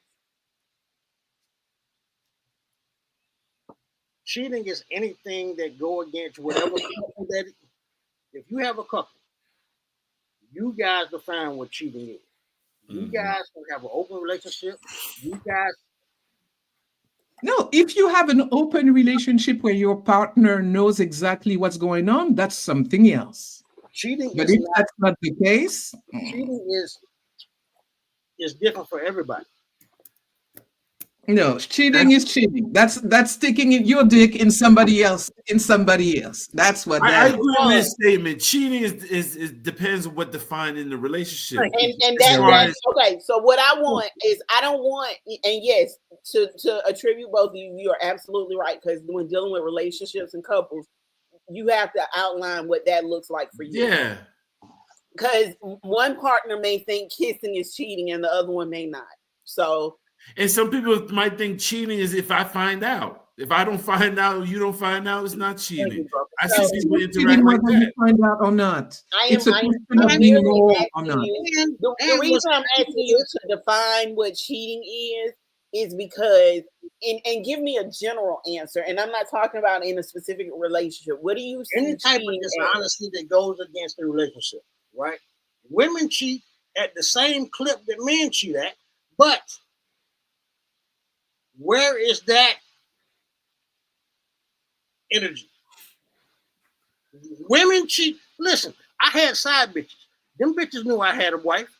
Cheating is anything that go against whatever couple that. If you have a couple, you guys define what cheating is. You guys can have an open relationship. You guys. No, if you have an open relationship where your partner knows exactly what's going on, that's something else. Cheating But is if that's not the case, cheating is different for everybody. no, cheating is cheating. That's sticking your dick in somebody else. That's what that I is. agree with his statement. Cheating is depends on what defined in the relationship. And that's okay. So what I want is I don't want, and yes, to attribute both of you, you are absolutely right, because when dealing with relationships and couples, you have to outline what that looks like for you. Yeah. Because one partner may think kissing is cheating and the other one may not. So. And some people might think cheating is if I find out. If I don't find out, you don't find out, it's not cheating. I see people interact like that. You find out or not. It's a question of being moral or not. The reason I'm asking you to define what cheating is because, and give me a general answer, and I'm not talking about in a specific relationship. What do you see? Any type of dishonesty that goes against the relationship, right? Women cheat at the same clip that men cheat at, but where is that energy? Women cheat. Listen, I had side bitches. Them bitches knew I had a wife.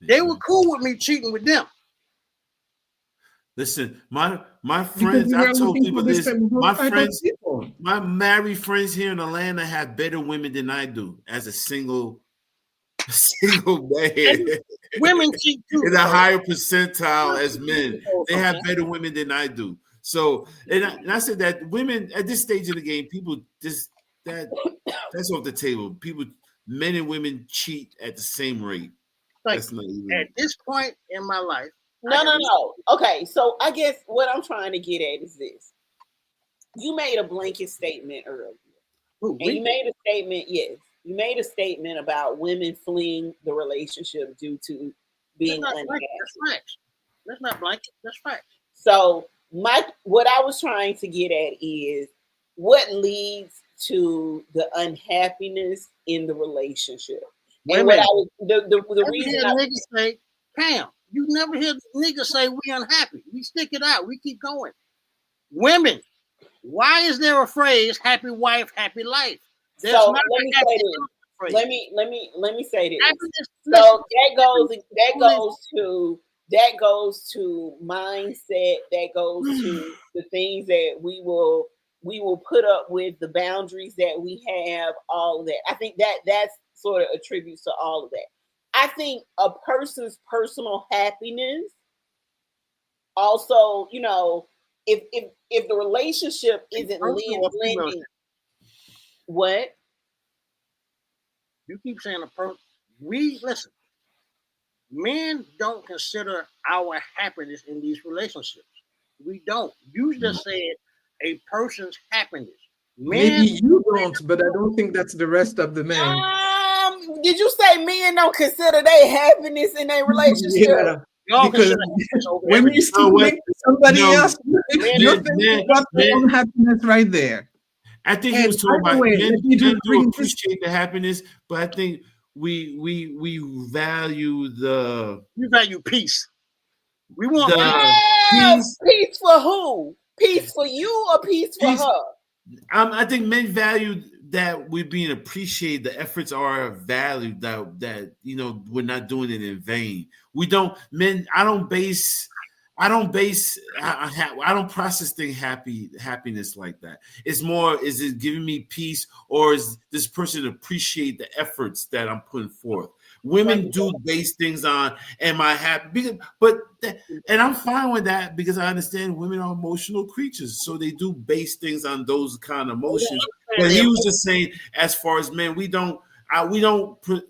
They were cool with me cheating with them. Listen, my friends, I told people this. My friends, my married friends here in Atlanta have better women than I do as a single man. Women cheat too. In a higher percentile as men. They have better women than I do. So, and I said that women at this stage of the game, people that's off the table. Men and women cheat at the same rate. That's not even at this point in my life. No. Okay, so I guess what I'm trying to get at is this. You made a blanket statement earlier. And you made a statement, yes. You made a statement about women fleeing the relationship due to being unhappy. That's facts. That's not blanket. That's facts. So what I was trying to get at is what leads to the unhappiness in the relationship. And Women. the Never reason hear niggas say, Pam, you never hear niggas say we unhappy. We stick it out. We keep going. Women, why is there a phrase "happy wife, happy life"? There's so not let a me happy say this. phrase. Let me say this. Happiness, So listen, that goes to mindset. That goes to the things that we will put up with, the boundaries that we have, all of that. I think that's sort of attributes to all of that. I think a person's personal happiness also, if the relationship isn't blending, what? You keep saying a person. We listen. Men don't consider our happiness in these relationships. We don't. You just said a person's happiness. Maybe you don't, but I don't think that's the rest of the men. Did you say men don't consider their happiness in a relationship? Yeah. Because when you see somebody else, you're thinking about their own happiness right there. I think he was talking about men do appreciate the happiness, but I think we value peace. We want peace for who? Peace for you or peace for her? I think men value that we're being appreciated. The efforts are valued. That we're not doing it in vain. We don't men. I don't process happiness like that. It's more, is it giving me peace, or is this person appreciate the efforts that I'm putting forth? Women do base things on, am I happy? And I'm fine with that, because I understand women are emotional creatures, so they do base things on those kind of emotions. But he was just saying, as far as men, we don't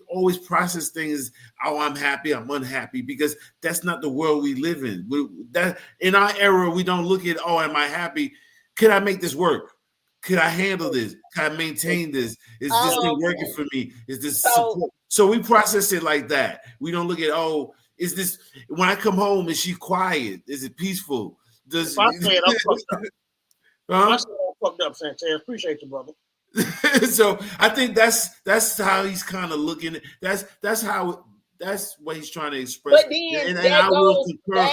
always process things. Oh, I'm happy, I'm unhappy, because that's not the world we live in. That in our era, we don't look at, oh, am I happy? Could I make this work? Could I handle this? Can I maintain this? Is this thing working for me? Is this support? So we process it like that. We don't look at, oh, is this, when I come home, is she quiet? Is it peaceful? Does I said I'm fucked up. I said I'm fucked up, Sanchez. Appreciate you, brother. So I think that's how he's kind of looking at. That's what he's trying to express. But then and I will concur.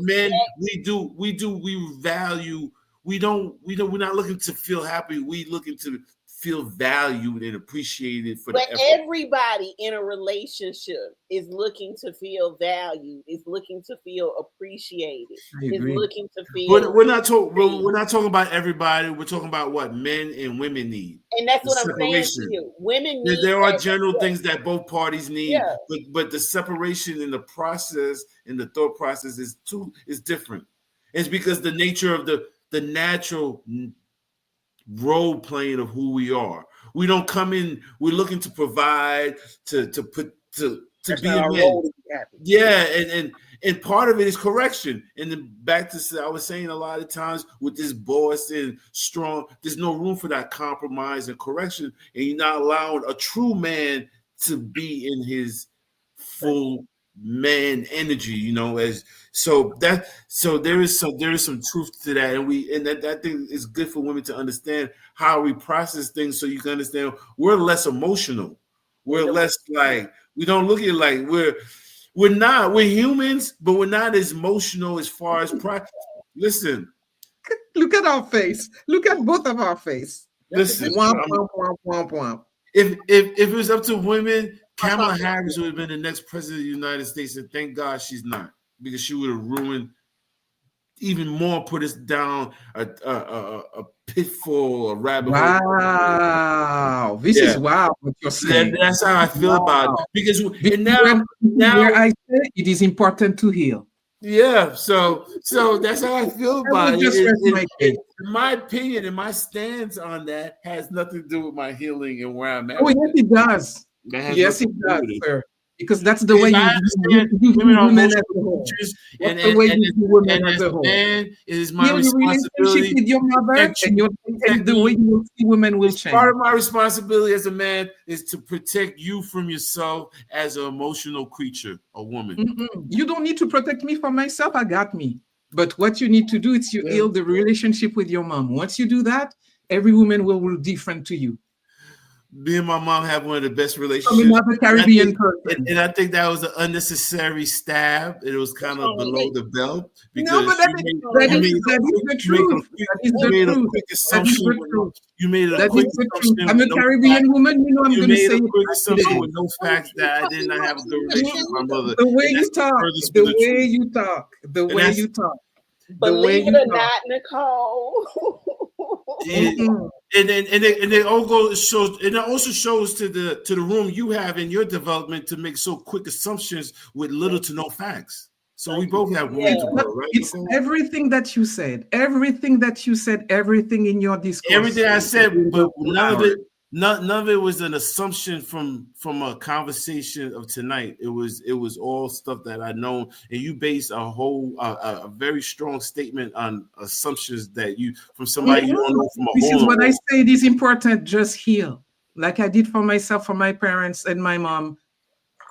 Men, we value. We're not looking to feel happy. We looking to feel valued and appreciated for the effort. Everybody in a relationship is looking to feel valued, is looking to feel appreciated, is looking to feel. But we're not talking about everybody. We're talking about what men and women need. And that's what I'm saying to you. Women need. There are general things that both parties need, but the separation in the process, in the thought process, is different. It's because the nature of the natural role playing of who we are. We don't come in. We're looking to provide, to be a man. Yeah, and part of it is correction. And then back to, I was saying, a lot of times with this boss and strong, there's no room for that compromise and correction, and you're not allowing a true man to be in his full man energy, so there is some truth to that, and that thing is good for women to understand how we process things, so you can understand we're less emotional, we're less like, we don't look at it like we're humans, but we're not as emotional as far as listen. Look at our face. Look at both of our face. Listen, womp. If it was up to women, Kamala Harris would have been the next president of the United States, and thank God she's not, because she would have ruined even more, put us down a pitfall, a rabbit hole. Wow, this is wow what you're saying. That's how I feel about it. Because now where I say it is important to heal. Yeah, so that's how I feel about it. In my opinion, and my stance on that has nothing to do with my healing and where I'm at. Oh, yes, it does. Yes, it does, sir. Because that's the way you women are women as a whole. And as a man, it is my responsibility. Relationship with your mother and the way you see women will change. Part of my responsibility as a man is to protect you from yourself as an emotional creature, a woman. You don't need to protect me from myself. I got me. But what you need to do is you heal the relationship with your mom. Once you do that, Every woman will different to you. Me and my mom have one of the best From relationships. another Caribbean person. And I think that was an unnecessary stab. It was kind of below the belt No, because but that is the truth. That is you made the a truth. quick That is assumption. the truth. You made a That quick is the assumption. truth. I'm a with no Caribbean facts. woman. You know I'm You going to made say a it quick like it assumption is. with no facts that I did not have a good relationship with my mother. The way And you that's the talk, furthest the from the way truth. you talk, the And way that's you talk, the way Believe it you or talk. not, Nicole. And it all goes shows, and it also shows to the room you have in your development to make so quick assumptions with little to no facts. So we both have room to grow, right? It's Nicole? everything that you said. Everything in your discourse. Everything I said, but none of it was an assumption from a conversation of tonight. It was all stuff that I know, and you base a very strong statement on assumptions that you from somebody you don't know from a This hole. is what I say. It is important. Just heal, like I did for myself, for my parents and my mom.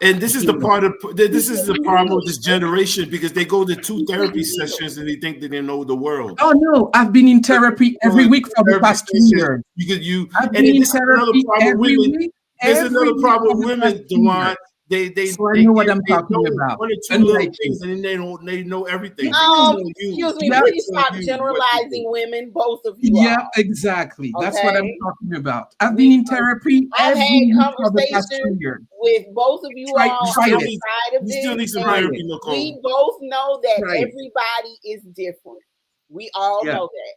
And this is the problem with this generation because they go to 2 therapy sessions and they think that they know the world. Oh no, I've been in therapy every week for the past 2 years. I've been in therapy every week. There's another problem with women, Dewan. They know what I'm talking about. 1 or 2 little things and then they know everything. Excuse me, please stop generalizing women, both of you. Yeah, all. exactly. That's what I'm talking about. I've We- been in therapy I've every had week for the past 2 conversations years. with both of you all outside of You still need this. some and therapy, Nicole. we both know that Right. everybody is different. We all know that.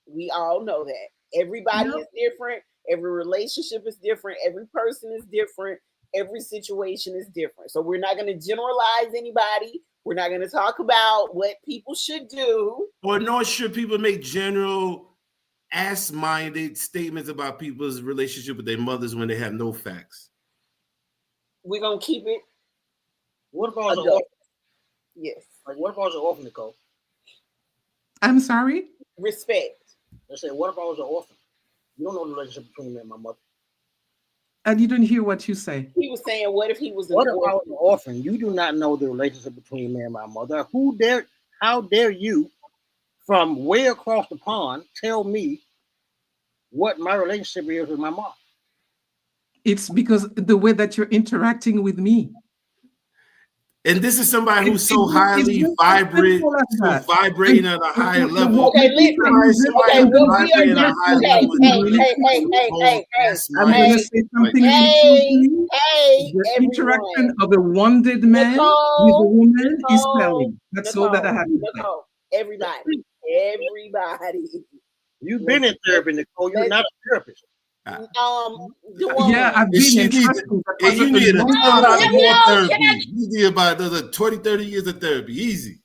We all know that. Everybody is different. Every relationship is different. Every person is different. Every situation is different. So we're not going to generalize anybody. We're not going to talk about what people should do. Or nor should people make general ass-minded statements about people's relationship with their mothers when they have no facts. We're going to keep it. What about an orphan? Yes. Like, what about an orphan, Nicole? I'm sorry? Respect. I said, what if I was an orphan? You don't know the relationship between me and my mother. I didn't hear what you say. He was saying, what if he was an What if orphan? I was an orphan? You do not know the relationship between me and my mother. How dare you, from way across the pond, tell me what my relationship is with my mom? It's because the way that you're interacting with me. And this is somebody who's so highly vibrating at a higher level. Okay, listen. Okay, what we are doing. I'm going to say something. The interaction of a wounded man with a woman is telling. That's all that I have to say. Everybody. You've been in therapy, Nicole. You're not a therapist. Yeah, I've been in you need a lot more therapy. You need about another 20, 30 years of therapy. Easy.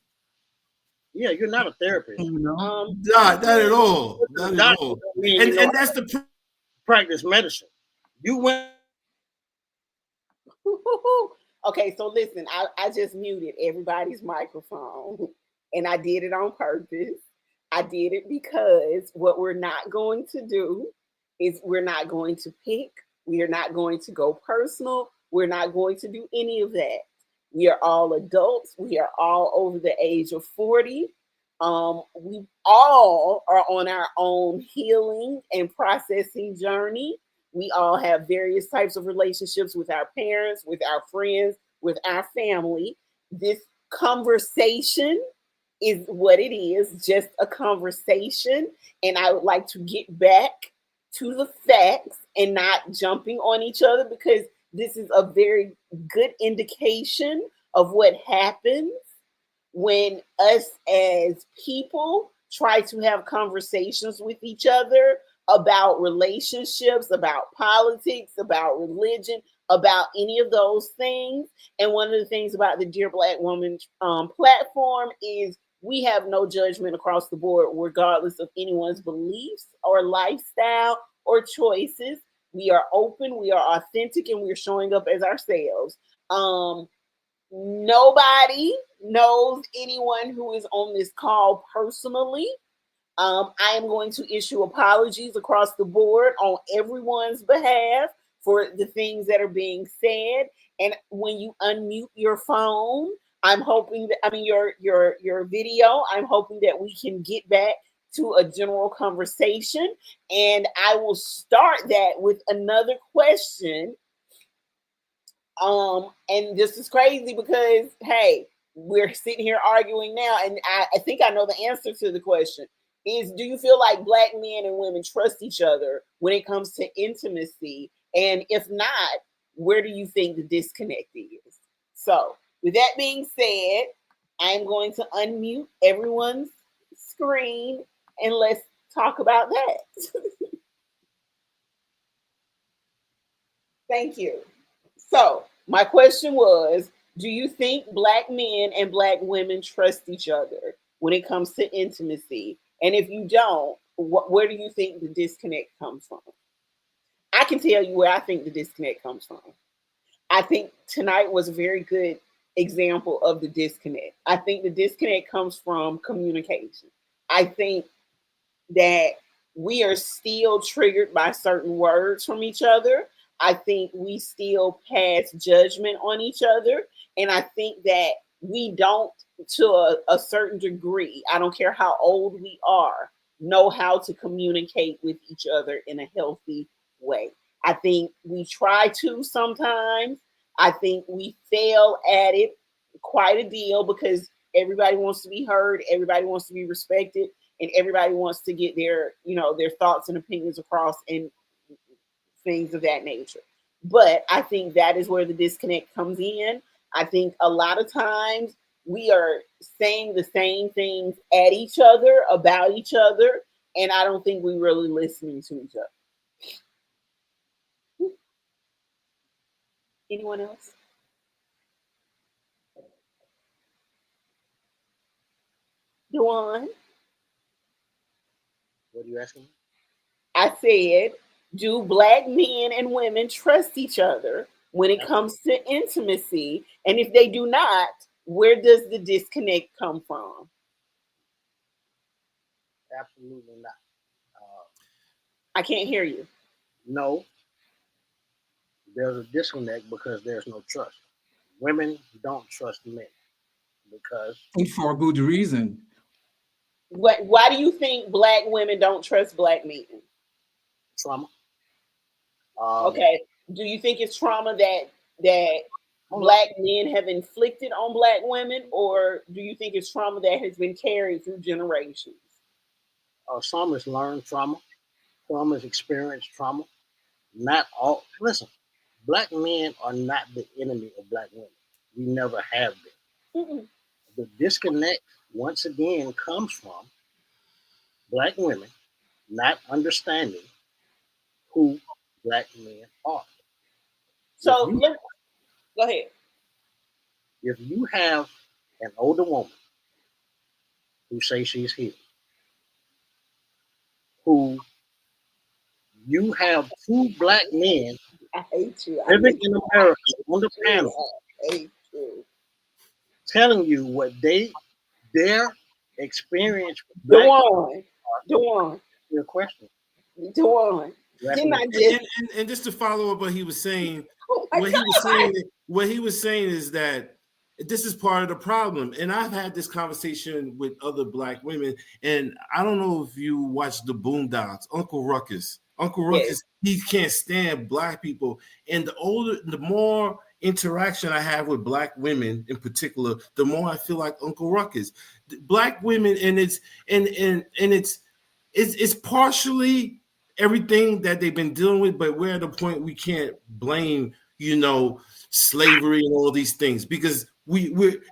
Yeah, you're not a therapist. Not at all. Not at all. And that's the practice medicine. You went. Okay, so listen, I just muted everybody's microphone and I did it on purpose. I did it because what we're not going to do is we're not going to pick. We are not going to go personal. We're not going to do any of that. We are all adults. We are all over the age of 40. We all are on our own healing and processing journey. We all have various types of relationships with our parents, with our friends, with our family. This conversation is what it is, just a conversation. And I would like to get back to the facts and not jumping on each other, because this is a very good indication of what happens when us as people try to have conversations with each other about relationships, about politics, about religion, about any of those things. And one of the things about the Dear Black Woman platform is we have no judgment across the board, regardless of anyone's beliefs or lifestyle or choices. We are open, we are authentic, and we're showing up as ourselves. Nobody knows anyone who is on this call personally. I am going to issue apologies across the board on everyone's behalf for the things that are being said. And when you unmute your phone, I'm hoping that, your video, I'm hoping that we can get back to a general conversation. And I will start that with another question. And this is crazy because, hey, we're sitting here arguing now, and I think I know the answer to the question is, do you feel like Black men and women trust each other when it comes to intimacy? And if not, where do you think the disconnect is? So with that being said, I'm going to unmute everyone's screen and let's talk about that. Thank you. So my question was, do you think Black men and Black women trust each other when it comes to intimacy? And if you don't, where do you think the disconnect comes from? I can tell you where I think the disconnect comes from. I think tonight was a very good example of the disconnect. I think the disconnect comes from communication. I think that we are still triggered by certain words from each other. I think we still pass judgment on each other. And I think that we don't, to a certain degree, I don't care how old we are, know how to communicate with each other in a healthy way. I think we try to sometimes. I think we fail at it quite a deal because everybody wants to be heard, everybody wants to be respected, and everybody wants to get their, their thoughts and opinions across and things of that nature. But I think that is where the disconnect comes in. I think a lot of times we are saying the same things at each other, about each other, and I don't think we're really listening to each other. Anyone else? Dewan? What are you asking me? I said, do Black men and women trust each other when it comes to intimacy? And if they do not, where does the disconnect come from? Absolutely not. I can't hear you. No, there's a disconnect because there's no trust. Women don't trust men because, And for good reason. Why do you think Black women don't trust Black men? trauma. Okay. Do you think it's trauma that Black men have inflicted on Black women, or do you think it's trauma that has been carried through generations? Some is learned trauma. Some is experienced trauma. Not all. Listen, Black men are not the enemy of Black women. We never have been. Mm-mm. The disconnect, once again, comes from Black women not understanding who Black men are. So go ahead. If you have an older woman who says she's healed, who you have two Black men I hate you. living in America on the panel I hate you. telling you what their experience with Black Dewan. your question. Dewan. Didn't I just And just to follow up what he was saying, oh what he was saying is that this is part of the problem. And I've had this conversation with other Black women, and I don't know if you watch the Boondocks, Uncle Ruckus. Uncle Ruckus, he can't stand Black people. And the more interaction I have with Black women in particular, the more I feel like Uncle Ruckus. Black women, and it's partially everything that they've been dealing with, but we're at a point we can't blame, slavery and all these things, because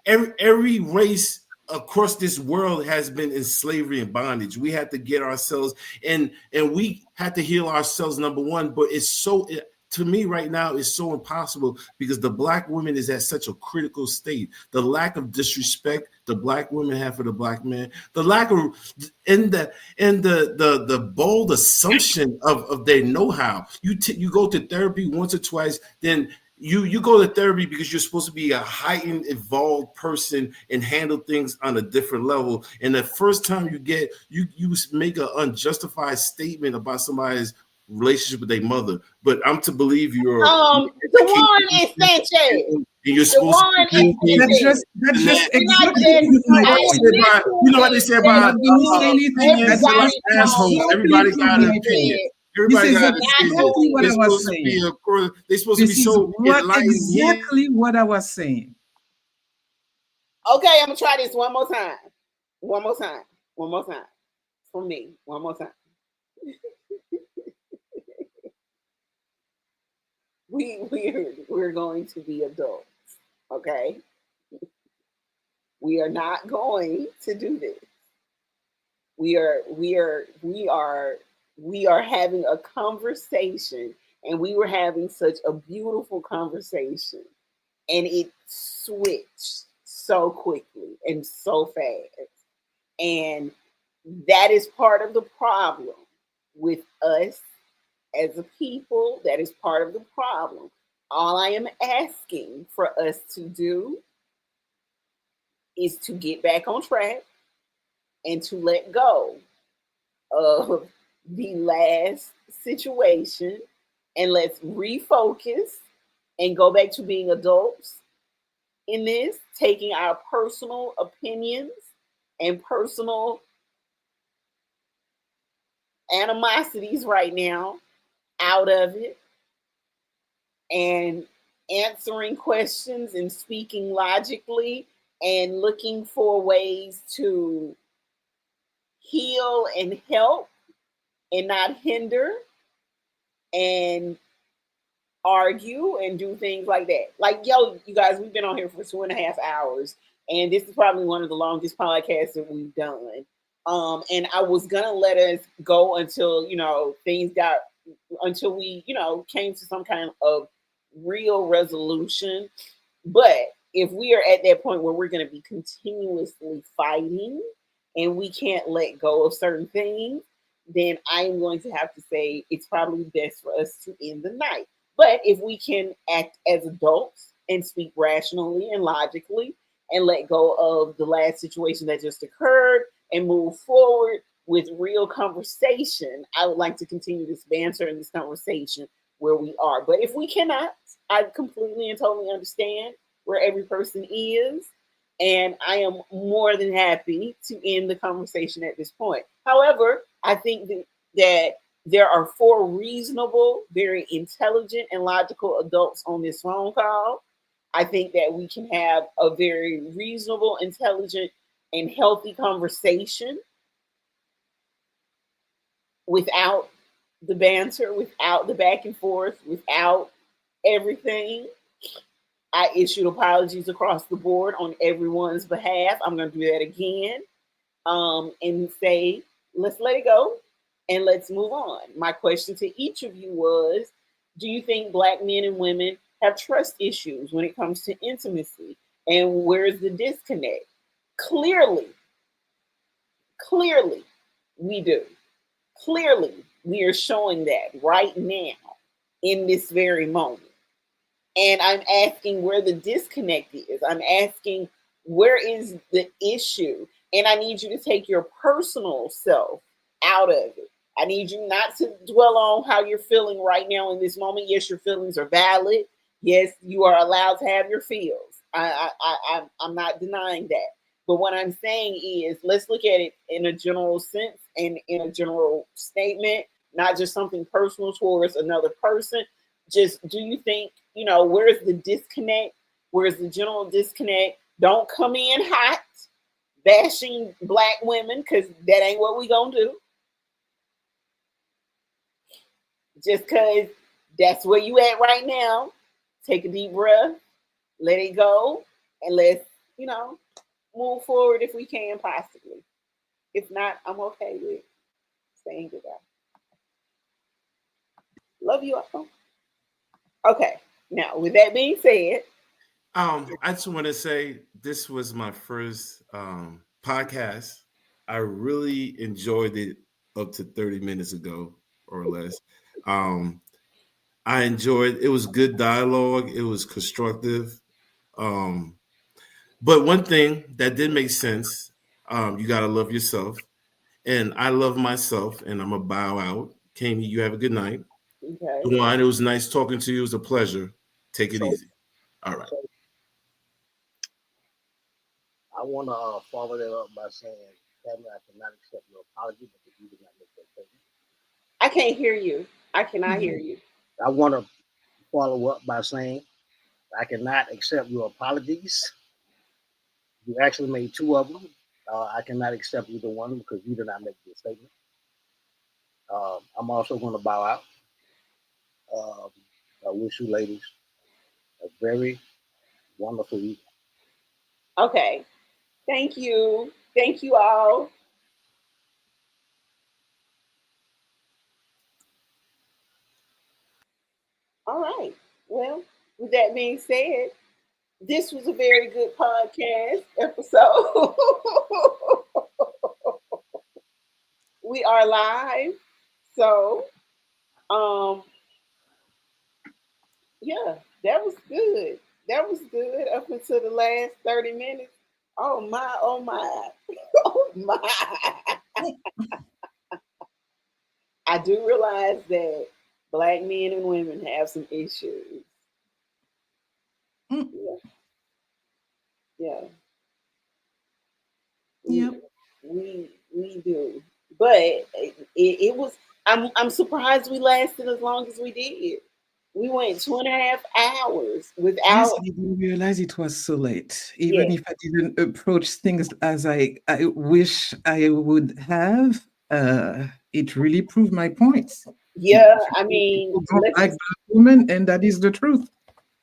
every race across this world has been in slavery and bondage. We had to get ourselves and we had to heal ourselves, number one. But to me right now, it's so impossible because the Black woman is at such a critical state. The lack of disrespect the Black women have for the Black man, the lack of and the bold assumption of their know-how. You go to therapy once or twice, then you go to therapy because you're supposed to be a heightened, evolved person and handle things on a different level. And the first time you make an unjustified statement about somebody's relationship with their mother, but I'm to believe you're the one is Sanchez. and you're The supposed to one communicate. That's just We're not exactly just my point. You know what they say about Not being anything. opinions That's are like just everybody assholes. knows. exactly Everybody to got an my opinion. point. This Everybody is got an opinion. exactly what They're I was supposed to be saying. they're supposed to be This is so what enlightened here. exactly what I was saying. Okay, I'm gonna try this one more time. One more time. One more time. For me. One more time. We're going to be adults. Okay? We are not going to do this. We are having a conversation, and we were having such a beautiful conversation, and it switched so quickly and so fast. And that is part of the problem with us as a people. That is part of the problem. All I am asking for us to do is to get back on track and to let go of the last situation, and let's refocus and go back to being adults in this, taking our personal opinions and personal animosities right now out of it, and answering questions and speaking logically and looking for ways to heal and help and not hinder and argue and do things like that. Like, yo, you guys, we've been on here for 2.5 hours, and this is probably one of the longest podcasts that we've done. And I was gonna let us go until things got until we came to some kind of real resolution. But if we are at that point where we're going to be continuously fighting and we can't let go of certain things, then I'm going to have to say it's probably best for us to end the night. But if we can act as adults and speak rationally and logically and let go of the last situation that just occurred and move forward with real conversation, I would like to continue this banter and this conversation where we are. But if we cannot, I completely and totally understand where every person is. And I am more than happy to end the conversation at this point. However, I think that there are 4 reasonable, very intelligent, and logical adults on this phone call. I think that we can have a very reasonable, intelligent, and healthy conversation without the banter, without the back and forth, without everything. I issued apologies across the board on everyone's behalf. I'm going to do that again, and say, let's let it go and let's move on. My question to each of you was, do you think Black men and women have trust issues when it comes to intimacy? And where's the disconnect? Clearly, we do. Clearly, we are showing that right now in this very moment. And I'm asking where the disconnect is. I'm asking where is the issue? And I need you to take your personal self out of it. I need you not to dwell on how you're feeling right now in this moment. Yes, your feelings are valid. Yes, you are allowed to have your feels. I'm not denying that. But what I'm saying is, let's look at it in a general sense and in a general statement, not just something personal towards another person. Just, do you think, where's the disconnect? Where's the general disconnect? Don't come in hot bashing Black women, because that ain't what we gonna do. Just because that's where you at right now. Take a deep breath, let it go, and let's, move forward if we can, possibly. If not, I'm okay with saying goodbye. Love you all. Okay. Now, with that being said, I just want to say this was my first podcast. I really enjoyed it up to 30 minutes ago or less. Um, I enjoyed it. Was good dialogue. It was constructive. Um, but one thing that did make sense, you got to love yourself. And I love myself, and I'm going to bow out. Kami, you have a good night. okay. Duane, it was nice talking to you. It was a pleasure. Take it easy. All right. I want to follow that up by saying, Tammy, I cannot accept your apology because you did not make that statement. I can't hear you. I cannot hear you. I want to follow up by saying, I cannot accept your apologies. You actually made two of them. I cannot accept either one because you did not make the statement. I'm also going to bow out. Um, I wish you ladies a very wonderful evening. Okay. Thank you. Thank you all. All right. Well, with that being said, this was a very good podcast episode. We are live. So, um, yeah, that was good. That was good up until the last 30 minutes. Oh my, oh my, oh my. I do realize that black men and women have some issues. Mm, Yeah, yeah. We yep. we do. But it was I'm surprised we lasted as long as we did. We went 2.5 hours Yes, without I didn't realize it was so late. Even yeah. if I didn't approach things as I wish I would have, it really proved my points. Yeah, I mean, People don't like black women, and that is the truth.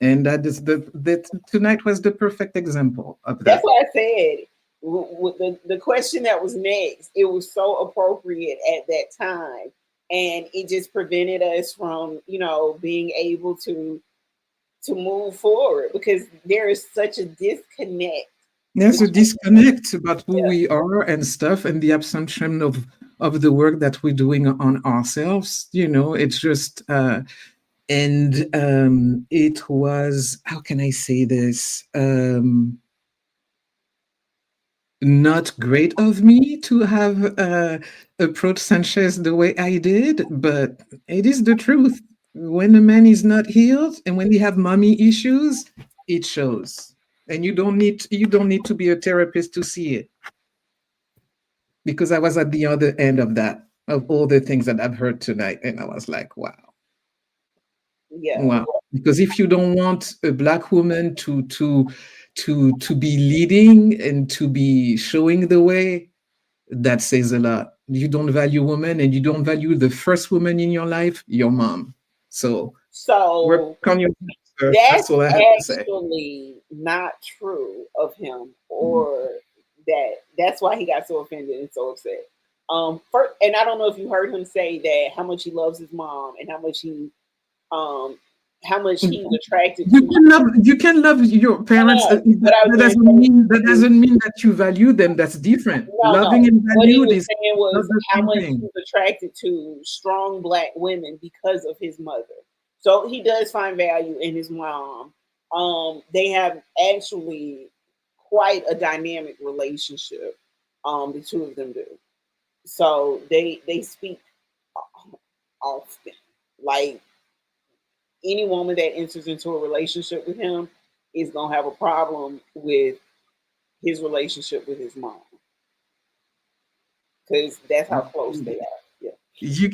And that is that tonight was the perfect example of that's that. what I said. With the question that was next, it was so appropriate at that time, and it just prevented us from, being able to move forward because there is such a disconnect There's a between disconnect about who yeah, we are and stuff, and the assumption of the work that we're doing on ourselves. It's just and it was, how can I say this? Not great of me to have approached Sanchez the way I did, but it is the truth. When a man is not healed and when they have mommy issues, it shows. And you don't need to be a therapist to see it, because I was at the other end of that, of all the things that I've heard tonight, and I was like, wow. yeah. Wow. Because if you don't want a black woman to be leading and to be showing the way, that says a lot. You don't value women, and you don't value the first woman in your life, your mom. So work So on your, sir. that's That's all I have to say. actually not true of him, or that's why he got so offended and so upset. And I don't know if you heard him say that how much he loves his mom and um how much he's attracted to. You can love your I parents. know, but That, I was that going to doesn't mean that say doesn't mean that you value them. That's different. no, Loving no. and What he valued was is saying not was the how same much thing. he's attracted to strong black women because of his mother. So he does find value in his mom. They have actually quite a dynamic relationship. The two of them do. So they speak often. Like any woman that enters into a relationship with him is gonna have a problem with his relationship with his mom because that's how close they are. Yeah. You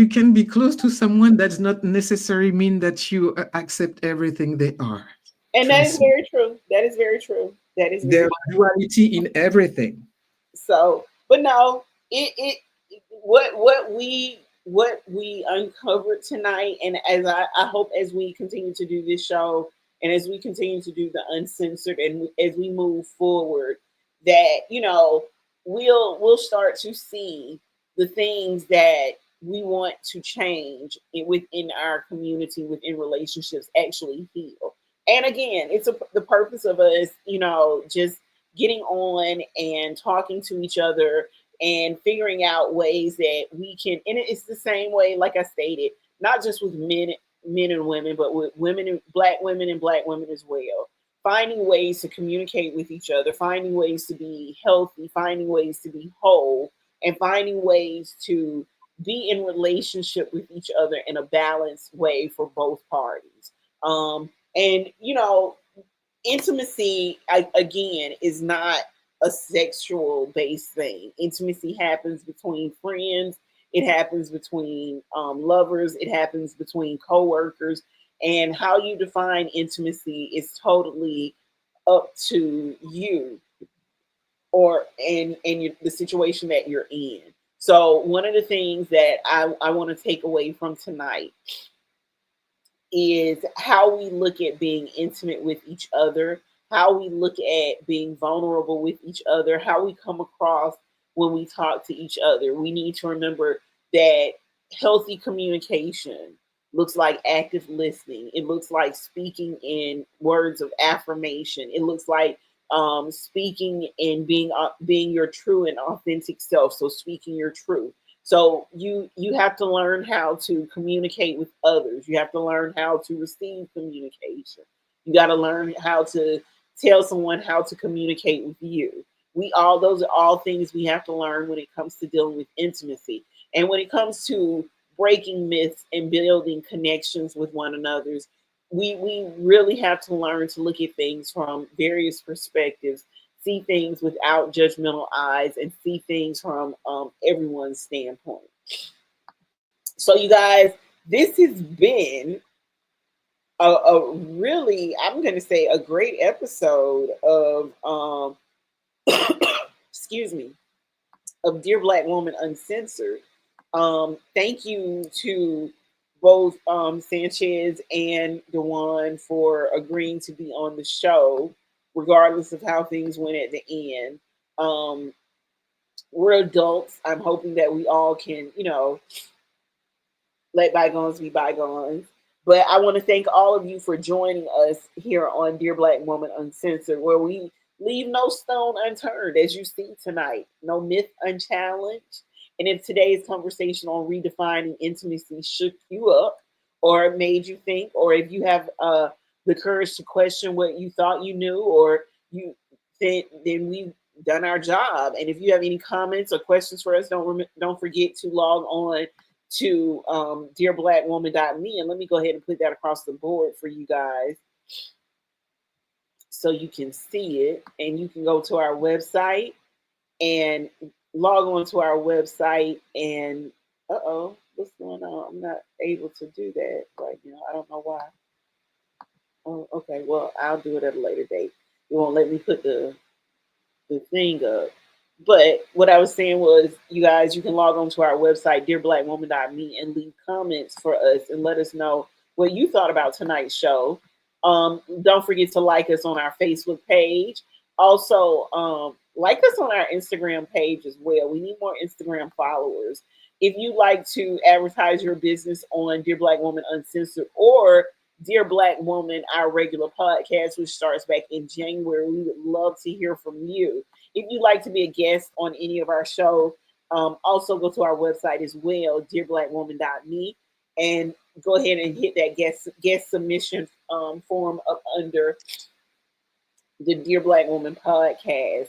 can be close to someone does not necessarily mean that you accept everything they are. And that is Trust me. very true. That is very true. That is very There's duality in everything. so. But no, what we uncovered tonight, and as I hope as we continue to do this show, and as we continue to do the uncensored, and as we move forward, that we'll start to see the things that we want to change within our community, within relationships, actually heal. And again, the purpose of us, just getting on and talking to each other and figuring out ways that we can, and it's the same way, like I stated, not just with men and women, but with women and black women as well. Finding ways to communicate with each other, finding ways to be healthy, finding ways to be whole, and finding ways to be in relationship with each other in a balanced way for both parties. And intimacy, again, is not a sexual based thing. Intimacy happens between friends. It happens between lovers. It happens between coworkers. And how you define intimacy is totally up to you, or the situation that you're in. So one of the things that I want to take away from tonight is how we look at being intimate with each other, how we look at being vulnerable with each other, how we come across when we talk to each other. We need to remember that healthy communication looks like active listening. It looks like speaking in words of affirmation. It looks like speaking and being your true and authentic self. So speaking your truth. So you have to learn how to communicate with others. You have to learn how to receive communication. You got to learn how to tell someone how to communicate with you. Those are all things we have to learn when it comes to dealing with intimacy. And when it comes to breaking myths and building connections with one another, we really have to learn to look at things from various perspectives, see things without judgmental eyes, and see things from everyone's standpoint. So, you guys, this has been a really, I'm going to say, a great episode of, excuse me, of Dear Black Woman Uncensored. Thank you to both Sanchez and Dewan for agreeing to be on the show, regardless of how things went at the end. We're adults. I'm hoping that we all can, let bygones be bygones. But I want to thank all of you for joining us here on Dear Black Woman Uncensored, where we leave no stone unturned, as you see tonight, no myth unchallenged. And if today's conversation on redefining intimacy shook you up or made you think, or if you have the courage to question what you thought you knew, or you think, then we've done our job. And if you have any comments or questions for us, don't forget to log on to dearblackwoman.me, and let me go ahead and put that across the board for you guys so you can see it. And you can go to our website and log on to our website and what's going on? I'm not able to do that right now. I don't know why. Oh, okay, well, I'll do it at a later date. It won't let me put the thing up. But what I was saying was, you guys, you can log on to our website, dearblackwoman.me, and leave comments for us and let us know what you thought about tonight's show. Don't forget to like us on our Facebook page. Also, like us on our Instagram page as well. We need more Instagram followers. If you'd like to advertise your business on Dear Black Woman Uncensored or Dear Black Woman, our regular podcast, which starts back in January, we would love to hear from you. If you'd like to be a guest on any of our shows, also go to our website as well, dearblackwoman.me, and go ahead and hit that guest submission form up under the Dear Black Woman podcast.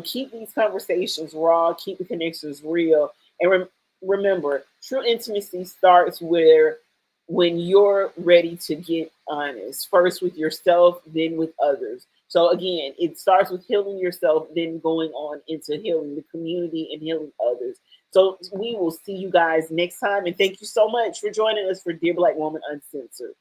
Keep these conversations raw, keep the connections real, and remember, true intimacy starts when you're ready to get honest, first with yourself, then with others. So again, it starts with healing yourself, then going on into healing the community and healing others. So we will see you guys next time. And thank you so much for joining us for Dear Black Woman Uncensored.